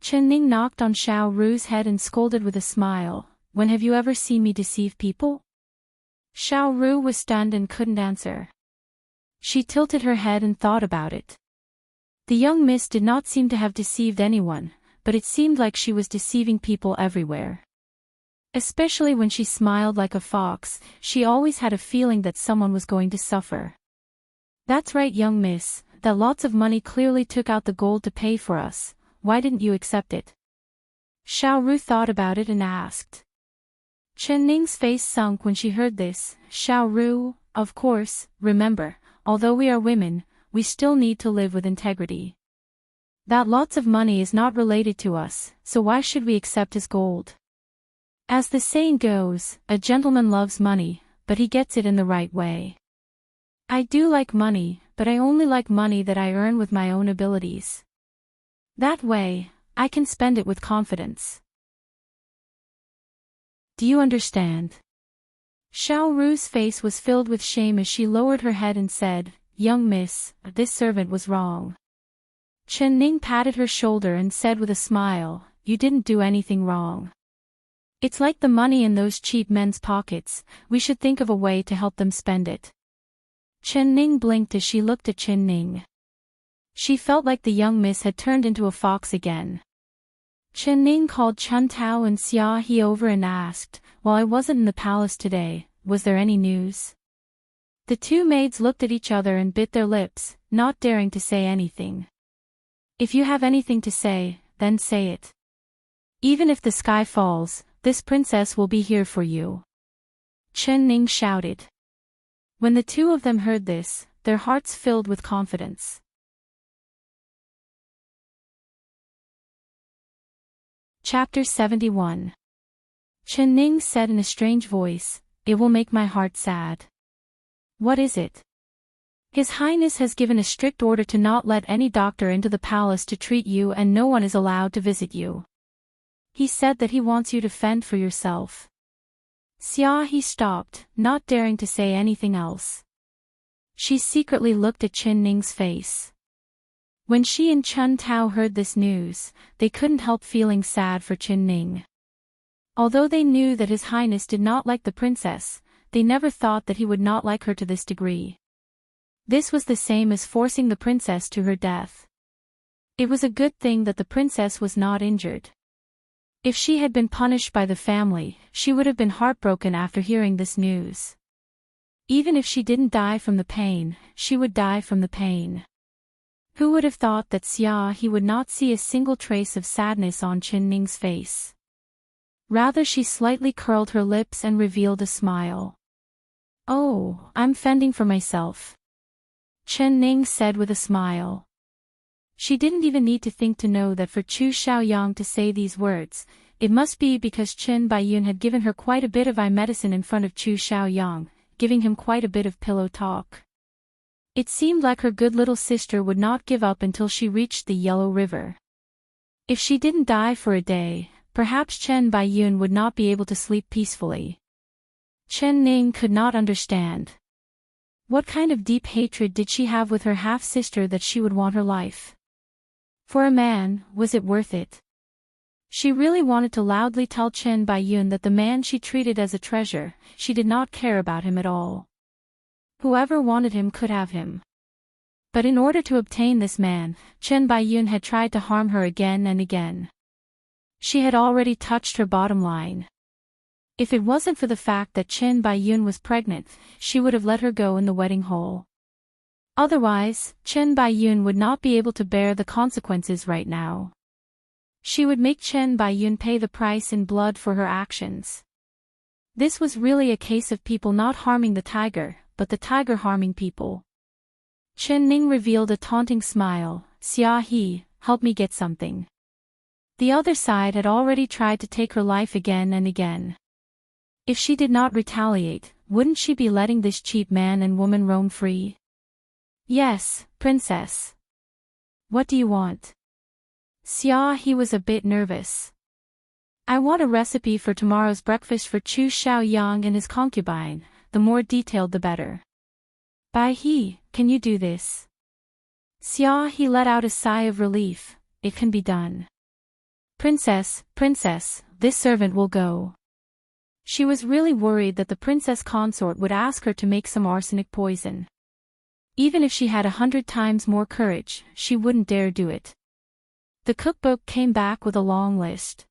Qin Ning knocked on Xiao Ru's head and scolded with a smile, "When have you ever seen me deceive people?" Xiao Ru was stunned and couldn't answer. She tilted her head and thought about it. The young miss did not seem to have deceived anyone, but it seemed like she was deceiving people everywhere. Especially when she smiled like a fox, she always had a feeling that someone was going to suffer. That's right, young miss, that lots of money clearly took out the gold to pay for us. Why didn't you accept it? Xiao Ru thought about it and asked. Chen Ning's face sunk when she heard this. Xiao Ru, of course, remember, although we are women, we still need to live with integrity. That lots of money is not related to us, so why should we accept his gold? As the saying goes, a gentleman loves money, but he gets it in the right way. I do like money, but I only like money that I earn with my own abilities. That way, I can spend it with confidence. Do you understand? Xiao Ru's face was filled with shame as she lowered her head and said, Young miss, this servant was wrong. Chen Ning patted her shoulder and said with a smile, You didn't do anything wrong. It's like the money in those cheap men's pockets, we should think of a way to help them spend it. Chen Ning blinked as she looked at Chen Ning. She felt like the young miss had turned into a fox again. Chen Ning called Chun Tao and Xia He over and asked, While I wasn't in the palace today, was there any news? The two maids looked at each other and bit their lips, not daring to say anything. If you have anything to say, then say it. Even if the sky falls, this princess will be here for you. Chen Ning shouted. When the two of them heard this, their hearts filled with confidence. Chapter 71. Chen Ning said in a strange voice, It will make my heart sad. What is it? His Highness has given a strict order to not let any doctor into the palace to treat you and no one is allowed to visit you. He said that he wants you to fend for yourself. Xia He stopped, not daring to say anything else. She secretly looked at Chen Ning's face. When she and Chun Tao heard this news, they couldn't help feeling sad for Chen Ning. Although they knew that His Highness did not like the princess, they never thought that he would not like her to this degree. This was the same as forcing the princess to her death. It was a good thing that the princess was not injured. If she had been punished by the family, she would have been heartbroken after hearing this news. Even if she didn't die from the pain, she would die from the pain. Who would have thought that Xia He would not see a single trace of sadness on Chen Ning's face? Rather, she slightly curled her lips and revealed a smile. Oh, I'm fending for myself. Chen Ning said with a smile. She didn't even need to think to know that for Chu Xiaoyang to say these words, it must be because Chen Baiyun had given her quite a bit of eye medicine in front of Chu Xiaoyang, giving him quite a bit of pillow talk. It seemed like her good little sister would not give up until she reached the Yellow River. If she didn't die for a day, perhaps Chen Baiyun would not be able to sleep peacefully. Chen Ning could not understand. What kind of deep hatred did she have with her half-sister that she would want her life? For a man, was it worth it? She really wanted to loudly tell Chen Baiyun that the man she treated as a treasure, she did not care about him at all. Whoever wanted him could have him. But in order to obtain this man, Chen Baiyun had tried to harm her again and again. She had already touched her bottom line. If it wasn't for the fact that Chen Baiyun was pregnant, she would have let her go in the wedding hole. Otherwise, Chen Baiyun would not be able to bear the consequences right now. She would make Chen Baiyun pay the price in blood for her actions. This was really a case of people not harming the tiger, but the tiger harming people. Chen Ning revealed a taunting smile. Xia He, help me get something. The other side had already tried to take her life again and again. If she did not retaliate, wouldn't she be letting this cheap man and woman roam free? Yes, princess. What do you want? Xia He was a bit nervous. I want a recipe for tomorrow's breakfast for Chu Xiaoyang and his concubine, the more detailed the better. Bai He, can you do this? Xia He let out a sigh of relief. It can be done. Princess, this servant will go. She was really worried that the princess consort would ask her to make some arsenic poison. Even if she had 100 times more courage, she wouldn't dare do it. The cookbook came back with a long list.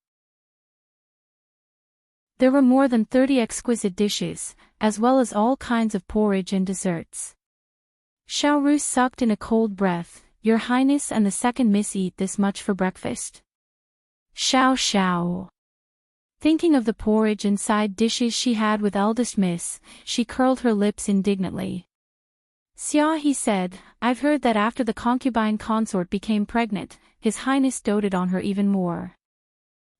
There were more than 30 exquisite dishes, as well as all kinds of porridge and desserts. Xiao Ru sucked in a cold breath. Your Highness and the second miss eat this much for breakfast? Xiao Xiao. Thinking of the porridge and side dishes she had with eldest miss, she curled her lips indignantly. Xia, he said, I've heard that after the concubine consort became pregnant, His Highness doted on her even more.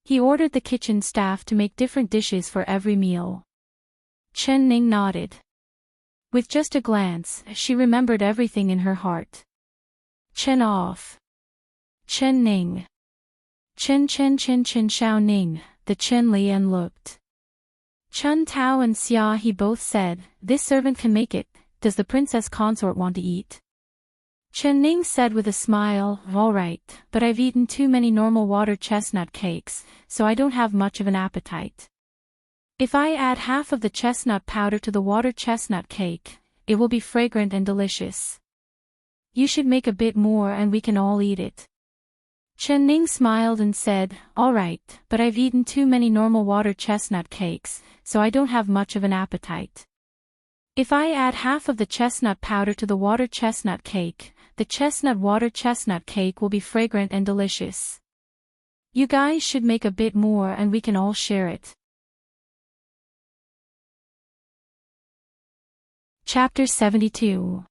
He ordered the kitchen staff to make different dishes for every meal. Chen Ning nodded. With just a glance, she remembered everything in her heart. Chen off. Chen Ning. Chen Xiao Ning, the Chen Lian looked. Chun Tao and Xia He both said, this servant can make it, does the princess consort want to eat? Chen Ning said with a smile, all right, but I've eaten too many normal water chestnut cakes, so I don't have much of an appetite. If I add half of the chestnut powder to the water chestnut cake, it will be fragrant and delicious. You should make a bit more and we can all eat it. Chen Ning smiled and said, all right, but I've eaten too many normal water chestnut cakes, so I don't have much of an appetite. If I add half of the chestnut powder to the water chestnut cake, the chestnut water chestnut cake will be fragrant and delicious. You guys should make a bit more and we can all share it. Chapter 72.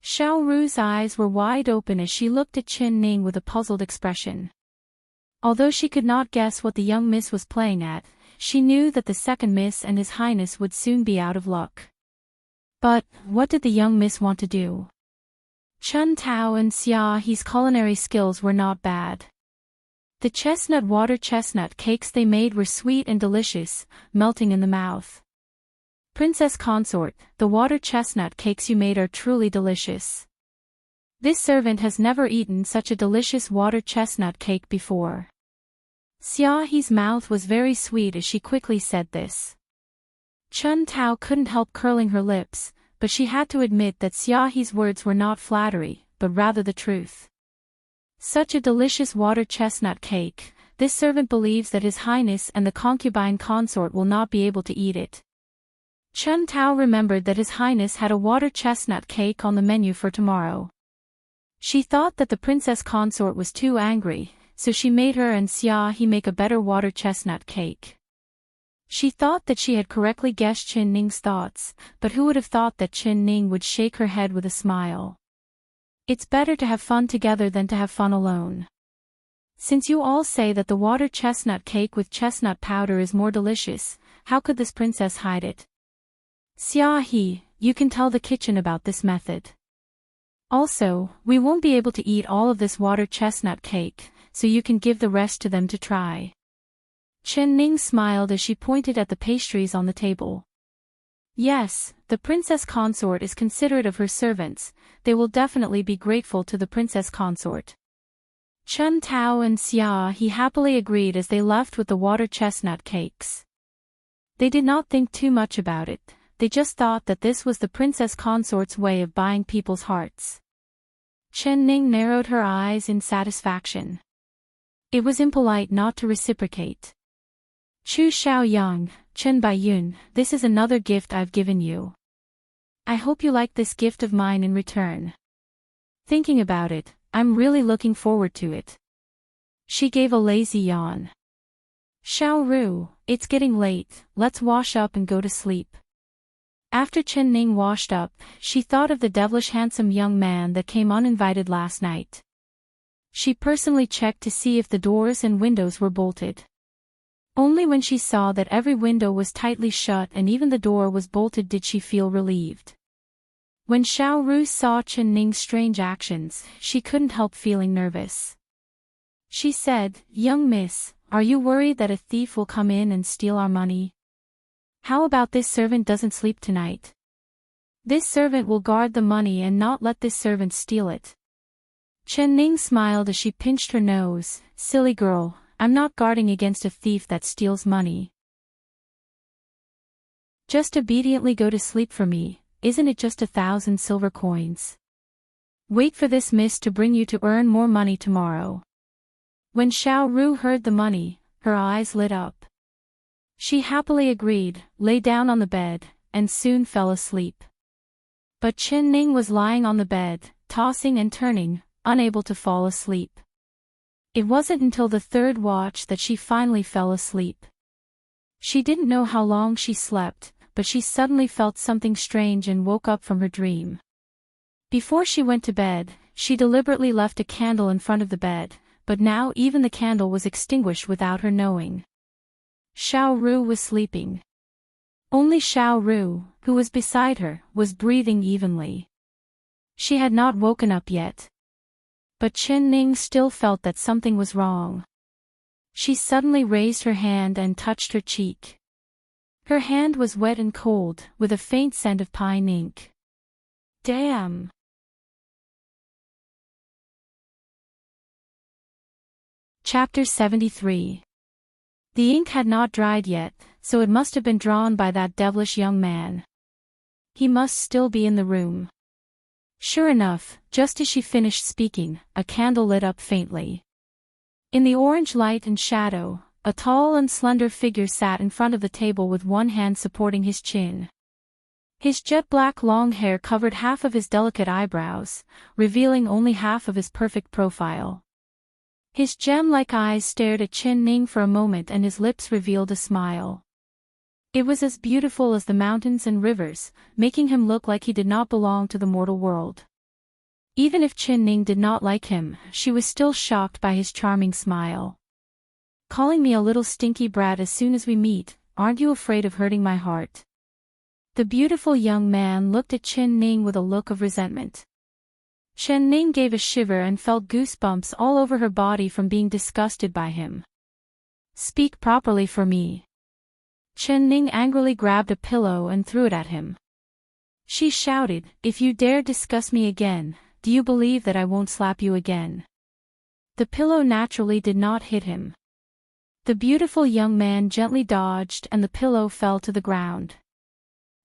Xiao Ru's eyes were wide open as she looked at Chen Ning with a puzzled expression. Although she could not guess what the young miss was playing at, she knew that the second miss and His Highness would soon be out of luck. But, what did the young miss want to do? Chun Tao and Xia He's culinary skills were not bad. The chestnut water chestnut cakes they made were sweet and delicious, melting in the mouth. Princess Consort, the water chestnut cakes you made are truly delicious. This servant has never eaten such a delicious water chestnut cake before. Xia He's mouth was very sweet as she quickly said this. Chun Tao couldn't help curling her lips, but she had to admit that Xia He's words were not flattery, but rather the truth. Such a delicious water chestnut cake, this servant believes that His Highness and the concubine consort will not be able to eat it. Chun Tao remembered that His Highness had a water chestnut cake on the menu for tomorrow. She thought that the princess consort was too angry, so she made her and Xia He make a better water chestnut cake. She thought that she had correctly guessed Chen Ning's thoughts, but who would have thought that Chen Ning would shake her head with a smile? It's better to have fun together than to have fun alone. Since you all say that the water chestnut cake with chestnut powder is more delicious, how could this princess hide it? Xia He, you can tell the kitchen about this method. Also, we won't be able to eat all of this water chestnut cake, so you can give the rest to them to try. Chen Ning smiled as she pointed at the pastries on the table. Yes, the princess consort is considerate of her servants, they will definitely be grateful to the princess consort. Chun Tao and Xia He happily agreed as they left with the water chestnut cakes. They did not think too much about it, they just thought that this was the princess consort's way of buying people's hearts. Chen Ning narrowed her eyes in satisfaction. It was impolite not to reciprocate. Chu Xiaoyang, Chen Baiyun, this is another gift I've given you. I hope you like this gift of mine in return. Thinking about it, I'm really looking forward to it. She gave a lazy yawn. Xiao Ru, it's getting late, let's wash up and go to sleep. After Chen Ning washed up, she thought of the devilish handsome young man that came uninvited last night. She personally checked to see if the doors and windows were bolted. Only when she saw that every window was tightly shut and even the door was bolted did she feel relieved. When Xiao Ru saw Chen Ning's strange actions, she couldn't help feeling nervous. She said, "Young miss, are you worried that a thief will come in and steal our money? How about this servant doesn't sleep tonight? This servant will guard the money and not let this servant steal it." Chen Ning smiled as she pinched her nose. "Silly girl, I'm not guarding against a thief that steals money. Just obediently go to sleep for me, isn't it just 1,000 silver coins? Wait for this mist to bring you to earn more money tomorrow. When Xiao Ru heard the money, her eyes lit up. She happily agreed, lay down on the bed, and soon fell asleep. But Chen Ning was lying on the bed, tossing and turning, unable to fall asleep. It wasn't until the third watch that she finally fell asleep. She didn't know how long she slept, but she suddenly felt something strange and woke up from her dream. Before she went to bed, she deliberately left a candle in front of the bed, but now even the candle was extinguished without her knowing. Xiao Ru was sleeping. Only Xiao Ru, who was beside her, was breathing evenly. She had not woken up yet. But Chen Ning still felt that something was wrong. She suddenly raised her hand and touched her cheek. Her hand was wet and cold, with a faint scent of pine ink. Damn! Chapter 73. The ink had not dried yet, so it must have been drawn by that devilish young man. He must still be in the room. Sure enough, just as she finished speaking, a candle lit up faintly. In the orange light and shadow, a tall and slender figure sat in front of the table with one hand supporting his chin. His jet-black long hair covered half of his delicate eyebrows, revealing only half of his perfect profile. His gem-like eyes stared at Chen Ning for a moment and his lips revealed a smile. It was as beautiful as the mountains and rivers, making him look like he did not belong to the mortal world. Even if Chen Ning did not like him, she was still shocked by his charming smile. Calling me a little stinky brat as soon as we meet, aren't you afraid of hurting my heart? The beautiful young man looked at Chen Ning with a look of resentment. Chen Ning gave a shiver and felt goosebumps all over her body from being disgusted by him. Speak properly for me. Chen Ning angrily grabbed a pillow and threw it at him. She shouted, if you dare discuss me again, do you believe that I won't slap you again? The pillow naturally did not hit him. The beautiful young man gently dodged and the pillow fell to the ground.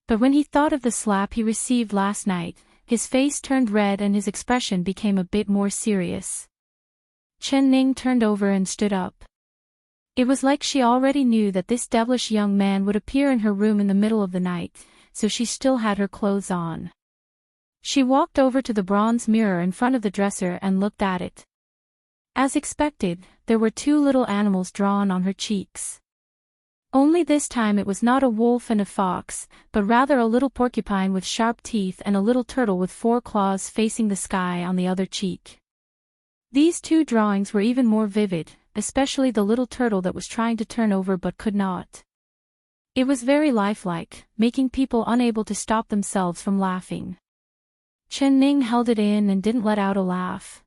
But when he thought of the slap he received last night, his face turned red and his expression became a bit more serious. Chen Ning turned over and stood up. It was like she already knew that this devilish young man would appear in her room in the middle of the night, so she still had her clothes on. She walked over to the bronze mirror in front of the dresser and looked at it. As expected, there were two little animals drawn on her cheeks. Only this time it was not a wolf and a fox, but rather a little porcupine with sharp teeth and a little turtle with 4 claws facing the sky on the other cheek. These two drawings were even more vivid, especially the little turtle that was trying to turn over but could not. It was very lifelike, making people unable to stop themselves from laughing. Chen Ning held it in and didn't let out a laugh.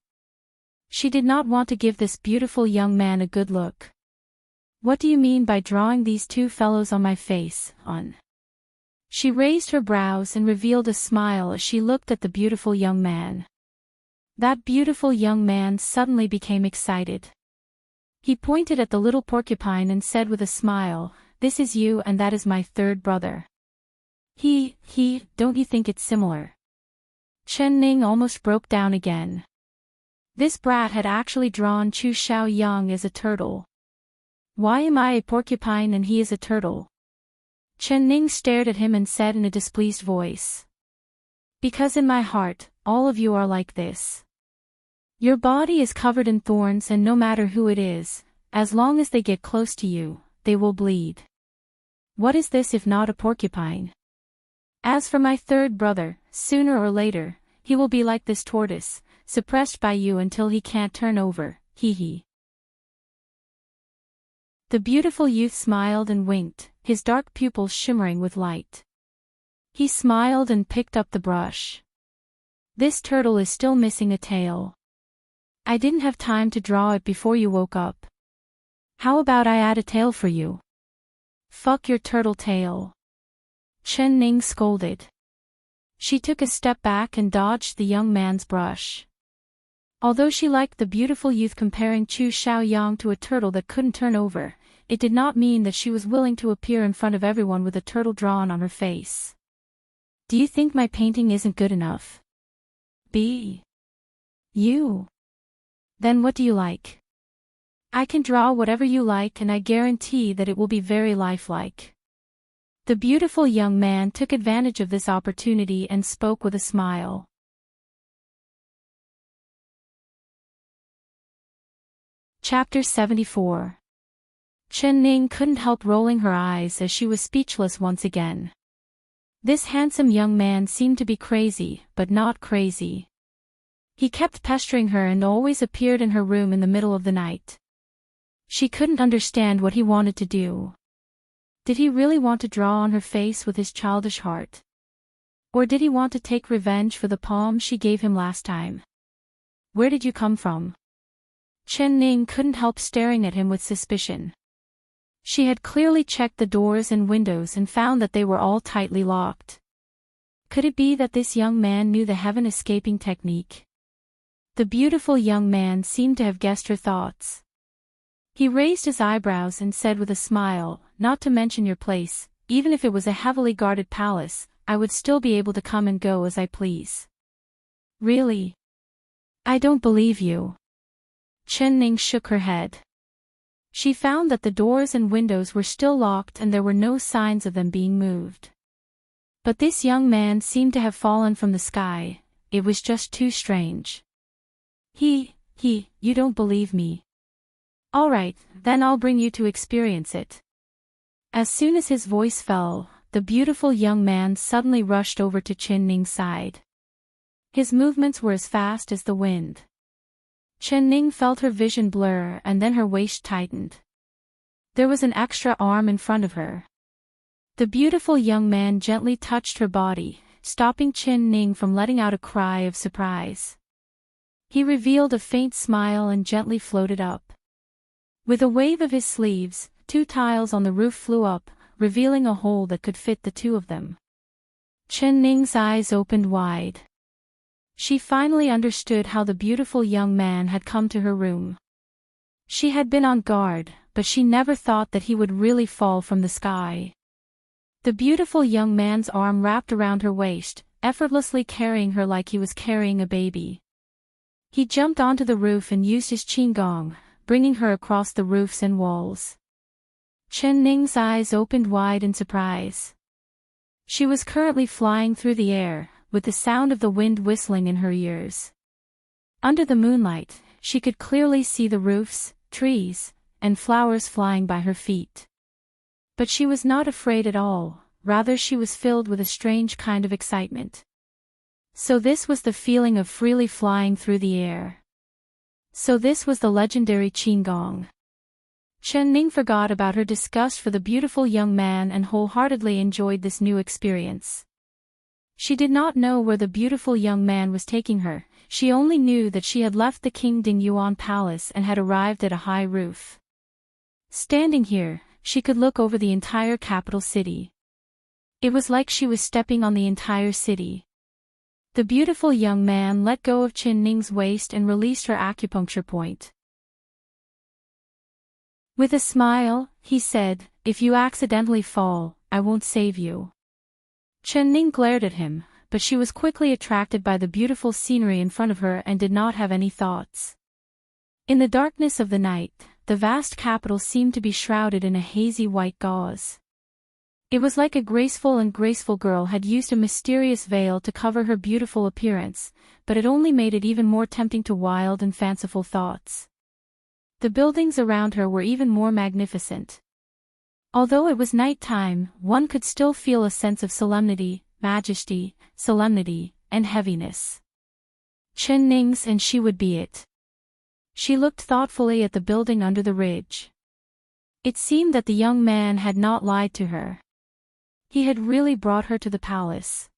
She did not want to give this beautiful young man a good look. What do you mean by drawing these two fellows on my face, on? She raised her brows and revealed a smile as she looked at the beautiful young man. That beautiful young man suddenly became excited. He pointed at the little porcupine and said with a smile, this is you and that is my third brother. Don't you think it's similar? Chen Ning almost broke down again. This brat had actually drawn Chu Xiaoyang as a turtle. Why am I a porcupine and he is a turtle? Chen Ning stared at him and said in a displeased voice. Because in my heart, all of you are like this. Your body is covered in thorns and no matter who it is, as long as they get close to you, they will bleed. What is this if not a porcupine? As for my third brother, sooner or later, he will be like this tortoise, suppressed by you until he can't turn over, hee. The beautiful youth smiled and winked, his dark pupils shimmering with light. He smiled and picked up the brush. This turtle is still missing a tail. I didn't have time to draw it before you woke up. How about I add a tail for you? Fuck your turtle tail. Chen Ning scolded. She took a step back and dodged the young man's brush. Although she liked the beautiful youth comparing Chu Xiaoyang to a turtle that couldn't turn over, it did not mean that she was willing to appear in front of everyone with a turtle drawn on her face. Do you think my painting isn't good enough? B. You. Then what do you like? I can draw whatever you like and I guarantee that it will be very lifelike. The beautiful young man took advantage of this opportunity and spoke with a smile. Chapter 74. Chen Ning couldn't help rolling her eyes as she was speechless once again. This handsome young man seemed to be crazy, but not crazy. He kept pestering her and always appeared in her room in the middle of the night. She couldn't understand what he wanted to do. Did he really want to draw on her face with his childish heart? Or did he want to take revenge for the palm she gave him last time? Where did you come from? Chen Ning couldn't help staring at him with suspicion. She had clearly checked the doors and windows and found that they were all tightly locked. Could it be that this young man knew the heaven escaping technique? The beautiful young man seemed to have guessed her thoughts. He raised his eyebrows and said with a smile, "Not to mention your place, even if it was a heavily guarded palace, I would still be able to come and go as I please." Really? I don't believe you. Chen Ning shook her head. She found that the doors and windows were still locked and there were no signs of them being moved. But this young man seemed to have fallen from the sky. It was just too strange. You don't believe me. All right, then I'll bring you to experience it. As soon as his voice fell, the beautiful young man suddenly rushed over to Chen Ning's side. His movements were as fast as the wind. Chen Ning felt her vision blur and then her waist tightened. There was an extra arm in front of her. The beautiful young man gently touched her body, stopping Chen Ning from letting out a cry of surprise. He revealed a faint smile and gently floated up. With a wave of his sleeves, 2 tiles on the roof flew up, revealing a hole that could fit the 2 of them. Chen Ning's eyes opened wide. She finally understood how the beautiful young man had come to her room. She had been on guard, but she never thought that he would really fall from the sky. The beautiful young man's arm wrapped around her waist, effortlessly carrying her like he was carrying a baby. He jumped onto the roof and used his qigong, bringing her across the roofs and walls. Chen Ning's eyes opened wide in surprise. She was currently flying through the air, with the sound of the wind whistling in her ears. Under the moonlight, she could clearly see the roofs, trees, and flowers flying by her feet. But she was not afraid at all, rather she was filled with a strange kind of excitement. So this was the feeling of freely flying through the air. So this was the legendary qigong. Chen Ning forgot about her disgust for the beautiful young man and wholeheartedly enjoyed this new experience. She did not know where the beautiful young man was taking her, she only knew that she had left the King Ding Yuan palace and had arrived at a high roof. Standing here, she could look over the entire capital city. It was like she was stepping on the entire city. The beautiful young man let go of Chen Ning's waist and released her acupuncture point. With a smile, he said, "If you accidentally fall, I won't save you." Chen Ning glared at him, but she was quickly attracted by the beautiful scenery in front of her and did not have any thoughts. In the darkness of the night, the vast capital seemed to be shrouded in a hazy white gauze. It was like a graceful girl had used a mysterious veil to cover her beautiful appearance, but it only made it even more tempting to wild and fanciful thoughts. The buildings around her were even more magnificent. Although it was night time, one could still feel a sense of solemnity, and heaviness. Chen Ning's and she would be it. She looked thoughtfully at the building under the ridge. It seemed that the young man had not lied to her. He had really brought her to the palace.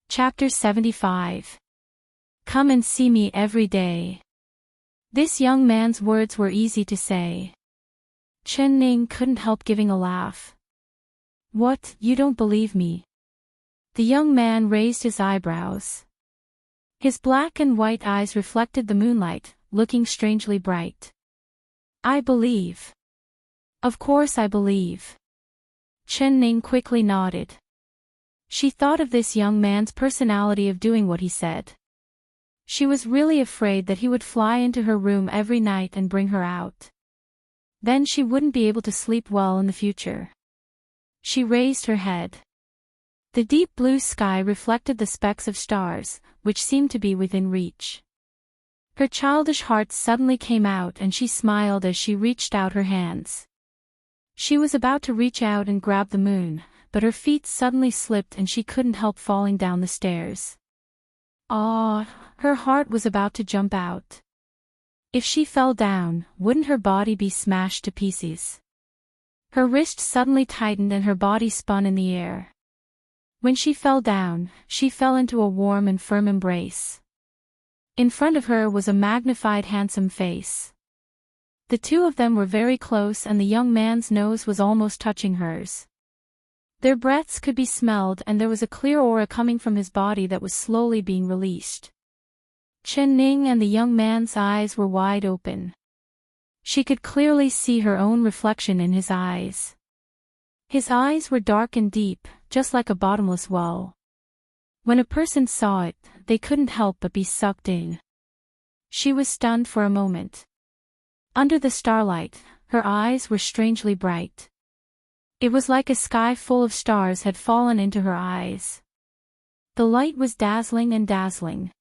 Chapter 75. Come and see me every day. This young man's words were easy to say. Chen Ning couldn't help giving a laugh. What, you don't believe me? The young man raised his eyebrows. His black and white eyes reflected the moonlight, looking strangely bright. I believe. Of course I believe. Chen Ning quickly nodded. She thought of this young man's personality of doing what he said. She was really afraid that he would fly into her room every night and bring her out. Then she wouldn't be able to sleep well in the future. She raised her head. The deep blue sky reflected the specks of stars, which seemed to be within reach. Her childish heart suddenly came out and she smiled as she reached out her hands. She was about to reach out and grab the moon, but her feet suddenly slipped and she couldn't help falling down the stairs. Her heart was about to jump out. If she fell down, wouldn't her body be smashed to pieces? Her wrist suddenly tightened and her body spun in the air. When she fell down, she fell into a warm and firm embrace. In front of her was a magnified handsome face. The two of them were very close and the young man's nose was almost touching hers. Their breaths could be smelled and there was a clear aura coming from his body that was slowly being released. Chen Ning and the young man's eyes were wide open. She could clearly see her own reflection in his eyes. His eyes were dark and deep, just like a bottomless well. When a person saw it, they couldn't help but be sucked in. She was stunned for a moment. Under the starlight, her eyes were strangely bright. It was like a sky full of stars had fallen into her eyes. The light was dazzling and dazzling.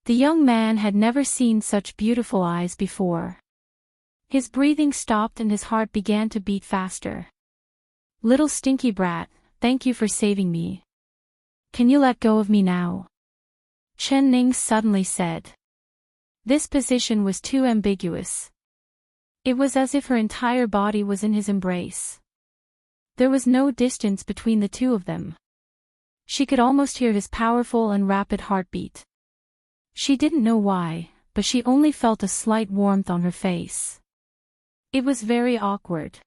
The young man had never seen such beautiful eyes before. His breathing stopped and his heart began to beat faster. Little stinky brat, thank you for saving me. Can you let go of me now? Chen Ning suddenly said. This position was too ambiguous. It was as if her entire body was in his embrace. There was no distance between the two of them. She could almost hear his powerful and rapid heartbeat. She didn't know why, but she only felt a slight warmth on her face. It was very awkward.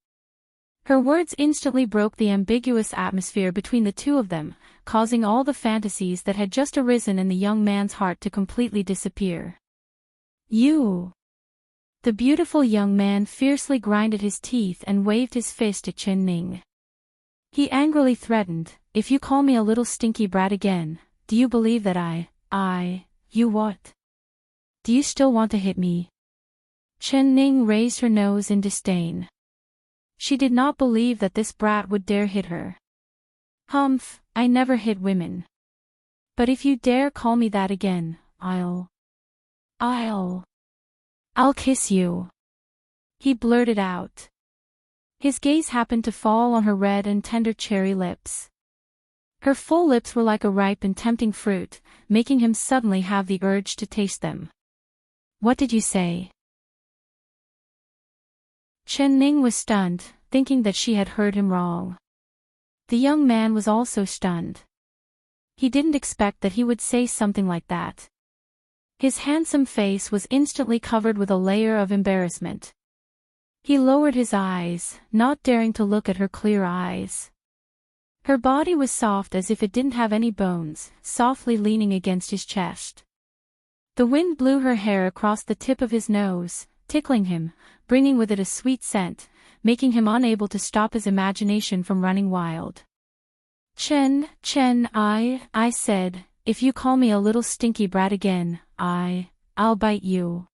Her words instantly broke the ambiguous atmosphere between the two of them, causing all the fantasies that had just arisen in the young man's heart to completely disappear. You! The beautiful young man fiercely grinded his teeth and waved his fist at Chen Ning. He angrily threatened, if you call me a little stinky brat again, do you believe that you what? Do you still want to hit me? Chen Ning raised her nose in disdain. She did not believe that this brat would dare hit her. Humph, I never hit women. But if you dare call me that again, I'll kiss you. He blurted out. His gaze happened to fall on her red and tender cherry lips. Her full lips were like a ripe and tempting fruit, making him suddenly have the urge to taste them. What did you say? Chen Ning was stunned, thinking that she had heard him wrong. The young man was also stunned. He didn't expect that he would say something like that. His handsome face was instantly covered with a layer of embarrassment. He lowered his eyes, not daring to look at her clear eyes. Her body was soft as if it didn't have any bones, softly leaning against his chest. The wind blew her hair across the tip of his nose, tickling him, bringing with it a sweet scent, making him unable to stop his imagination from running wild. Chen, I said, if you call me a little stinky brat again, I'll bite you.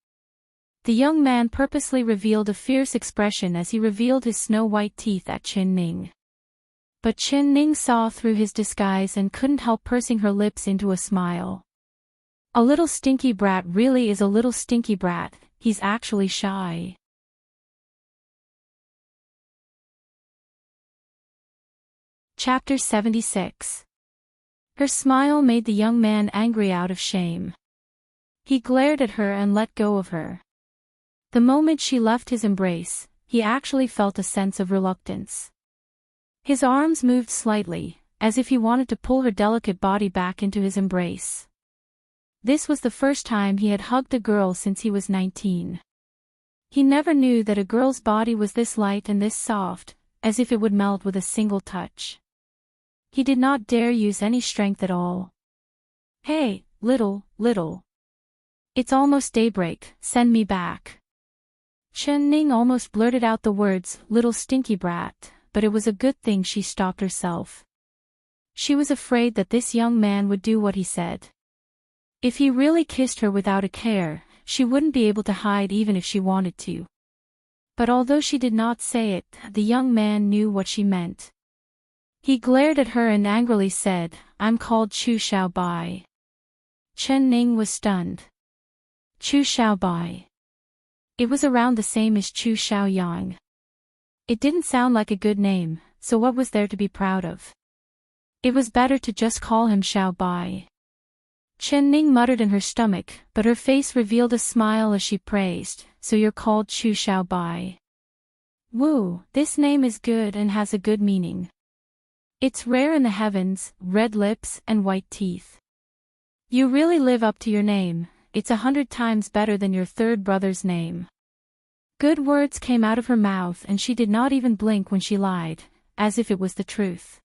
The young man purposely revealed a fierce expression as he revealed his snow-white teeth at Chen Ning. But Chen Ning saw through his disguise and couldn't help pursing her lips into a smile. A little stinky brat really is a little stinky brat, he's actually shy. Chapter 76. Her smile made the young man angry out of shame. He glared at her and let go of her. The moment she left his embrace, he actually felt a sense of reluctance. His arms moved slightly, as if he wanted to pull her delicate body back into his embrace. This was the first time he had hugged a girl since he was 19. He never knew that a girl's body was this light and this soft, as if it would melt with a single touch. He did not dare use any strength at all. Hey, little. It's almost daybreak, send me back. Chen Ning almost blurted out the words, "little stinky brat," but it was a good thing she stopped herself. She was afraid that this young man would do what he said. If he really kissed her without a care, she wouldn't be able to hide even if she wanted to. But although she did not say it, the young man knew what she meant. He glared at her and angrily said, "I'm called Chu Xiaobai." Chen Ning was stunned. Chu Xiaobai. It was around the same as Chu Xiaoyang. It didn't sound like a good name, so what was there to be proud of? It was better to just call him Xiaobai. Chen Ning muttered in her stomach, but her face revealed a smile as she praised, "So you're called Chu Xiaobai. Woo, this name is good and has a good meaning. It's rare in the heavens, red lips and white teeth. You really live up to your name, it's 100 times better than your third brother's name." Good words came out of her mouth and she did not even blink when she lied, as if it was the truth.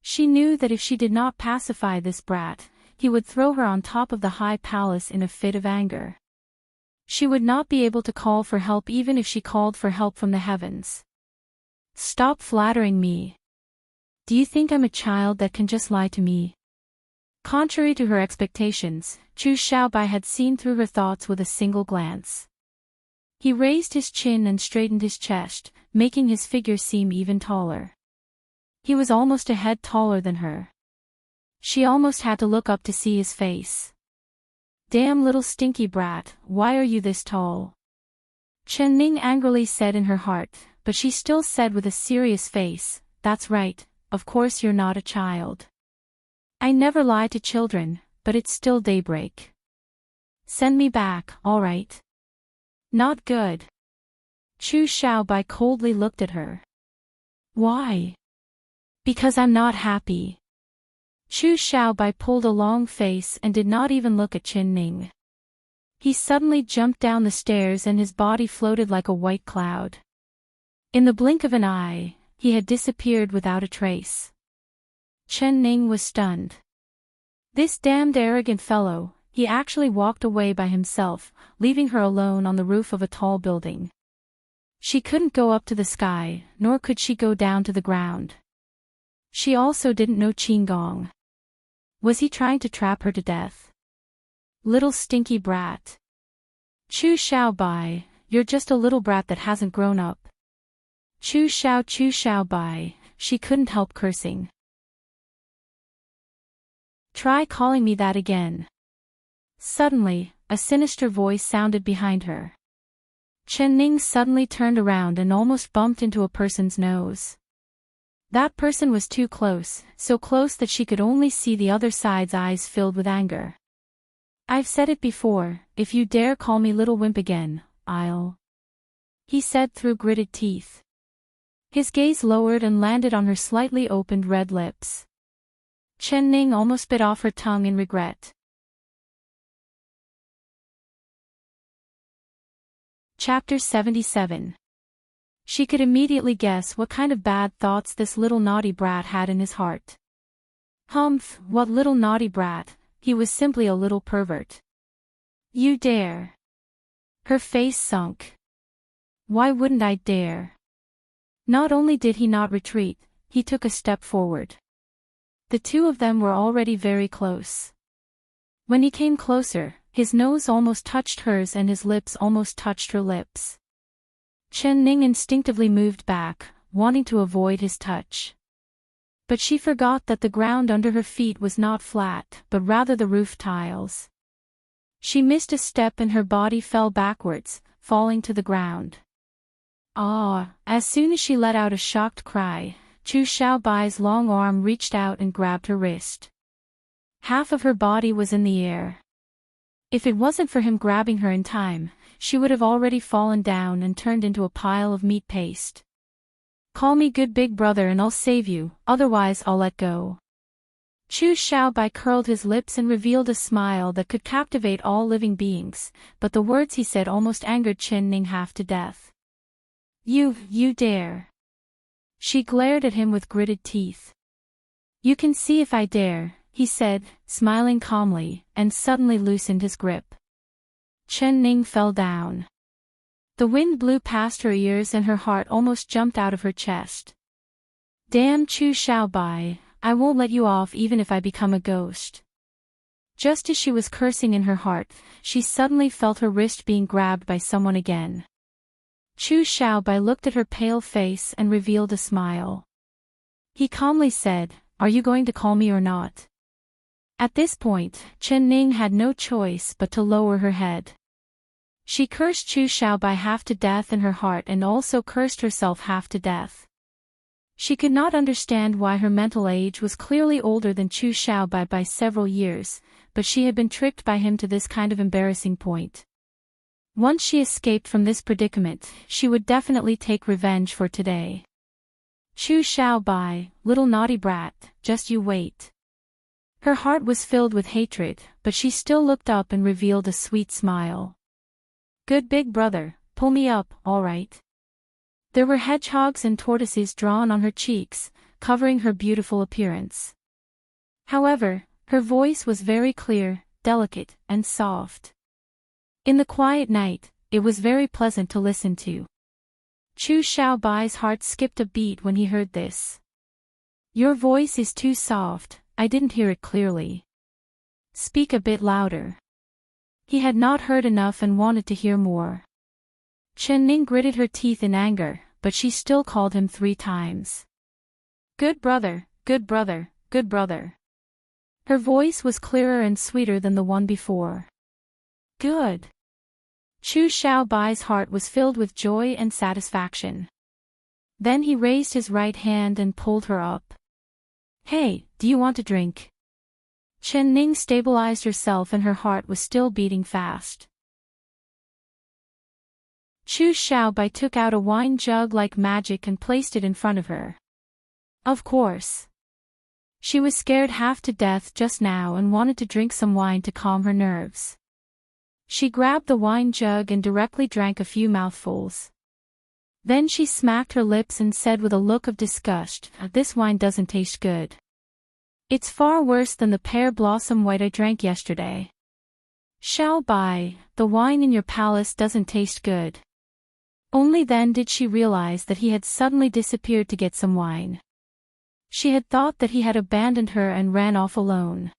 She knew that if she did not pacify this brat, he would throw her on top of the high palace in a fit of anger. She would not be able to call for help even if she called for help from the heavens. "Stop flattering me. Do you think I'm a child that can just lie to me?" Contrary to her expectations, Chu Xiaobai had seen through her thoughts with a single glance. He raised his chin and straightened his chest, making his figure seem even taller. He was almost a head taller than her. She almost had to look up to see his face. "Damn little stinky brat, why are you this tall?" Chen Ning angrily said in her heart, but she still said with a serious face, "That's right, of course you're not a child. I never lie to children, but it's still daybreak. Send me back, all right?" "Not good." Chu Xiaobai coldly looked at her. "Why?" "Because I'm not happy." Chu Xiaobai pulled a long face and did not even look at Chen Ning. He suddenly jumped down the stairs and his body floated like a white cloud. In the blink of an eye, he had disappeared without a trace. Chen Ning was stunned. This damned arrogant fellow, he actually walked away by himself, leaving her alone on the roof of a tall building. She couldn't go up to the sky, nor could she go down to the ground. She also didn't know Qinggong. Was he trying to trap her to death? Little stinky brat. Chu Xiaobai, you're just a little brat that hasn't grown up. Chu Xiaobai, she couldn't help cursing. Try calling me that again. Suddenly, a sinister voice sounded behind her. Chen Ning suddenly turned around and almost bumped into a person's nose. That person was too close, so close that she could only see the other side's eyes filled with anger. "I've said it before, if you dare call me little wimp again, I'll..." he said through gritted teeth. His gaze lowered and landed on her slightly opened red lips. Chen Ning almost bit off her tongue in regret. Chapter 77. She could immediately guess what kind of bad thoughts this little naughty brat had in his heart. Humph, what little naughty brat, he was simply a little pervert. "You dare." Her face sunk. "Why wouldn't I dare?" Not only did he not retreat, he took a step forward. The two of them were already very close. When he came closer, his nose almost touched hers and his lips almost touched her lips. Chen Ning instinctively moved back, wanting to avoid his touch. But she forgot that the ground under her feet was not flat, but rather the roof tiles. She missed a step and her body fell backwards, falling to the ground. Ah! As soon as she let out a shocked cry, Chu Xiaobai's long arm reached out and grabbed her wrist. Half of her body was in the air. If it wasn't for him grabbing her in time, she would have already fallen down and turned into a pile of meat paste. "Call me good big brother and I'll save you, otherwise I'll let go." Chu Xiaobai curled his lips and revealed a smile that could captivate all living beings, but the words he said almost angered Chen Ning half to death. You dare." She glared at him with gritted teeth. "You can see if I dare," he said, smiling calmly, and suddenly loosened his grip. Chen Ning fell down. The wind blew past her ears and her heart almost jumped out of her chest. Damn Chu Xiaobai, I won't let you off even if I become a ghost. Just as she was cursing in her heart, she suddenly felt her wrist being grabbed by someone again. Chu Xiaobai looked at her pale face and revealed a smile. He calmly said, "Are you going to call me or not?" At this point, Chen Ning had no choice but to lower her head. She cursed Chu Xiaobai half to death in her heart and also cursed herself half to death. She could not understand why her mental age was clearly older than Chu Xiaobai by several years, but she had been tricked by him to this kind of embarrassing point. Once she escaped from this predicament, she would definitely take revenge for today. Chu Xiaobai, little naughty brat, just you wait. Her heart was filled with hatred, but she still looked up and revealed a sweet smile. Good big brother, pull me up, all right. There were hedgehogs and tortoises drawn on her cheeks, covering her beautiful appearance. However, her voice was very clear, delicate, and soft. In the quiet night, it was very pleasant to listen to. Chu Xiaobai's heart skipped a beat when he heard this. Your voice is too soft, I didn't hear it clearly. Speak a bit louder. He had not heard enough and wanted to hear more. Chen Ning gritted her teeth in anger, but she still called him 3 times. Good brother, good brother, good brother. Her voice was clearer and sweeter than the one before. Good. Chu Xiaobai's heart was filled with joy and satisfaction. Then he raised his right hand and pulled her up. Hey, do you want a drink? Chen Ning stabilized herself and her heart was still beating fast. Chu Xiaobai took out a wine jug like magic and placed it in front of her. Of course. She was scared half to death just now and wanted to drink some wine to calm her nerves. She grabbed the wine jug and directly drank a few mouthfuls. Then she smacked her lips and said with a look of disgust, "This wine doesn't taste good. It's far worse than the pear blossom white I drank yesterday. Xiaobai, the wine in your palace doesn't taste good." Only then did she realize that he had suddenly disappeared to get some wine. She had thought that he had abandoned her and ran off alone.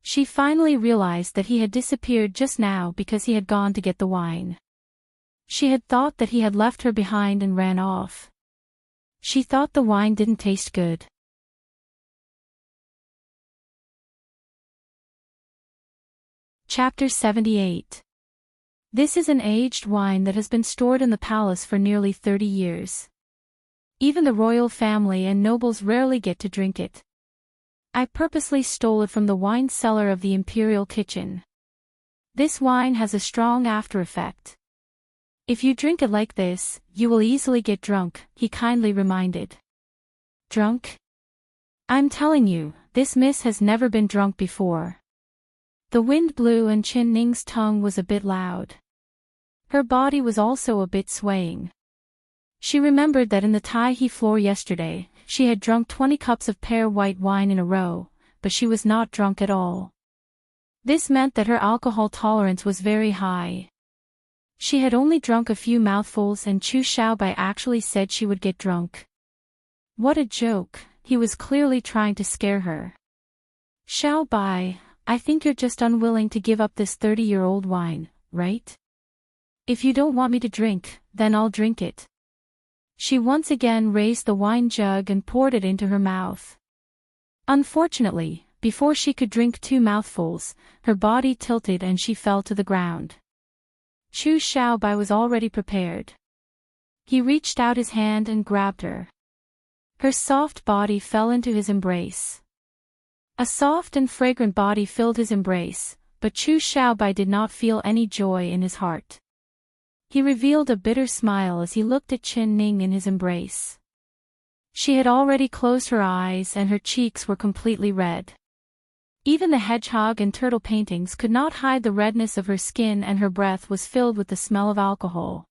She finally realized that he had disappeared just now because he had gone to get the wine. She had thought that he had left her behind and ran off. She thought the wine didn't taste good. Chapter 78. This is an aged wine that has been stored in the palace for nearly 30 years. Even the royal family and nobles rarely get to drink it. I purposely stole it from the wine cellar of the imperial kitchen. This wine has a strong after effect. If you drink it like this, you will easily get drunk, he kindly reminded. Drunk? I'm telling you, this miss has never been drunk before. The wind blew and Chen Ning's tongue was a bit loud. Her body was also a bit swaying. She remembered that in the Tai floor yesterday, she had drunk 20 cups of pear white wine in a row, but she was not drunk at all. This meant that her alcohol tolerance was very high. She had only drunk a few mouthfuls and Chu Xiaobai actually said she would get drunk. What a joke, he was clearly trying to scare her. Xiaobai, I think you're just unwilling to give up this 30-year-old wine, right? If you don't want me to drink, then I'll drink it. She once again raised the wine jug and poured it into her mouth. Unfortunately, before she could drink 2 mouthfuls, her body tilted and she fell to the ground. Chu Xiaobai was already prepared. He reached out his hand and grabbed her. Her soft body fell into his embrace. A soft and fragrant body filled his embrace, but Chu Xiaobai did not feel any joy in his heart. He revealed a bitter smile as he looked at Chen Ning in his embrace. She had already closed her eyes and her cheeks were completely red. Even the hedgehog and turtle paintings could not hide the redness of her skin and her breath was filled with the smell of alcohol.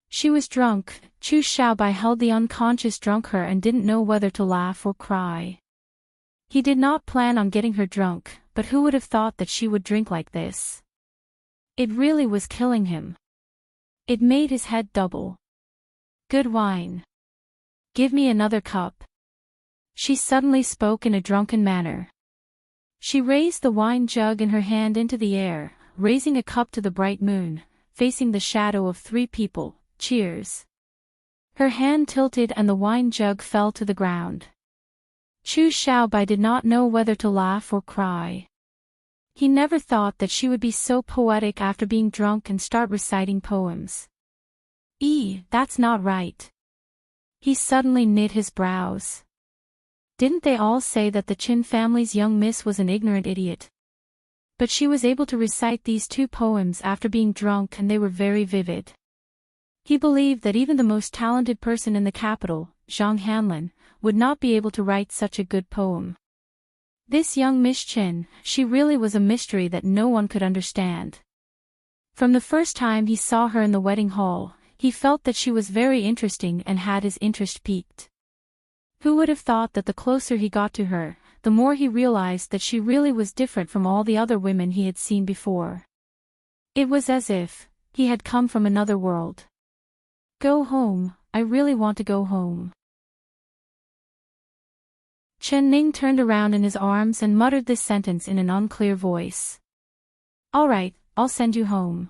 She was drunk. Chu Xiaobai held the unconscious drunk her and didn't know whether to laugh or cry. He did not plan on getting her drunk, but who would have thought that she would drink like this? It really was killing him. It made his head double. Good wine. Give me another cup. She suddenly spoke in a drunken manner. She raised the wine jug in her hand into the air, raising a cup to the bright moon, facing the shadow of 3 people. Cheers. Her hand tilted and the wine jug fell to the ground. Chu Xiaobai did not know whether to laugh or cry. He never thought that she would be so poetic after being drunk and start reciting poems. That's not right. He suddenly knit his brows. Didn't they all say that the Qin family's young miss was an ignorant idiot? But she was able to recite these 2 poems after being drunk and they were very vivid. He believed that even the most talented person in the capital, Zhang Hanlin, would not be able to write such a good poem. This young Miss Qin, she really was a mystery that no one could understand. From the first time he saw her in the wedding hall, he felt that she was very interesting and had his interest piqued. Who would have thought that the closer he got to her, the more he realized that she really was different from all the other women he had seen before. It was as if he had come from another world. Go home, I really want to go home. Chen Ning turned around in his arms and muttered this sentence in an unclear voice. All right, I'll send you home.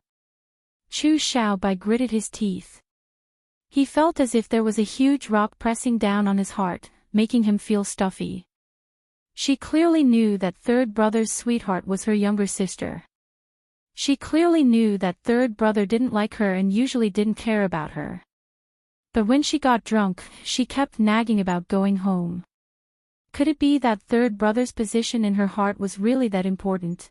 Chu Xiaobai gritted his teeth. He felt as if there was a huge rock pressing down on his heart, making him feel stuffy. She clearly knew that third brother's sweetheart was her younger sister. She clearly knew that third brother didn't like her and usually didn't care about her. But when she got drunk, she kept nagging about going home. Could it be that third brother's position in her heart was really that important?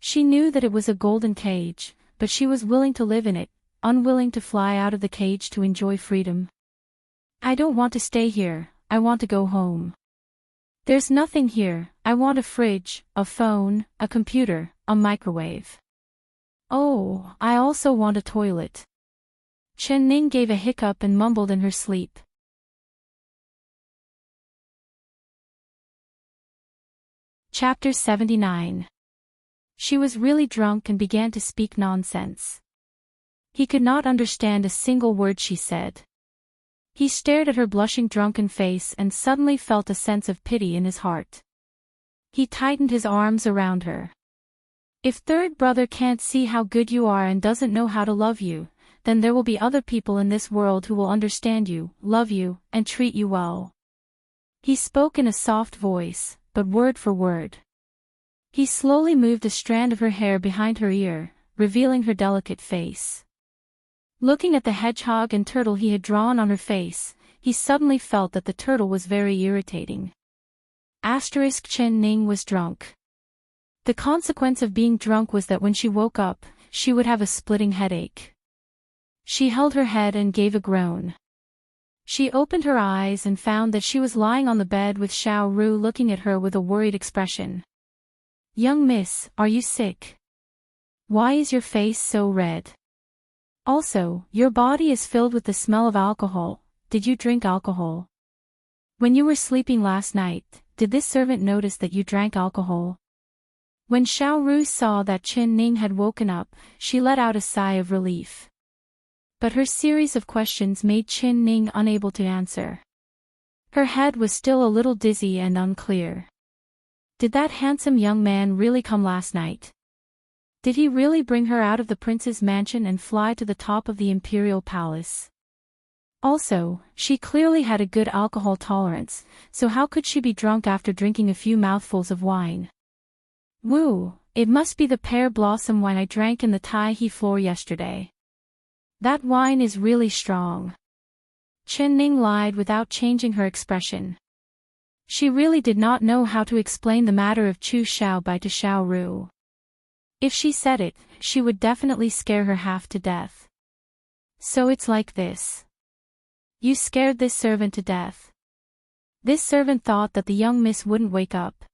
She knew that it was a golden cage, but she was willing to live in it, unwilling to fly out of the cage to enjoy freedom. I don't want to stay here, I want to go home. There's nothing here, I want a fridge, a phone, a computer, a microwave. Oh, I also want a toilet. Chen Ning gave a hiccup and mumbled in her sleep. Chapter 79. She was really drunk and began to speak nonsense. He could not understand a single word she said. He stared at her blushing drunken face and suddenly felt a sense of pity in his heart. He tightened his arms around her. If third brother can't see how good you are and doesn't know how to love you, then there will be other people in this world who will understand you, love you, and treat you well. He spoke in a soft voice, but word for word. He slowly moved a strand of her hair behind her ear, revealing her delicate face. Looking at the hedgehog and turtle he had drawn on her face, he suddenly felt that the turtle was very irritating. Chen Ning was drunk. The consequence of being drunk was that when she woke up, she would have a splitting headache. She held her head and gave a groan. She opened her eyes and found that she was lying on the bed with Xiao Ru looking at her with a worried expression. Young miss, are you sick? Why is your face so red? Also, your body is filled with the smell of alcohol. Did you drink alcohol? When you were sleeping last night, did this servant notice that you drank alcohol? When Xiao Ru saw that Chen Ning had woken up, she let out a sigh of relief. But her series of questions made Chen Ning unable to answer. Her head was still a little dizzy and unclear. Did that handsome young man really come last night? Did he really bring her out of the prince's mansion and fly to the top of the imperial palace? Also, she clearly had a good alcohol tolerance, so how could she be drunk after drinking a few mouthfuls of wine? Woo, it must be the pear blossom wine I drank in the Tai He floor yesterday. That wine is really strong. Chen Ning lied without changing her expression. She really did not know how to explain the matter of Chu Xiaobai to Xiao Ru. If she said it, she would definitely scare her half to death. So it's like this. You scared this servant to death. This servant thought that the young miss wouldn't wake up.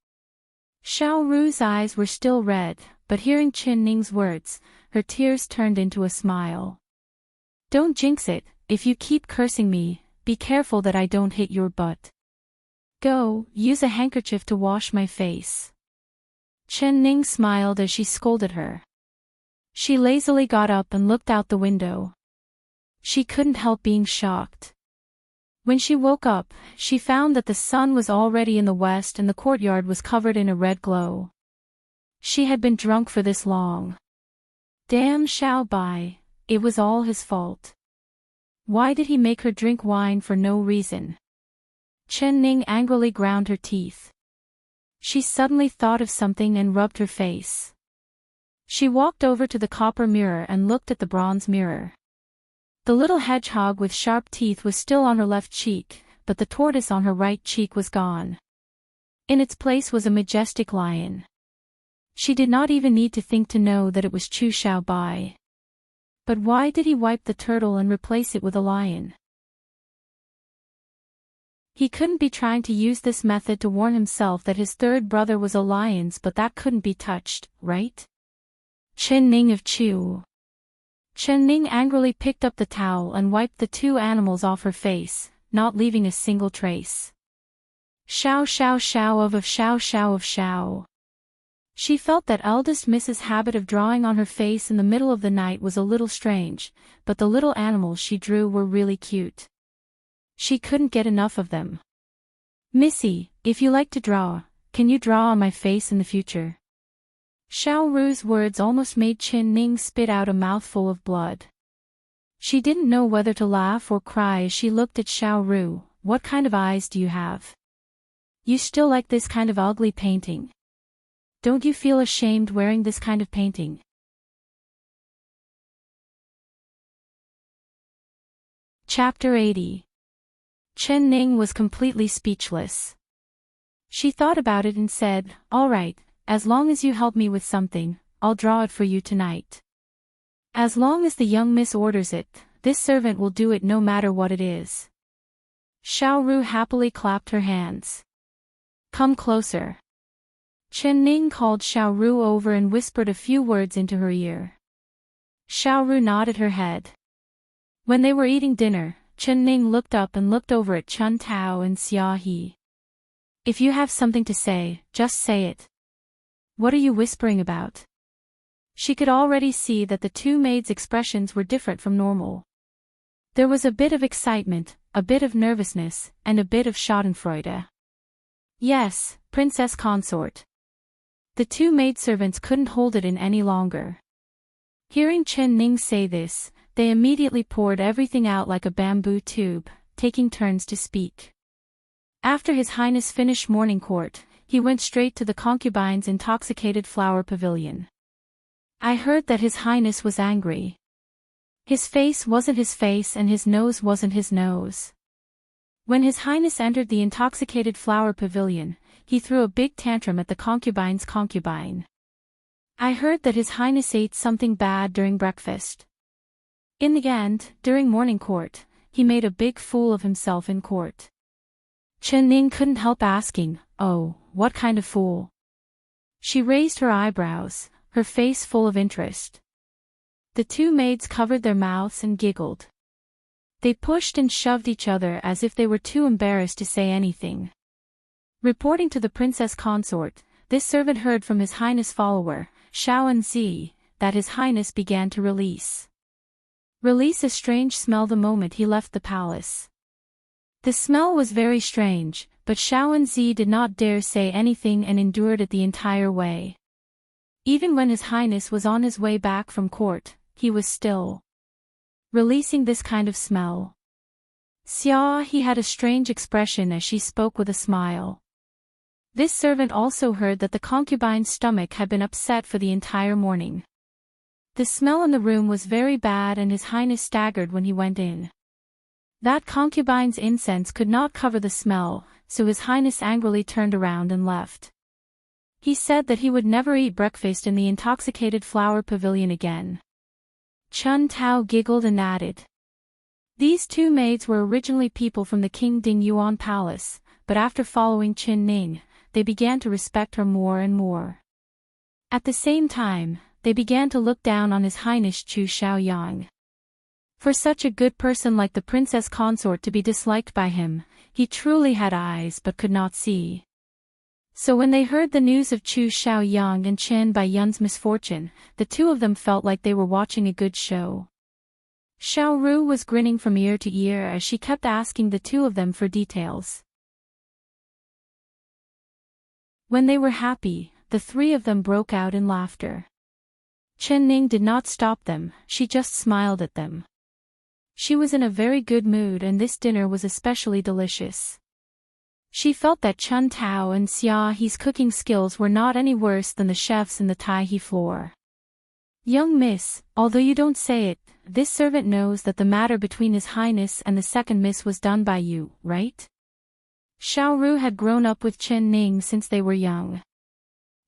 Xiao Ru's eyes were still red, but hearing Chen Ning's words, her tears turned into a smile. Don't jinx it, if you keep cursing me, be careful that I don't hit your butt. Go, use a handkerchief to wash my face. Chen Ning smiled as she scolded her. She lazily got up and looked out the window. She couldn't help being shocked. When she woke up, she found that the sun was already in the west and the courtyard was covered in a red glow. She had been drunk for this long. Damn Xiao Bai, it was all his fault. Why did he make her drink wine for no reason? Chen Ning angrily ground her teeth. She suddenly thought of something and rubbed her face. She walked over to the copper mirror and looked at the bronze mirror. The little hedgehog with sharp teeth was still on her left cheek, but the tortoise on her right cheek was gone. In its place was a majestic lion. She did not even need to think to know that it was Chu Xiaobai. But why did he wipe the turtle and replace it with a lion? He couldn't be trying to use this method to warn himself that his third brother was a lion's, but that couldn't be touched, right? Chen Ning of Chu. Chen Ning angrily picked up the towel and wiped the two animals off her face, not leaving a single trace. Xiao Xiao Xiao of Xiao Xiao of Xiao. She felt that eldest Mrs. habit of drawing on her face in the middle of the night was a little strange, but the little animals she drew were really cute. She couldn't get enough of them. Missy, if you like to draw, can you draw on my face in the future? Xiao Ru's words almost made Chen Ning spit out a mouthful of blood. She didn't know whether to laugh or cry as she looked at Xiao Ru. What kind of eyes do you have? You still like this kind of ugly painting? Don't you feel ashamed wearing this kind of painting? Chapter 80. Chen Ning was completely speechless. She thought about it and said, "All right, as long as you help me with something, I'll draw it for you tonight. As long as the young miss orders it, this servant will do it no matter what it is." Xiao Ru happily clapped her hands. "Come closer." Chen Ning called Xiao Ru over and whispered a few words into her ear. Xiao Ru nodded her head. When they were eating dinner, Chen Ning looked up and looked over at Chun Tao and Xia He. "If you have something to say, just say it. What are you whispering about?" She could already see that the two maids' expressions were different from normal. There was a bit of excitement, a bit of nervousness, and a bit of schadenfreude. "Yes, Princess Consort." The two maidservants couldn't hold it in any longer. Hearing Chen Ning say this, they immediately poured everything out like a bamboo tube, taking turns to speak. After His Highness finished morning court, he went straight to the concubine's intoxicated flower pavilion. "I heard that His Highness was angry. His face wasn't his face and his nose wasn't his nose." When His Highness entered the intoxicated flower pavilion, he threw a big tantrum at the concubine's concubine. "I heard that His Highness ate something bad during breakfast." In the end, during morning court, he made a big fool of himself in court. Chen Ning couldn't help asking, "Oh, what kind of fool?" She raised her eyebrows, her face full of interest. The two maids covered their mouths and giggled. They pushed and shoved each other as if they were too embarrassed to say anything. Reporting to the princess consort, this servant heard from His Highness' follower, Xiaoanzi, that His Highness began to release a strange smell the moment he left the palace. The smell was very strange, but Xiaoanzi did not dare say anything and endured it the entire way. Even when His Highness was on his way back from court, he was still releasing this kind of smell. Xia He had a strange expression as she spoke with a smile. This servant also heard that the concubine's stomach had been upset for the entire morning. The smell in the room was very bad and His Highness staggered when he went in. That concubine's incense could not cover the smell, so His Highness angrily turned around and left. He said that he would never eat breakfast in the intoxicated flower pavilion again. Chun Tao giggled and added. These two maids were originally people from the King Ding Yuan Palace, but after following Chen Ning, they began to respect her more and more. At the same time, they began to look down on His Highness Chu Xiaoyang. For such a good person like the princess consort to be disliked by him, he truly had eyes but could not see. So when they heard the news of Chu Xiaoyang and Chen Baiyun's misfortune, the two of them felt like they were watching a good show. Xiao Ru was grinning from ear to ear as she kept asking the two of them for details. When they were happy, the three of them broke out in laughter. Chen Ning did not stop them, she just smiled at them. She was in a very good mood and this dinner was especially delicious. She felt that Chun Tao and Xia He's cooking skills were not any worse than the chefs in the Tai He floor. Young miss, although you don't say it, this servant knows that the matter between His Highness and the second miss was done by you, right? Xiao Ru had grown up with Chen Ning since they were young.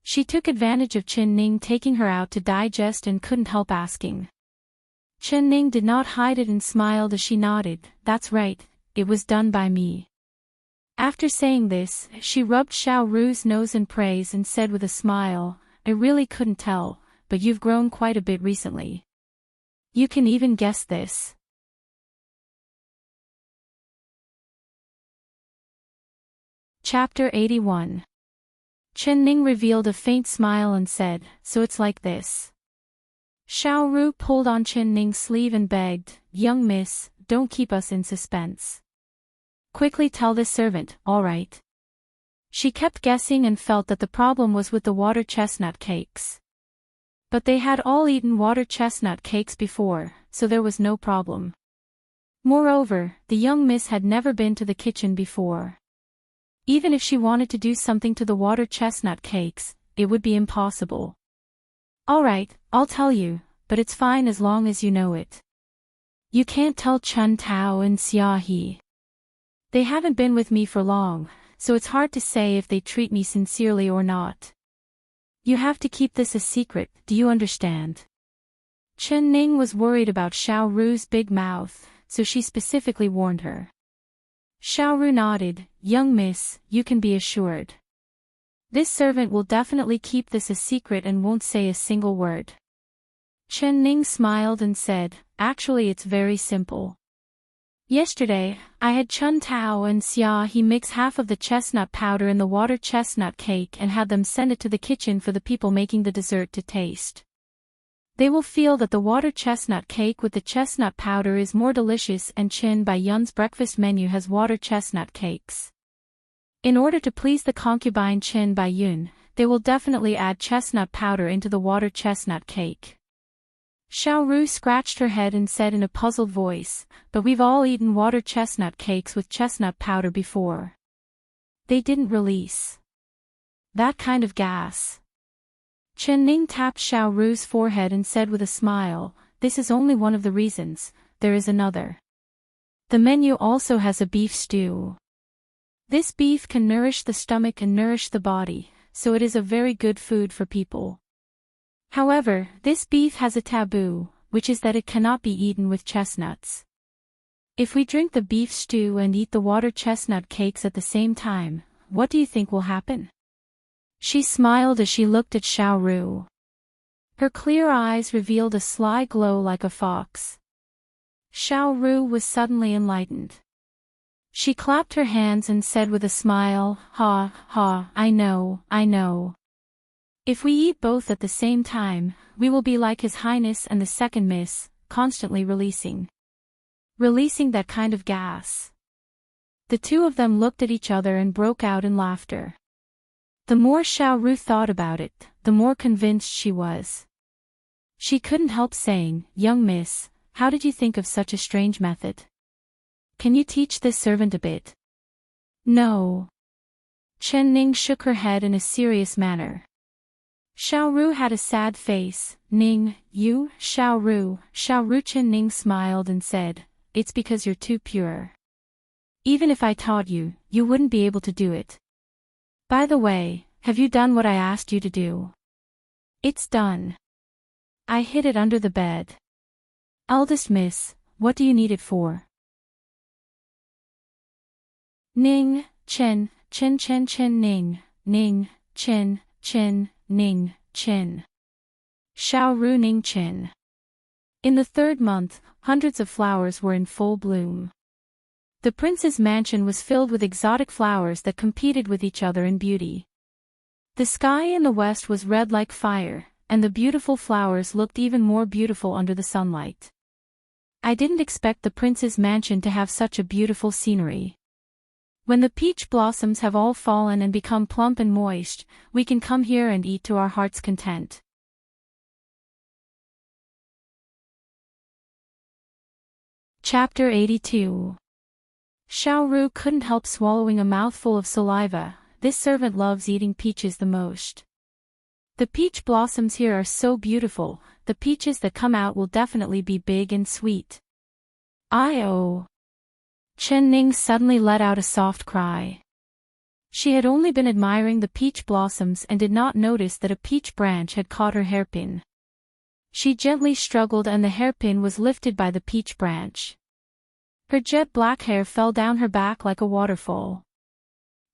She took advantage of Chen Ning taking her out to digest and couldn't help asking. Chen Ning did not hide it and smiled as she nodded, that's right, it was done by me. After saying this, she rubbed Xiao Ru's nose in praise and said with a smile, I really couldn't tell, but you've grown quite a bit recently. You can even guess this. Chapter 81. Chen Ning revealed a faint smile and said, so it's like this. Xiao Ru pulled on Chen Ning's sleeve and begged, young miss, don't keep us in suspense. Quickly tell this servant, all right. She kept guessing and felt that the problem was with the water chestnut cakes. But they had all eaten water chestnut cakes before, so there was no problem. Moreover, the young miss had never been to the kitchen before. Even if she wanted to do something to the water chestnut cakes, it would be impossible. All right, I'll tell you, but it's fine as long as you know it. You can't tell Chun Tao and Xia He. They haven't been with me for long, so it's hard to say if they treat me sincerely or not. You have to keep this a secret, do you understand? Chen Ning was worried about Xiao Ru's big mouth, so she specifically warned her. Xiao Ru nodded, young miss, you can be assured. This servant will definitely keep this a secret and won't say a single word. Chen Ning smiled and said, actually it's very simple. Yesterday, I had Chun Tao and Xia He mix half of the chestnut powder in the water chestnut cake and had them send it to the kitchen for the people making the dessert to taste. They will feel that the water chestnut cake with the chestnut powder is more delicious and Chen Baiyun's breakfast menu has water chestnut cakes. In order to please the concubine Chen Baiyun, they will definitely add chestnut powder into the water chestnut cake. Xiao Ru scratched her head and said in a puzzled voice, but we've all eaten water chestnut cakes with chestnut powder before. They didn't release that kind of gas. Chen Ning tapped Xiao Ru's forehead and said with a smile, this is only one of the reasons, there is another. The menu also has a beef stew. This beef can nourish the stomach and nourish the body, so it is a very good food for people. However, this beef has a taboo, which is that it cannot be eaten with chestnuts. If we drink the beef stew and eat the water chestnut cakes at the same time, what do you think will happen? She smiled as she looked at Xiao Ru. Her clear eyes revealed a sly glow like a fox. Xiao Ru was suddenly enlightened. She clapped her hands and said with a smile, ha, ha, I know, I know. If we eat both at the same time, we will be like His Highness and the second miss, constantly releasing that kind of gas. The two of them looked at each other and broke out in laughter. The more Xiao Ru thought about it, the more convinced she was. She couldn't help saying, young miss, how did you think of such a strange method? Can you teach this servant a bit? No. Chen Ning shook her head in a serious manner. Xiao Ru had a sad face. Ning, you, Xiao Ru. Chen Ning smiled and said, it's because you're too pure. Even if I taught you, you wouldn't be able to do it. By the way, have you done what I asked you to do? It's done. I hid it under the bed. Eldest miss, what do you need it for? Ning, Chen, Ning, Chen, Ning, Chen. Xiao Ru Ning Chen. In the 3rd month, hundreds of flowers were in full bloom. The prince's mansion was filled with exotic flowers that competed with each other in beauty. The sky in the west was red like fire, and the beautiful flowers looked even more beautiful under the sunlight. I didn't expect the prince's mansion to have such a beautiful scenery. When the peach blossoms have all fallen and become plump and moist, we can come here and eat to our heart's content. Chapter 82. Xiao Ru couldn't help swallowing a mouthful of saliva. This servant loves eating peaches the most. The peach blossoms here are so beautiful, the peaches that come out will definitely be big and sweet. Oh. Chen Ning suddenly let out a soft cry. She had only been admiring the peach blossoms and did not notice that a peach branch had caught her hairpin. She gently struggled and the hairpin was lifted by the peach branch. Her jet black hair fell down her back like a waterfall.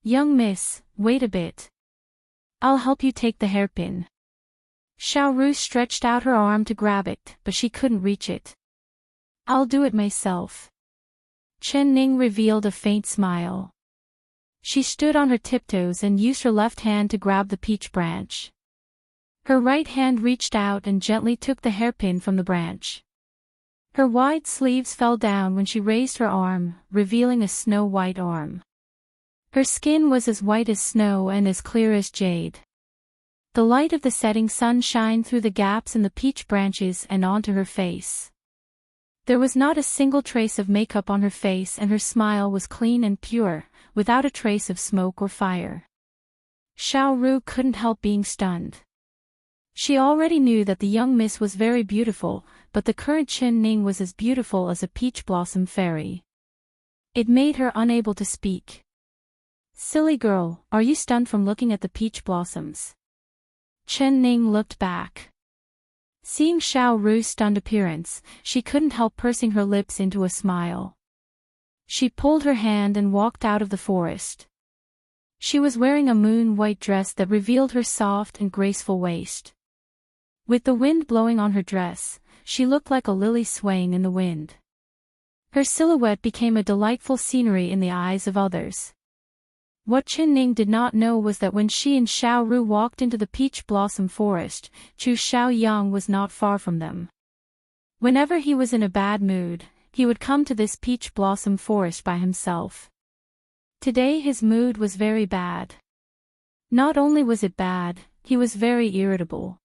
Young miss, wait a bit. I'll help you take the hairpin. Xiao Ru stretched out her arm to grab it, but she couldn't reach it. I'll do it myself. Chen Ning revealed a faint smile. She stood on her tiptoes and used her left hand to grab the peach branch. Her right hand reached out and gently took the hairpin from the branch. Her wide sleeves fell down when she raised her arm, revealing a snow-white arm. Her skin was as white as snow and as clear as jade. The light of the setting sun shined through the gaps in the peach branches and onto her face. There was not a single trace of makeup on her face and her smile was clean and pure, without a trace of smoke or fire. Xiao Ru couldn't help being stunned. She already knew that the young miss was very beautiful, but the current Chen Ning was as beautiful as a peach blossom fairy. It made her unable to speak. Silly girl, are you stunned from looking at the peach blossoms? Chen Ning looked back. Seeing Xiao Ru's stunned appearance, she couldn't help pursing her lips into a smile. She pulled her hand and walked out of the forest. She was wearing a moon-white dress that revealed her soft and graceful waist. With the wind blowing on her dress, she looked like a lily swaying in the wind. Her silhouette became a delightful scenery in the eyes of others. What Chen Ning did not know was that when she and Xiao Ru walked into the peach blossom forest, Chu Xiaoyang was not far from them. Whenever he was in a bad mood, he would come to this peach blossom forest by himself. Today his mood was very bad. Not only was it bad, he was very irritable.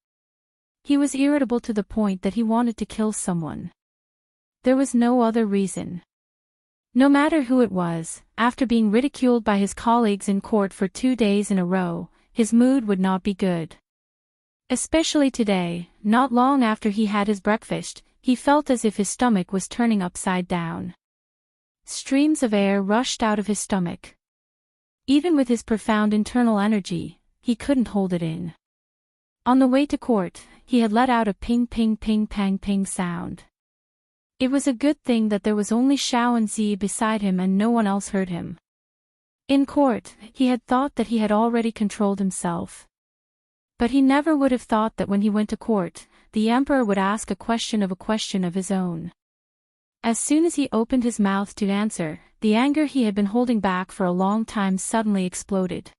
He was irritable to the point that he wanted to kill someone. There was no other reason. No matter who it was, after being ridiculed by his colleagues in court for 2 days in a row, his mood would not be good. Especially today, not long after he had his breakfast, he felt as if his stomach was turning upside down. Streams of air rushed out of his stomach. Even with his profound internal energy, he couldn't hold it in. On the way to court, he had let out a ping ping ping pang ping sound. It was a good thing that there was only Xiao and Zi beside him and no one else heard him. In court, he had thought that he had already controlled himself. But he never would have thought that when he went to court, the emperor would ask a question of his own. As soon as he opened his mouth to answer, the anger he had been holding back for a long time suddenly exploded.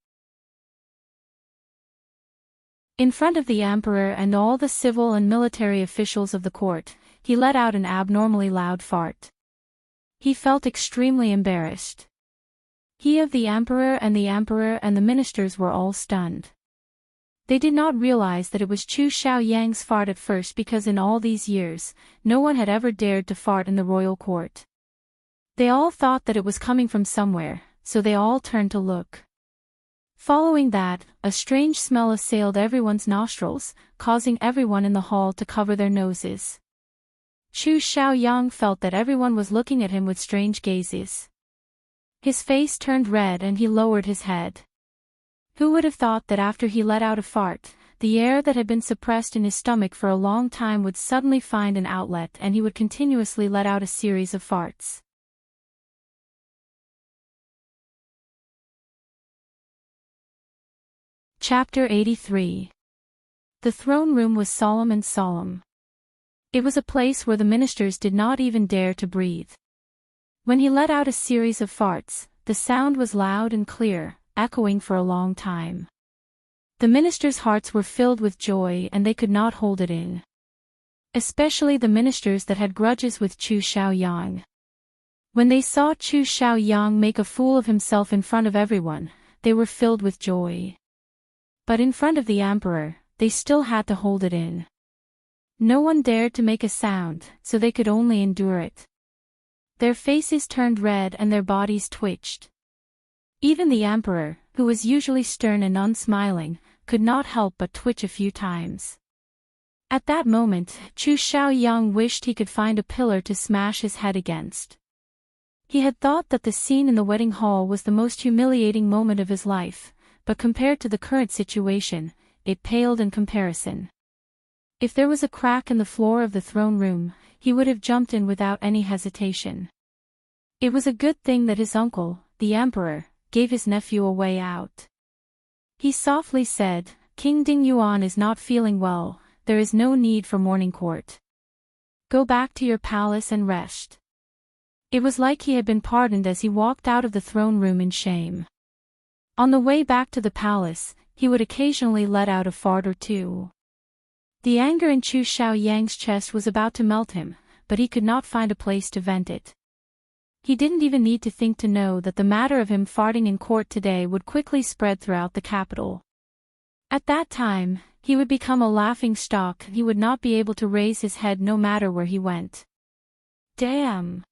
In front of the emperor and all the civil and military officials of the court, he let out an abnormally loud fart. He felt extremely embarrassed. He of the emperor and the ministers were all stunned. They did not realize that it was Chu Xiaoyang's fart at first because in all these years, no one had ever dared to fart in the royal court. They all thought that it was coming from somewhere, so they all turned to look. Following that, a strange smell assailed everyone's nostrils, causing everyone in the hall to cover their noses. Chu Xiaoyang felt that everyone was looking at him with strange gazes. His face turned red and he lowered his head. Who would have thought that after he let out a fart, the air that had been suppressed in his stomach for a long time would suddenly find an outlet and he would continuously let out a series of farts. Chapter 83. The throne room was solemn and solemn. It was a place where the ministers did not even dare to breathe. When he let out a series of farts, the sound was loud and clear, echoing for a long time. The ministers' hearts were filled with joy and they could not hold it in. Especially the ministers that had grudges with Chu Xiaoyang. When they saw Chu Xiaoyang make a fool of himself in front of everyone, they were filled with joy. But in front of the emperor, they still had to hold it in. No one dared to make a sound, so they could only endure it. Their faces turned red and their bodies twitched. Even the emperor, who was usually stern and unsmiling, could not help but twitch a few times. At that moment, Chu Xiaoyang wished he could find a pillar to smash his head against. He had thought that the scene in the wedding hall was the most humiliating moment of his life, but compared to the current situation, it paled in comparison. If there was a crack in the floor of the throne room, he would have jumped in without any hesitation. It was a good thing that his uncle, the emperor, gave his nephew a way out. He softly said, "King Dingyuan is not feeling well, there is no need for morning court. Go back to your palace and rest." It was like he had been pardoned as he walked out of the throne room in shame. On the way back to the palace, he would occasionally let out a fart or two. The anger in Chu Xiaoyang's chest was about to melt him, but he could not find a place to vent it. He didn't even need to think to know that the matter of him farting in court today would quickly spread throughout the capital. At that time, he would become a laughing stock and he would not be able to raise his head no matter where he went. Damn!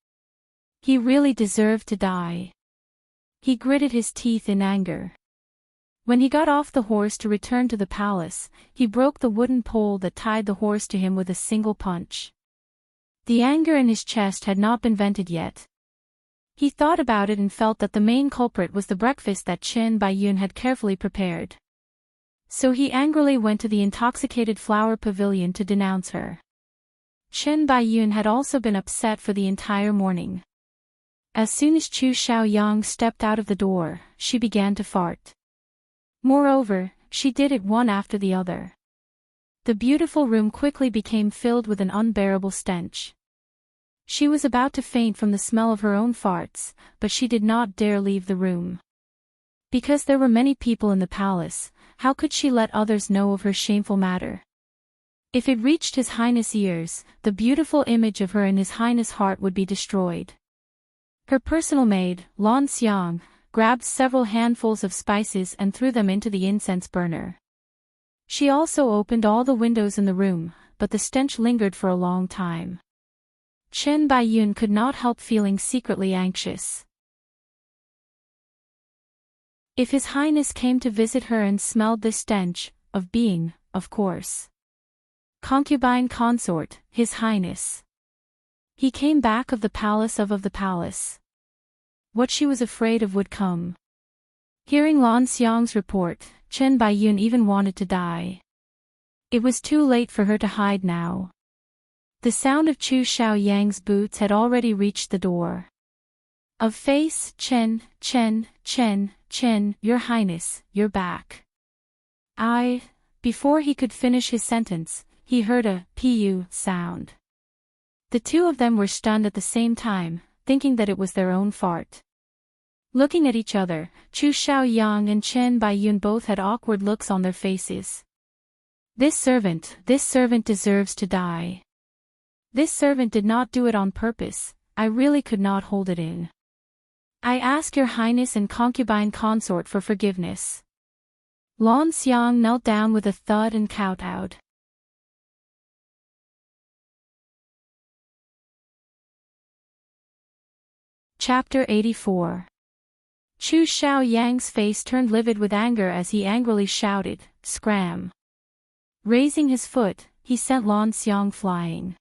He really deserved to die. He gritted his teeth in anger. When he got off the horse to return to the palace, he broke the wooden pole that tied the horse to him with a single punch. The anger in his chest had not been vented yet. He thought about it and felt that the main culprit was the breakfast that Chen Baiyun had carefully prepared. So he angrily went to the intoxicated flower pavilion to denounce her. Chen Baiyun had also been upset for the entire morning. As soon as Chu Xiaoyang stepped out of the door, she began to fart. Moreover, she did it one after the other. The beautiful room quickly became filled with an unbearable stench. She was about to faint from the smell of her own farts, but she did not dare leave the room. Because there were many people in the palace, how could she let others know of her shameful matter? If it reached His Highness' ears, the beautiful image of her in His Highness' heart would be destroyed. Her personal maid, Lan Xiang, grabbed several handfuls of spices and threw them into the incense burner. She also opened all the windows in the room, but the stench lingered for a long time. Chen Baiyun could not help feeling secretly anxious. If His Highness came to visit her and smelled this stench, of being, of course, concubine consort, His Highness. He came back of the palace of the palace. What she was afraid of would come. Hearing Lan Xiang's report, Chen Baiyun even wanted to die. It was too late for her to hide now. The sound of Chu Xiaoyang's boots had already reached the door. Of face, Chen, Your Highness, you're back. Before he could finish his sentence, he heard a pu sound. The two of them were stunned at the same time, thinking that it was their own fart. Looking at each other, Chu Xiaoyang and Chen Baiyun both had awkward looks on their faces. This servant deserves to die. This servant did not do it on purpose, I really could not hold it in. I ask your highness and concubine consort for forgiveness. Lan Xiang knelt down with a thud and kowtowed. Chapter 84. Chu Xiaoyang's face turned livid with anger as he angrily shouted, "Scram!" Raising his foot, he sent Lan Xiang flying.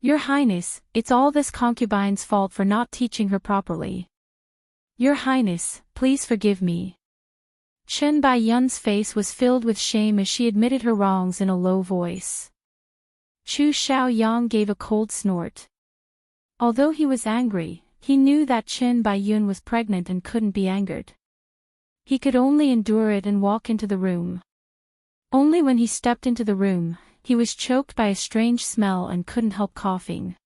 Your Highness, it's all this concubine's fault for not teaching her properly. Your Highness, please forgive me. Chen Baiyun's face was filled with shame as she admitted her wrongs in a low voice. Chu Xiaoyang gave a cold snort. Although he was angry, he knew that Chen Baiyun was pregnant and couldn't be angered. He could only endure it and walk into the room. Only when he stepped into the room, he was choked by a strange smell and couldn't help coughing.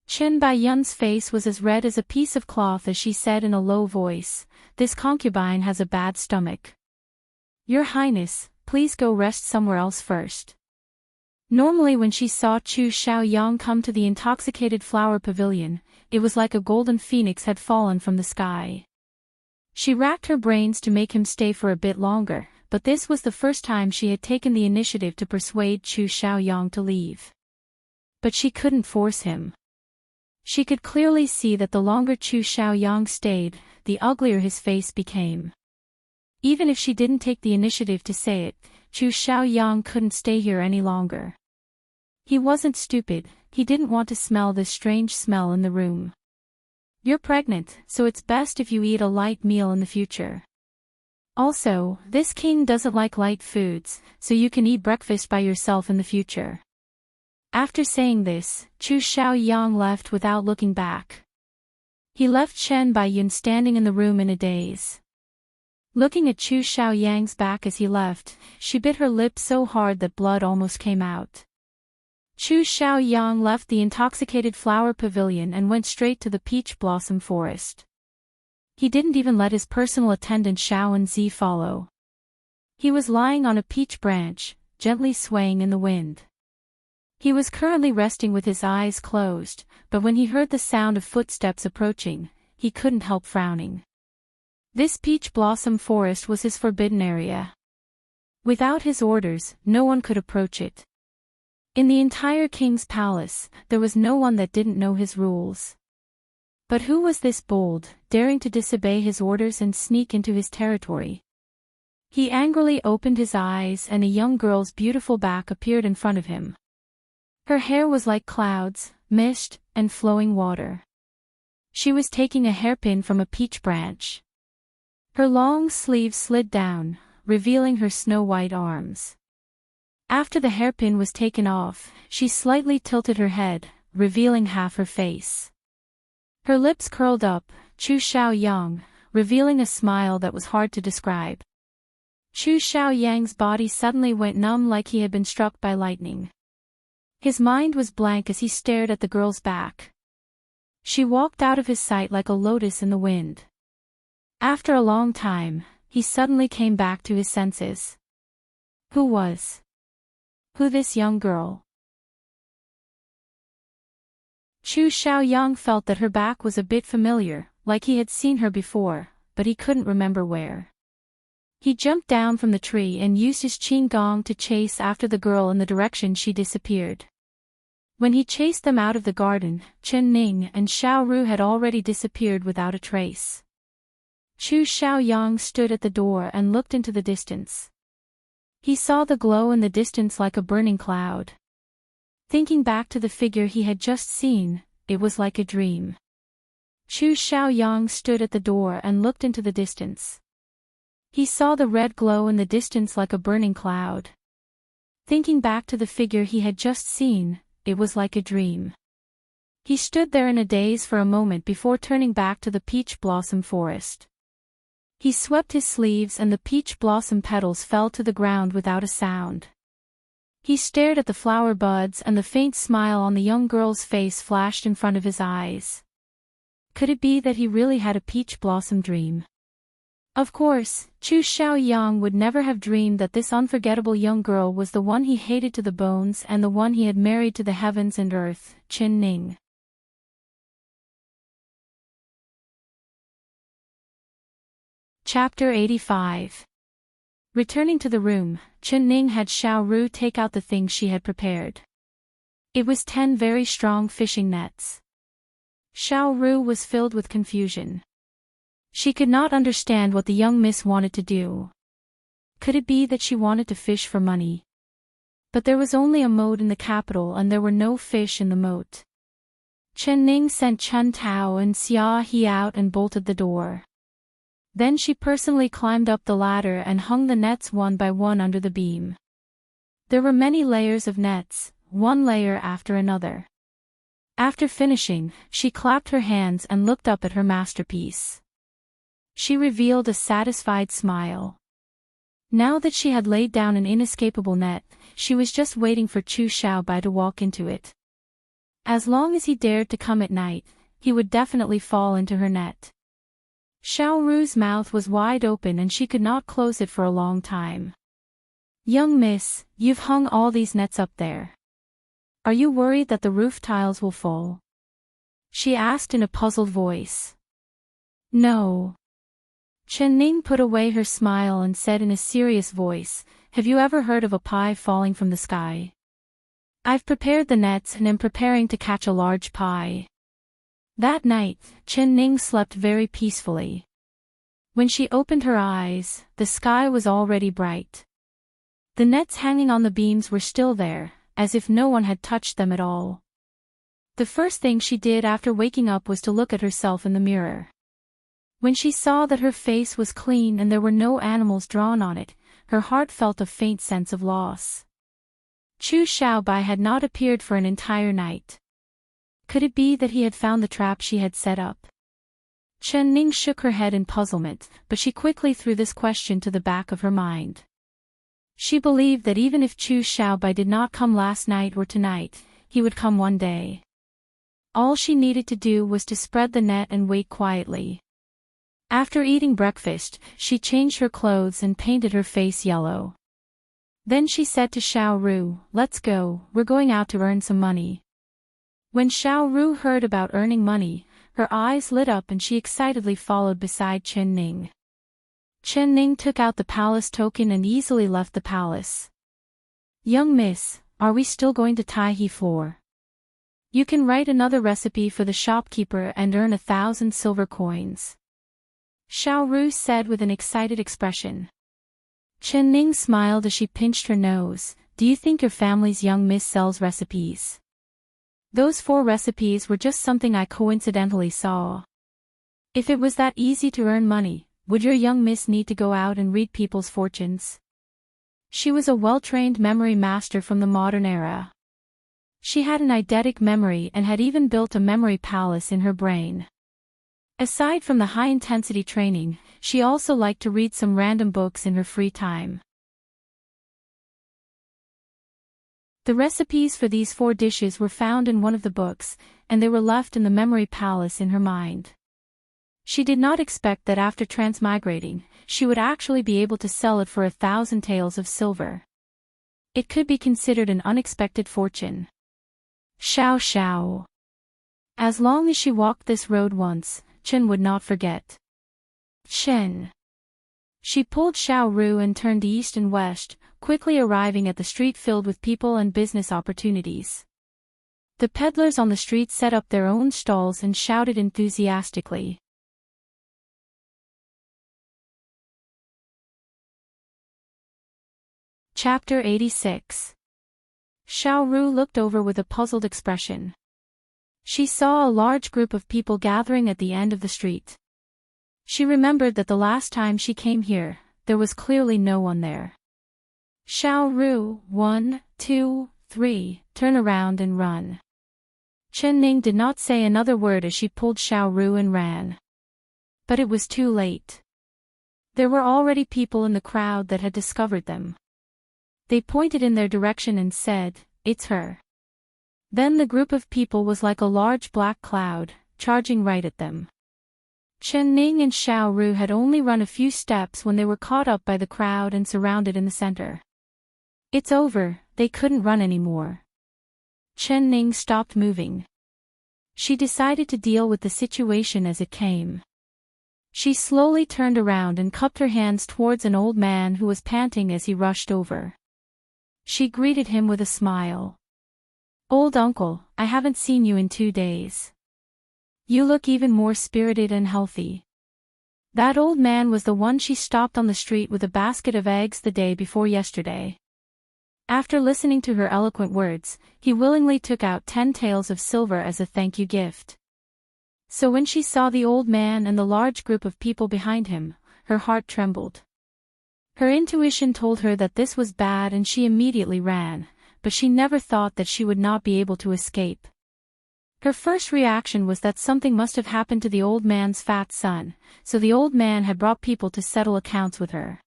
Chen Baiyun's face was as red as a piece of cloth as she said in a low voice, "This concubine has a bad stomach." Your Highness, please go rest somewhere else first. Normally when she saw Chu Xiaoyang come to the intoxicated flower pavilion, it was like a golden phoenix had fallen from the sky. She racked her brains to make him stay for a bit longer, but this was the first time she had taken the initiative to persuade Chu Xiaoyang to leave. But she couldn't force him. She could clearly see that the longer Chu Xiaoyang stayed, the uglier his face became. Even if she didn't take the initiative to say it, Chu Xiaoyang couldn't stay here any longer. He wasn't stupid, he didn't want to smell this strange smell in the room. You're pregnant, so it's best if you eat a light meal in the future. Also, this king doesn't like light foods, so you can eat breakfast by yourself in the future. After saying this, Chu Xiaoyang left without looking back. He left Chen Baiyun standing in the room in a daze. Looking at Chu Xiaoyang's back as he left, she bit her lip so hard that blood almost came out. Chu Xiaoyang left the intoxicated flower pavilion and went straight to the peach blossom forest. He didn't even let his personal attendant Xiao and Zi follow. He was lying on a peach branch, gently swaying in the wind. He was currently resting with his eyes closed, but when he heard the sound of footsteps approaching, he couldn't help frowning. This peach blossom forest was his forbidden area. Without his orders, no one could approach it. In the entire king's palace, there was no one that didn't know his rules. But who was this bold, daring to disobey his orders and sneak into his territory? He angrily opened his eyes and a young girl's beautiful back appeared in front of him. Her hair was like clouds, mist, and flowing water. She was taking a hairpin from a peach branch. Her long sleeves slid down, revealing her snow-white arms. After the hairpin was taken off, she slightly tilted her head, revealing half her face. Her lips curled up, Chu Xiaoyang, revealing a smile that was hard to describe. Chu Xiaoyang's body suddenly went numb like he had been struck by lightning. His mind was blank as he stared at the girl's back. She walked out of his sight like a lotus in the wind. After a long time, he suddenly came back to his senses. Who this young girl? Chu Xiaoyang felt that her back was a bit familiar, like he had seen her before, but he couldn't remember where. He jumped down from the tree and used his qin gong to chase after the girl in the direction she disappeared. When he chased them out of the garden, Chen Ning and Xiao Ru had already disappeared without a trace. Chu Xiaoyang stood at the door and looked into the distance. He saw the glow in the distance like a burning cloud. Thinking back to the figure he had just seen, it was like a dream. Chu Xiaoyang stood at the door and looked into the distance. He saw the red glow in the distance like a burning cloud. Thinking back to the figure he had just seen, it was like a dream. He stood there in a daze for a moment before turning back to the peach blossom forest. He swept his sleeves and the peach blossom petals fell to the ground without a sound. He stared at the flower buds and the faint smile on the young girl's face flashed in front of his eyes. Could it be that he really had a peach blossom dream? Of course, Chu Xiaoyang would never have dreamed that this unforgettable young girl was the one he hated to the bones and the one he had married to the heavens and earth, Chen Ning. Chapter 85. Returning to the room, Chen Ning had Xiao Ru take out the things she had prepared. It was 10 very strong fishing nets. Xiao Ru was filled with confusion. She could not understand what the young miss wanted to do. Could it be that she wanted to fish for money? But there was only a moat in the capital and there were no fish in the moat. Chen Ning sent Chun Tao and Xia He out and bolted the door. Then she personally climbed up the ladder and hung the nets one by one under the beam. There were many layers of nets, one layer after another. After finishing, she clapped her hands and looked up at her masterpiece. She revealed a satisfied smile. Now that she had laid down an inescapable net, she was just waiting for Chu Xiaobai to walk into it. As long as he dared to come at night, he would definitely fall into her net. Xiao Ru's mouth was wide open and she could not close it for a long time. "Young miss, you've hung all these nets up there. Are you worried that the roof tiles will fall?" she asked in a puzzled voice. "No." Chen Ning put away her smile and said in a serious voice, "Have you ever heard of a pie falling from the sky? I've prepared the nets and am preparing to catch a large pie." That night, Chen Ning slept very peacefully. When she opened her eyes, the sky was already bright. The nets hanging on the beams were still there, as if no one had touched them at all. The first thing she did after waking up was to look at herself in the mirror. When she saw that her face was clean and there were no animals drawn on it, her heart felt a faint sense of loss. Chu Xiaobai had not appeared for an entire night. Could it be that he had found the trap she had set up? Chen Ning shook her head in puzzlement, but she quickly threw this question to the back of her mind. She believed that even if Chu Xiaobai did not come last night or tonight, he would come one day. All she needed to do was to spread the net and wait quietly. After eating breakfast, she changed her clothes and painted her face yellow. Then she said to Xiao Ru, "Let's go, we're going out to earn some money." When Xiao Ru heard about earning money, her eyes lit up and she excitedly followed beside Chen Ning. Chen Ning took out the palace token and easily left the palace. "Young miss, are we still going to Tai He floor? You can write another recipe for the shopkeeper and earn 1,000 silver coins," Xiao Ru said with an excited expression. Chen Ning smiled as she pinched her nose. "Do you think your family's young miss sells recipes?" "Those 4 recipes were just something I coincidentally saw. If it was that easy to earn money, would your young miss need to go out and read people's fortunes?" She was a well-trained memory master from the modern era. She had an eidetic memory and had even built a memory palace in her brain. Aside from the high-intensity training, she also liked to read some random books in her free time. The recipes for these 4 dishes were found in one of the books, and they were left in the memory palace in her mind. She did not expect that after transmigrating, she would actually be able to sell it for 1,000 taels of silver. It could be considered an unexpected fortune. Xiao Xiao. As long as she walked this road once, Chen would not forget. Chen. She pulled Xiao Ru and turned east and west, quickly arriving at the street filled with people and business opportunities. The peddlers on the street set up their own stalls and shouted enthusiastically. Chapter 86. Xiao Ru looked over with a puzzled expression. She saw a large group of people gathering at the end of the street. She remembered that the last time she came here, there was clearly no one there. "Xiao Ru, 1, 2, 3, turn around and run." Chen Ning did not say another word as she pulled Xiao Ru and ran. But it was too late. There were already people in the crowd that had discovered them. They pointed in their direction and said, "It's her." Then the group of people was like a large black cloud, charging right at them. Chen Ning and Xiao Ru had only run a few steps when they were caught up by the crowd and surrounded in the center. It's over, they couldn't run anymore. Chen Ning stopped moving. She decided to deal with the situation as it came. She slowly turned around and cupped her hands towards an old man who was panting as he rushed over. She greeted him with a smile. "Old uncle, I haven't seen you in 2 days. You look even more spirited and healthy." That old man was the one she stopped on the street with a basket of eggs the day before yesterday. After listening to her eloquent words, he willingly took out 10 taels of silver as a thank you gift. So when she saw the old man and the large group of people behind him, her heart trembled. Her intuition told her that this was bad and she immediately ran, but she never thought that she would not be able to escape. Her first reaction was that something must have happened to the old man's fat son, so the old man had brought people to settle accounts with her.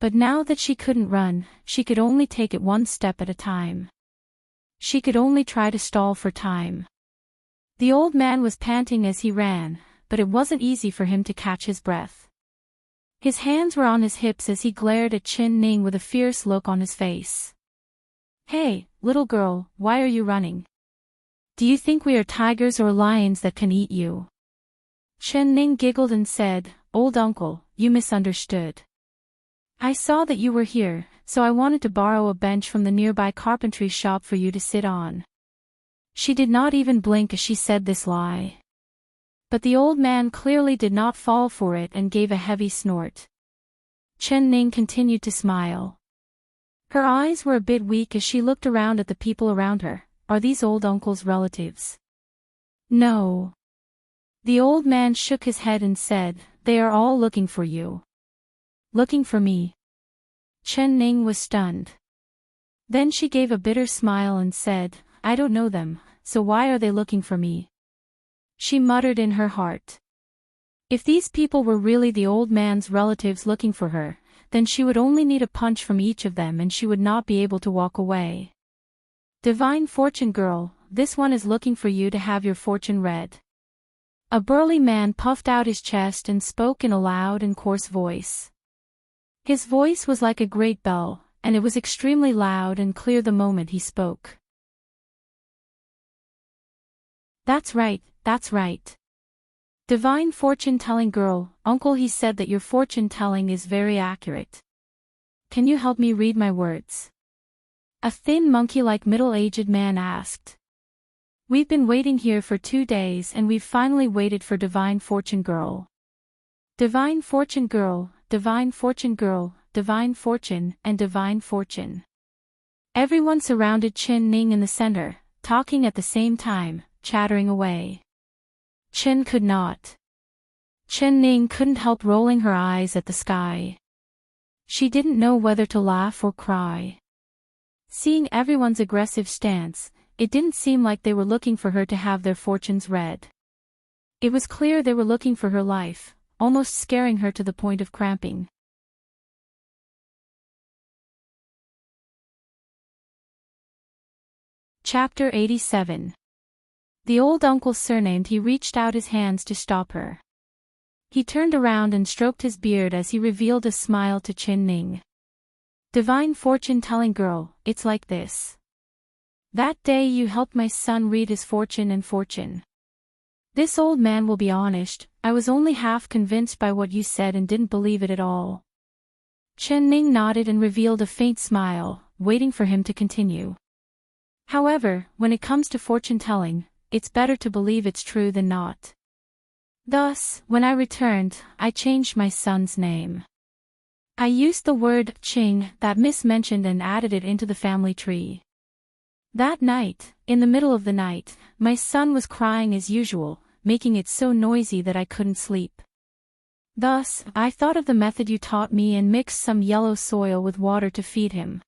But now that she couldn't run, she could only take it one step at a time. She could only try to stall for time. The old man was panting as he ran, but it wasn't easy for him to catch his breath. His hands were on his hips as he glared at Chin Ning with a fierce look on his face. "Hey, little girl, why are you running? Do you think we are tigers or lions that can eat you?" Chen Ning giggled and said, "Old uncle, you misunderstood. I saw that you were here, so I wanted to borrow a bench from the nearby carpentry shop for you to sit on." She did not even blink as she said this lie. But the old man clearly did not fall for it and gave a heavy snort. Chen Ning continued to smile. Her eyes were a bit weak as she looked around at the people around her. Are these old uncle's relatives? No. The old man shook his head and said, "They are all looking for you." "Looking for me?" Chen Ning was stunned. Then she gave a bitter smile and said, "I don't know them, so why are they looking for me?" She muttered in her heart. If these people were really the old man's relatives looking for her, then she would only need a punch from each of them and she would not be able to walk away. "Divine Fortune Girl, this one is looking for you to have your fortune read." A burly man puffed out his chest and spoke in a loud and coarse voice. His voice was like a great bell, and it was extremely loud and clear the moment he spoke. That's right, that's right. Divine fortune-telling girl, uncle, he said that your fortune-telling is very accurate. Can you help me read my words? A thin monkey-like middle-aged man asked. We've been waiting here for 2 days and we've finally waited for Divine Fortune Girl. Divine Fortune Girl, Divine Fortune Girl, Divine Fortune, and Divine Fortune. Everyone surrounded Chin Ning in the center, talking at the same time, chattering away. Chin could not. Chin Ning couldn't help rolling her eyes at the sky. She didn't know whether to laugh or cry. Seeing everyone's aggressive stance, it didn't seem like they were looking for her to have their fortunes read. It was clear they were looking for her life, almost scaring her to the point of cramping. Chapter 87. The old uncle surnamed. He reached out his hands to stop her. He turned around and stroked his beard as he revealed a smile to Chin Ning. Divine fortune-telling girl, it's like this. That day you helped my son read his fortune and fortune. This old man will be honest, I was only half convinced by what you said and didn't believe it at all. Chen Ning nodded and revealed a faint smile, waiting for him to continue. However, when it comes to fortune-telling, it's better to believe it's true than not. Thus, when I returned, I changed my son's name. I used the word Qing that Miss mentioned and added it into the family tree. That night, in the middle of the night, my son was crying as usual, making it so noisy that I couldn't sleep. Thus, I thought of the method you taught me and mixed some yellow soil with water to feed him.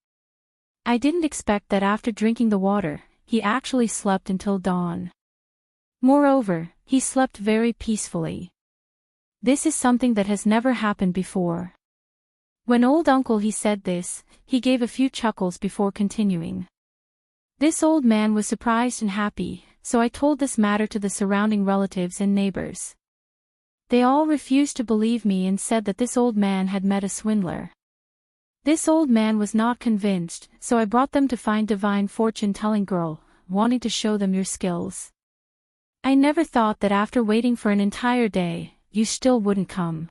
I didn't expect that after drinking the water, he actually slept until dawn. Moreover, he slept very peacefully. This is something that has never happened before. When old uncle he said this, he gave a few chuckles before continuing. This old man was surprised and happy, so I told this matter to the surrounding relatives and neighbors. They all refused to believe me and said that this old man had met a swindler. This old man was not convinced, so I brought them to find Divine Fortune-telling girl, wanting to show them your skills. I never thought that after waiting for an entire day, you still wouldn't come.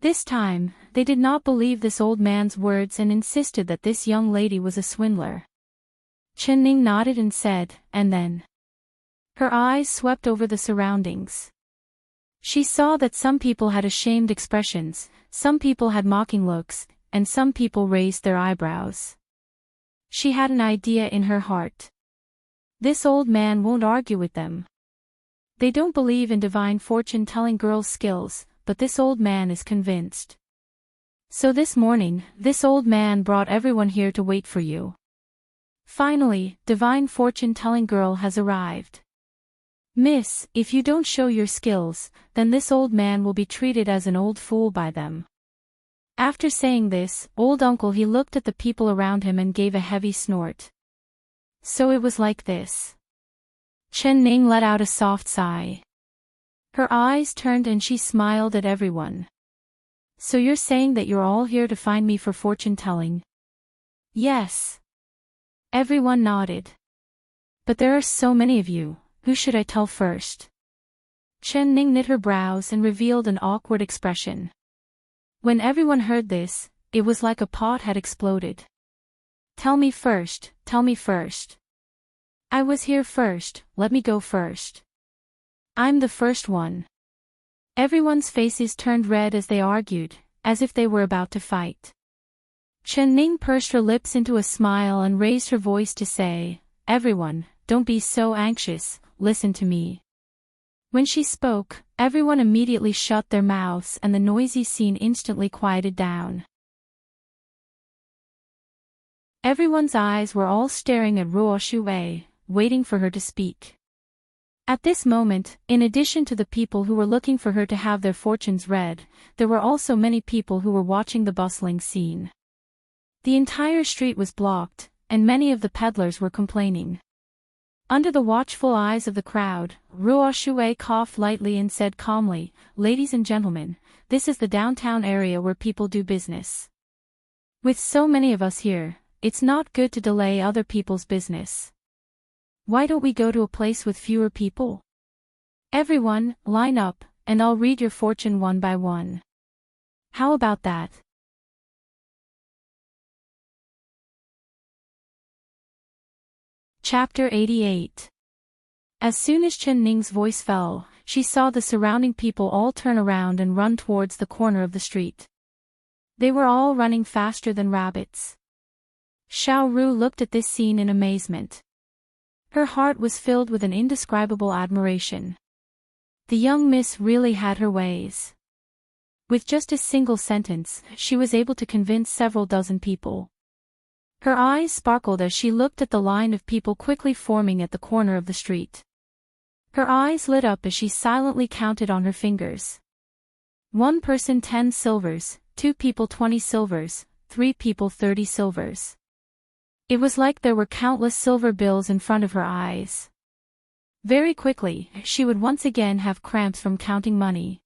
This time, they did not believe this old man's words and insisted that this young lady was a swindler. Chen Ning nodded and said, and then. Her eyes swept over the surroundings. She saw that some people had ashamed expressions, some people had mocking looks, and some people raised their eyebrows. She had an idea in her heart. This old man won't argue with them. They don't believe in Divine Fortune-telling girl's skills, but this old man is convinced. So this morning, this old man brought everyone here to wait for you. Finally, Divine Fortune-telling girl has arrived. Miss, if you don't show your skills, then this old man will be treated as an old fool by them. After saying this, old uncle he looked at the people around him and gave a heavy snort. So it was like this. Chen Ning let out a soft sigh. Her eyes turned and she smiled at everyone. So you're saying that you're all here to find me for fortune-telling? Yes. Everyone nodded. But there are so many of you, who should I tell first? Chen Ning knit her brows and revealed an awkward expression. When everyone heard this, it was like a pot had exploded. Tell me first, tell me first. I was here first, let me go first. I'm the first one. Everyone's faces turned red as they argued, as if they were about to fight. Chen Ning pursed her lips into a smile and raised her voice to say, Everyone, don't be so anxious, listen to me. When she spoke, everyone immediately shut their mouths and the noisy scene instantly quieted down. Everyone's eyes were all staring at Ruo Shui, waiting for her to speak. At this moment, in addition to the people who were looking for her to have their fortunes read, there were also many people who were watching the bustling scene. The entire street was blocked, and many of the peddlers were complaining. Under the watchful eyes of the crowd, Ruo Shui coughed lightly and said calmly, Ladies and gentlemen, this is the downtown area where people do business. With so many of us here, it's not good to delay other people's business. Why don't we go to a place with fewer people? Everyone, line up, and I'll read your fortune one by one. How about that? Chapter 88. As soon as Chen Ning's voice fell, she saw the surrounding people all turn around and run towards the corner of the street. They were all running faster than rabbits. Xiao Ru looked at this scene in amazement. Her heart was filled with an indescribable admiration. The young miss really had her ways. With just a single sentence, she was able to convince several dozen people. Her eyes sparkled as she looked at the line of people quickly forming at the corner of the street. Her eyes lit up as she silently counted on her fingers. 1 person 10 silvers, 2 people 20 silvers, 3 people 30 silvers. It was like there were countless silver bills in front of her eyes. Very quickly, she would once again have cramps from counting money.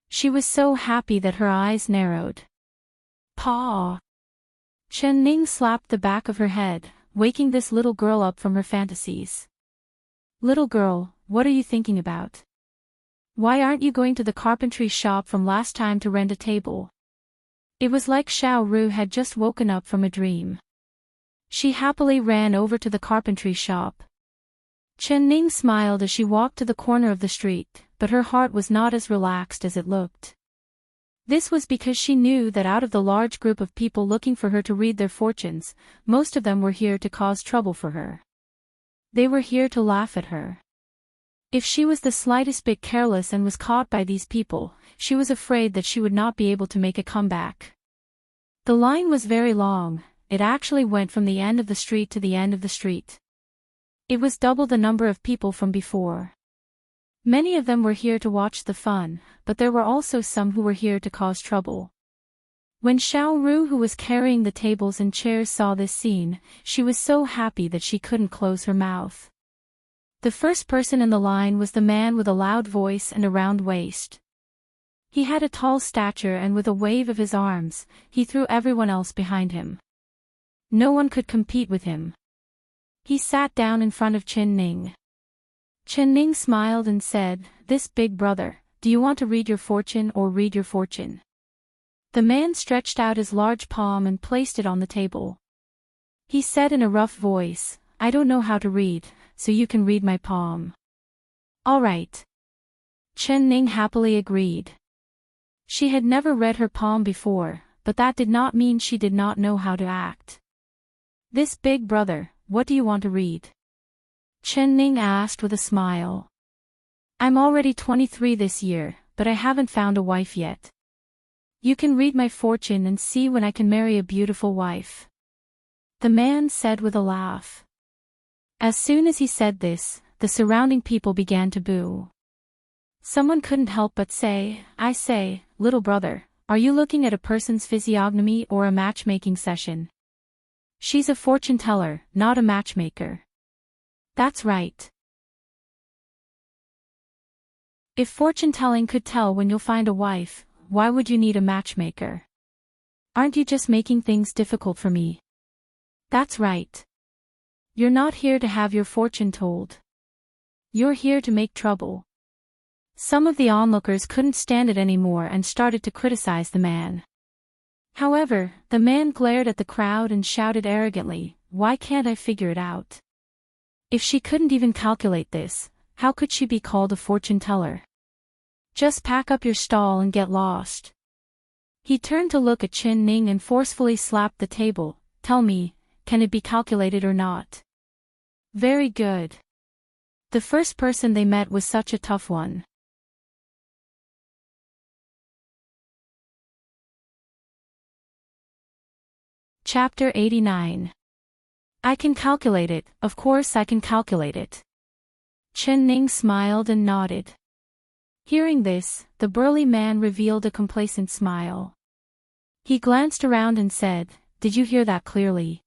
She was so happy that her eyes narrowed. Paw! Chen Ning slapped the back of her head, waking this little girl up from her fantasies. Little girl, what are you thinking about? Why aren't you going to the carpentry shop from last time to rent a table? It was like Xiao Ru had just woken up from a dream. She happily ran over to the carpentry shop. Chen Ning smiled as she walked to the corner of the street, but her heart was not as relaxed as it looked. This was because she knew that out of the large group of people looking for her to read their fortunes, most of them were here to cause trouble for her. They were here to laugh at her. If she was the slightest bit careless and was caught by these people, she was afraid that she would not be able to make a comeback. The line was very long. It actually went from the end of the street to the end of the street. It was double the number of people from before. Many of them were here to watch the fun, but there were also some who were here to cause trouble. When Xiao Ru, who was carrying the tables and chairs, saw this scene, she was so happy that she couldn't close her mouth. The first person in the line was the man with a loud voice and a round waist. He had a tall stature and with a wave of his arms, he threw everyone else behind him. No one could compete with him. He sat down in front of Chen Ning. Chen Ning smiled and said, This big brother, do you want to read your fortune or read your fortune? The man stretched out his large palm and placed it on the table. He said in a rough voice, I don't know how to read, so you can read my palm. All right. Chen Ning happily agreed. She had never read her palm before, but that did not mean she did not know how to act. This big brother, what do you want to read? Chen Ning asked with a smile. I'm already 23 this year, but I haven't found a wife yet. You can read my fortune and see when I can marry a beautiful wife. The man said with a laugh. As soon as he said this, the surrounding people began to boo. Someone couldn't help but say, I say, little brother, are you looking at a person's physiognomy or a matchmaking session? She's a fortune teller, not a matchmaker. That's right. If fortune-telling could tell when you'll find a wife, why would you need a matchmaker? Aren't you just making things difficult for me? That's right. You're not here to have your fortune told. You're here to make trouble. Some of the onlookers couldn't stand it anymore and started to criticize the man. However, the man glared at the crowd and shouted arrogantly, "Why can't I figure it out? If she couldn't even calculate this, how could she be called a fortune teller? Just pack up your stall and get lost." He turned to look at Chin Ning and forcefully slapped the table. "Tell me, can it be calculated or not?" "Very good." The first person they met was such a tough one. Chapter 89. I can calculate it, of course I can calculate it. Chin Ning smiled and nodded. Hearing this, the burly man revealed a complacent smile. He glanced around and said, "Did you hear that clearly?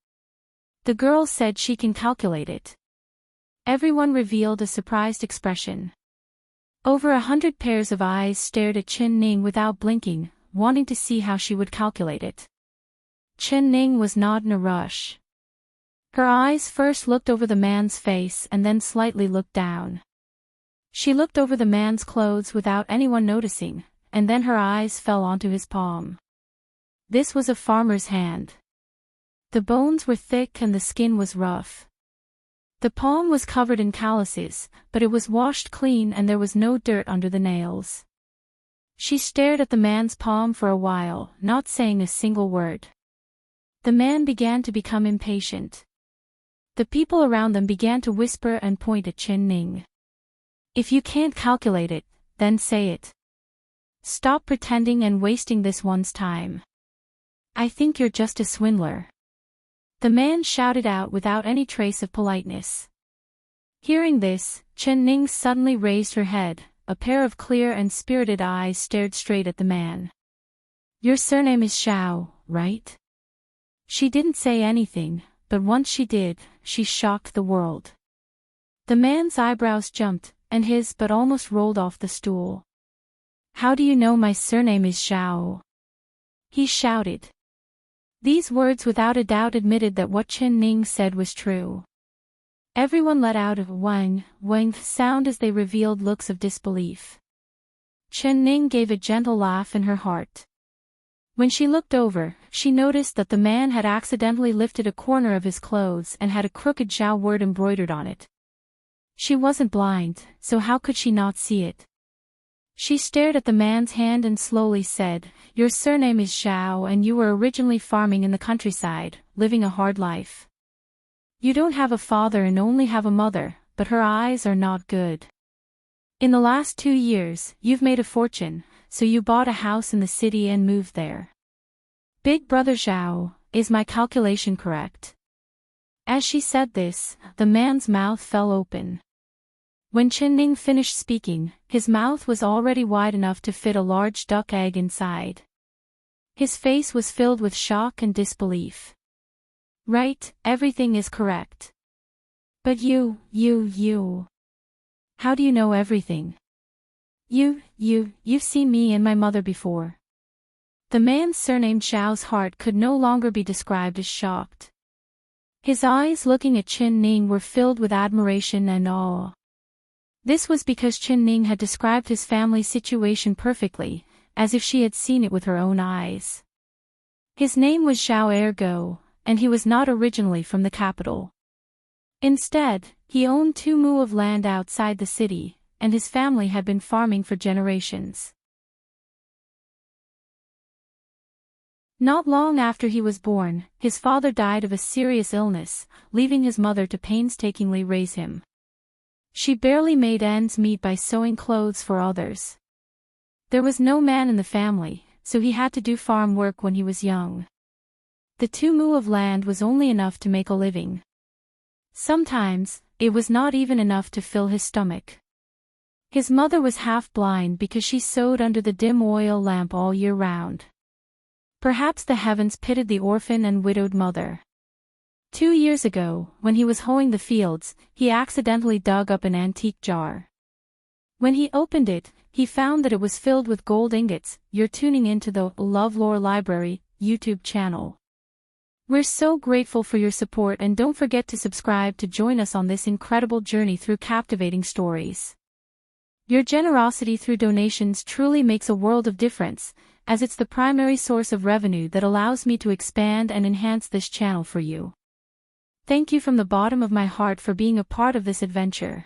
The girl said she can calculate it." Everyone revealed a surprised expression. Over 100 pairs of eyes stared at Chin Ning without blinking, wanting to see how she would calculate it. Chin Ning was not in a rush. Her eyes first looked over the man's face and then slightly looked down. She looked over the man's clothes without anyone noticing, and then her eyes fell onto his palm. This was a farmer's hand. The bones were thick and the skin was rough. The palm was covered in calluses, but it was washed clean and there was no dirt under the nails. She stared at the man's palm for a while, not saying a single word. The man began to become impatient. The people around them began to whisper and point at Chin Ning. "If you can't calculate it, then say it. Stop pretending and wasting this one's time. I think you're just a swindler." The man shouted out without any trace of politeness. Hearing this, Chin Ning suddenly raised her head. A pair of clear and spirited eyes stared straight at the man. "Your surname is Xiao, right?" She didn't say anything, but once she did, she shocked the world. The man's eyebrows jumped, and his but almost rolled off the stool. "How do you know my surname is Xiao?" he shouted. These words without a doubt admitted that what Chin Ning said was true. Everyone let out a wang sound as they revealed looks of disbelief. Chin Ning gave a gentle laugh in her heart. When she looked over, she noticed that the man had accidentally lifted a corner of his clothes and had a crooked Zhao word embroidered on it. She wasn't blind, so how could she not see it? She stared at the man's hand and slowly said, "Your surname is Zhao and you were originally farming in the countryside, living a hard life. You don't have a father and only have a mother, but her eyes are not good. In the last 2 years, you've made a fortune, so you bought a house in the city and moved there. Big brother Zhao, is my calculation correct?" As she said this, the man's mouth fell open. When Chin Ning finished speaking, his mouth was already wide enough to fit a large duck egg inside. His face was filled with shock and disbelief. "Right, everything is correct. But you. How do you know everything? You've seen me and my mother before." The man's surname Xiao's heart could no longer be described as shocked. His eyes looking at Chin Ning were filled with admiration and awe. This was because Chin Ning had described his family situation perfectly, as if she had seen it with her own eyes. His name was Xiao Ergo, and he was not originally from the capital. Instead, he owned 2 mu of land outside the city, and his family had been farming for generations. Not long after he was born, his father died of a serious illness, leaving his mother to painstakingly raise him. She barely made ends meet by sewing clothes for others. There was no man in the family, so he had to do farm work when he was young. The 2 mu of land was only enough to make a living. Sometimes, it was not even enough to fill his stomach. His mother was half blind because she sewed under the dim oil lamp all year round. Perhaps the heavens pitied the orphan and widowed mother. 2 years ago, when he was hoeing the fields, he accidentally dug up an antique jar. When he opened it, he found that it was filled with gold ingots. You're tuning into the LoveLore Library YouTube channel. We're so grateful for your support, and don't forget to subscribe to join us on this incredible journey through captivating stories. Your generosity through donations truly makes a world of difference, as it's the primary source of revenue that allows me to expand and enhance this channel for you. Thank you from the bottom of my heart for being a part of this adventure.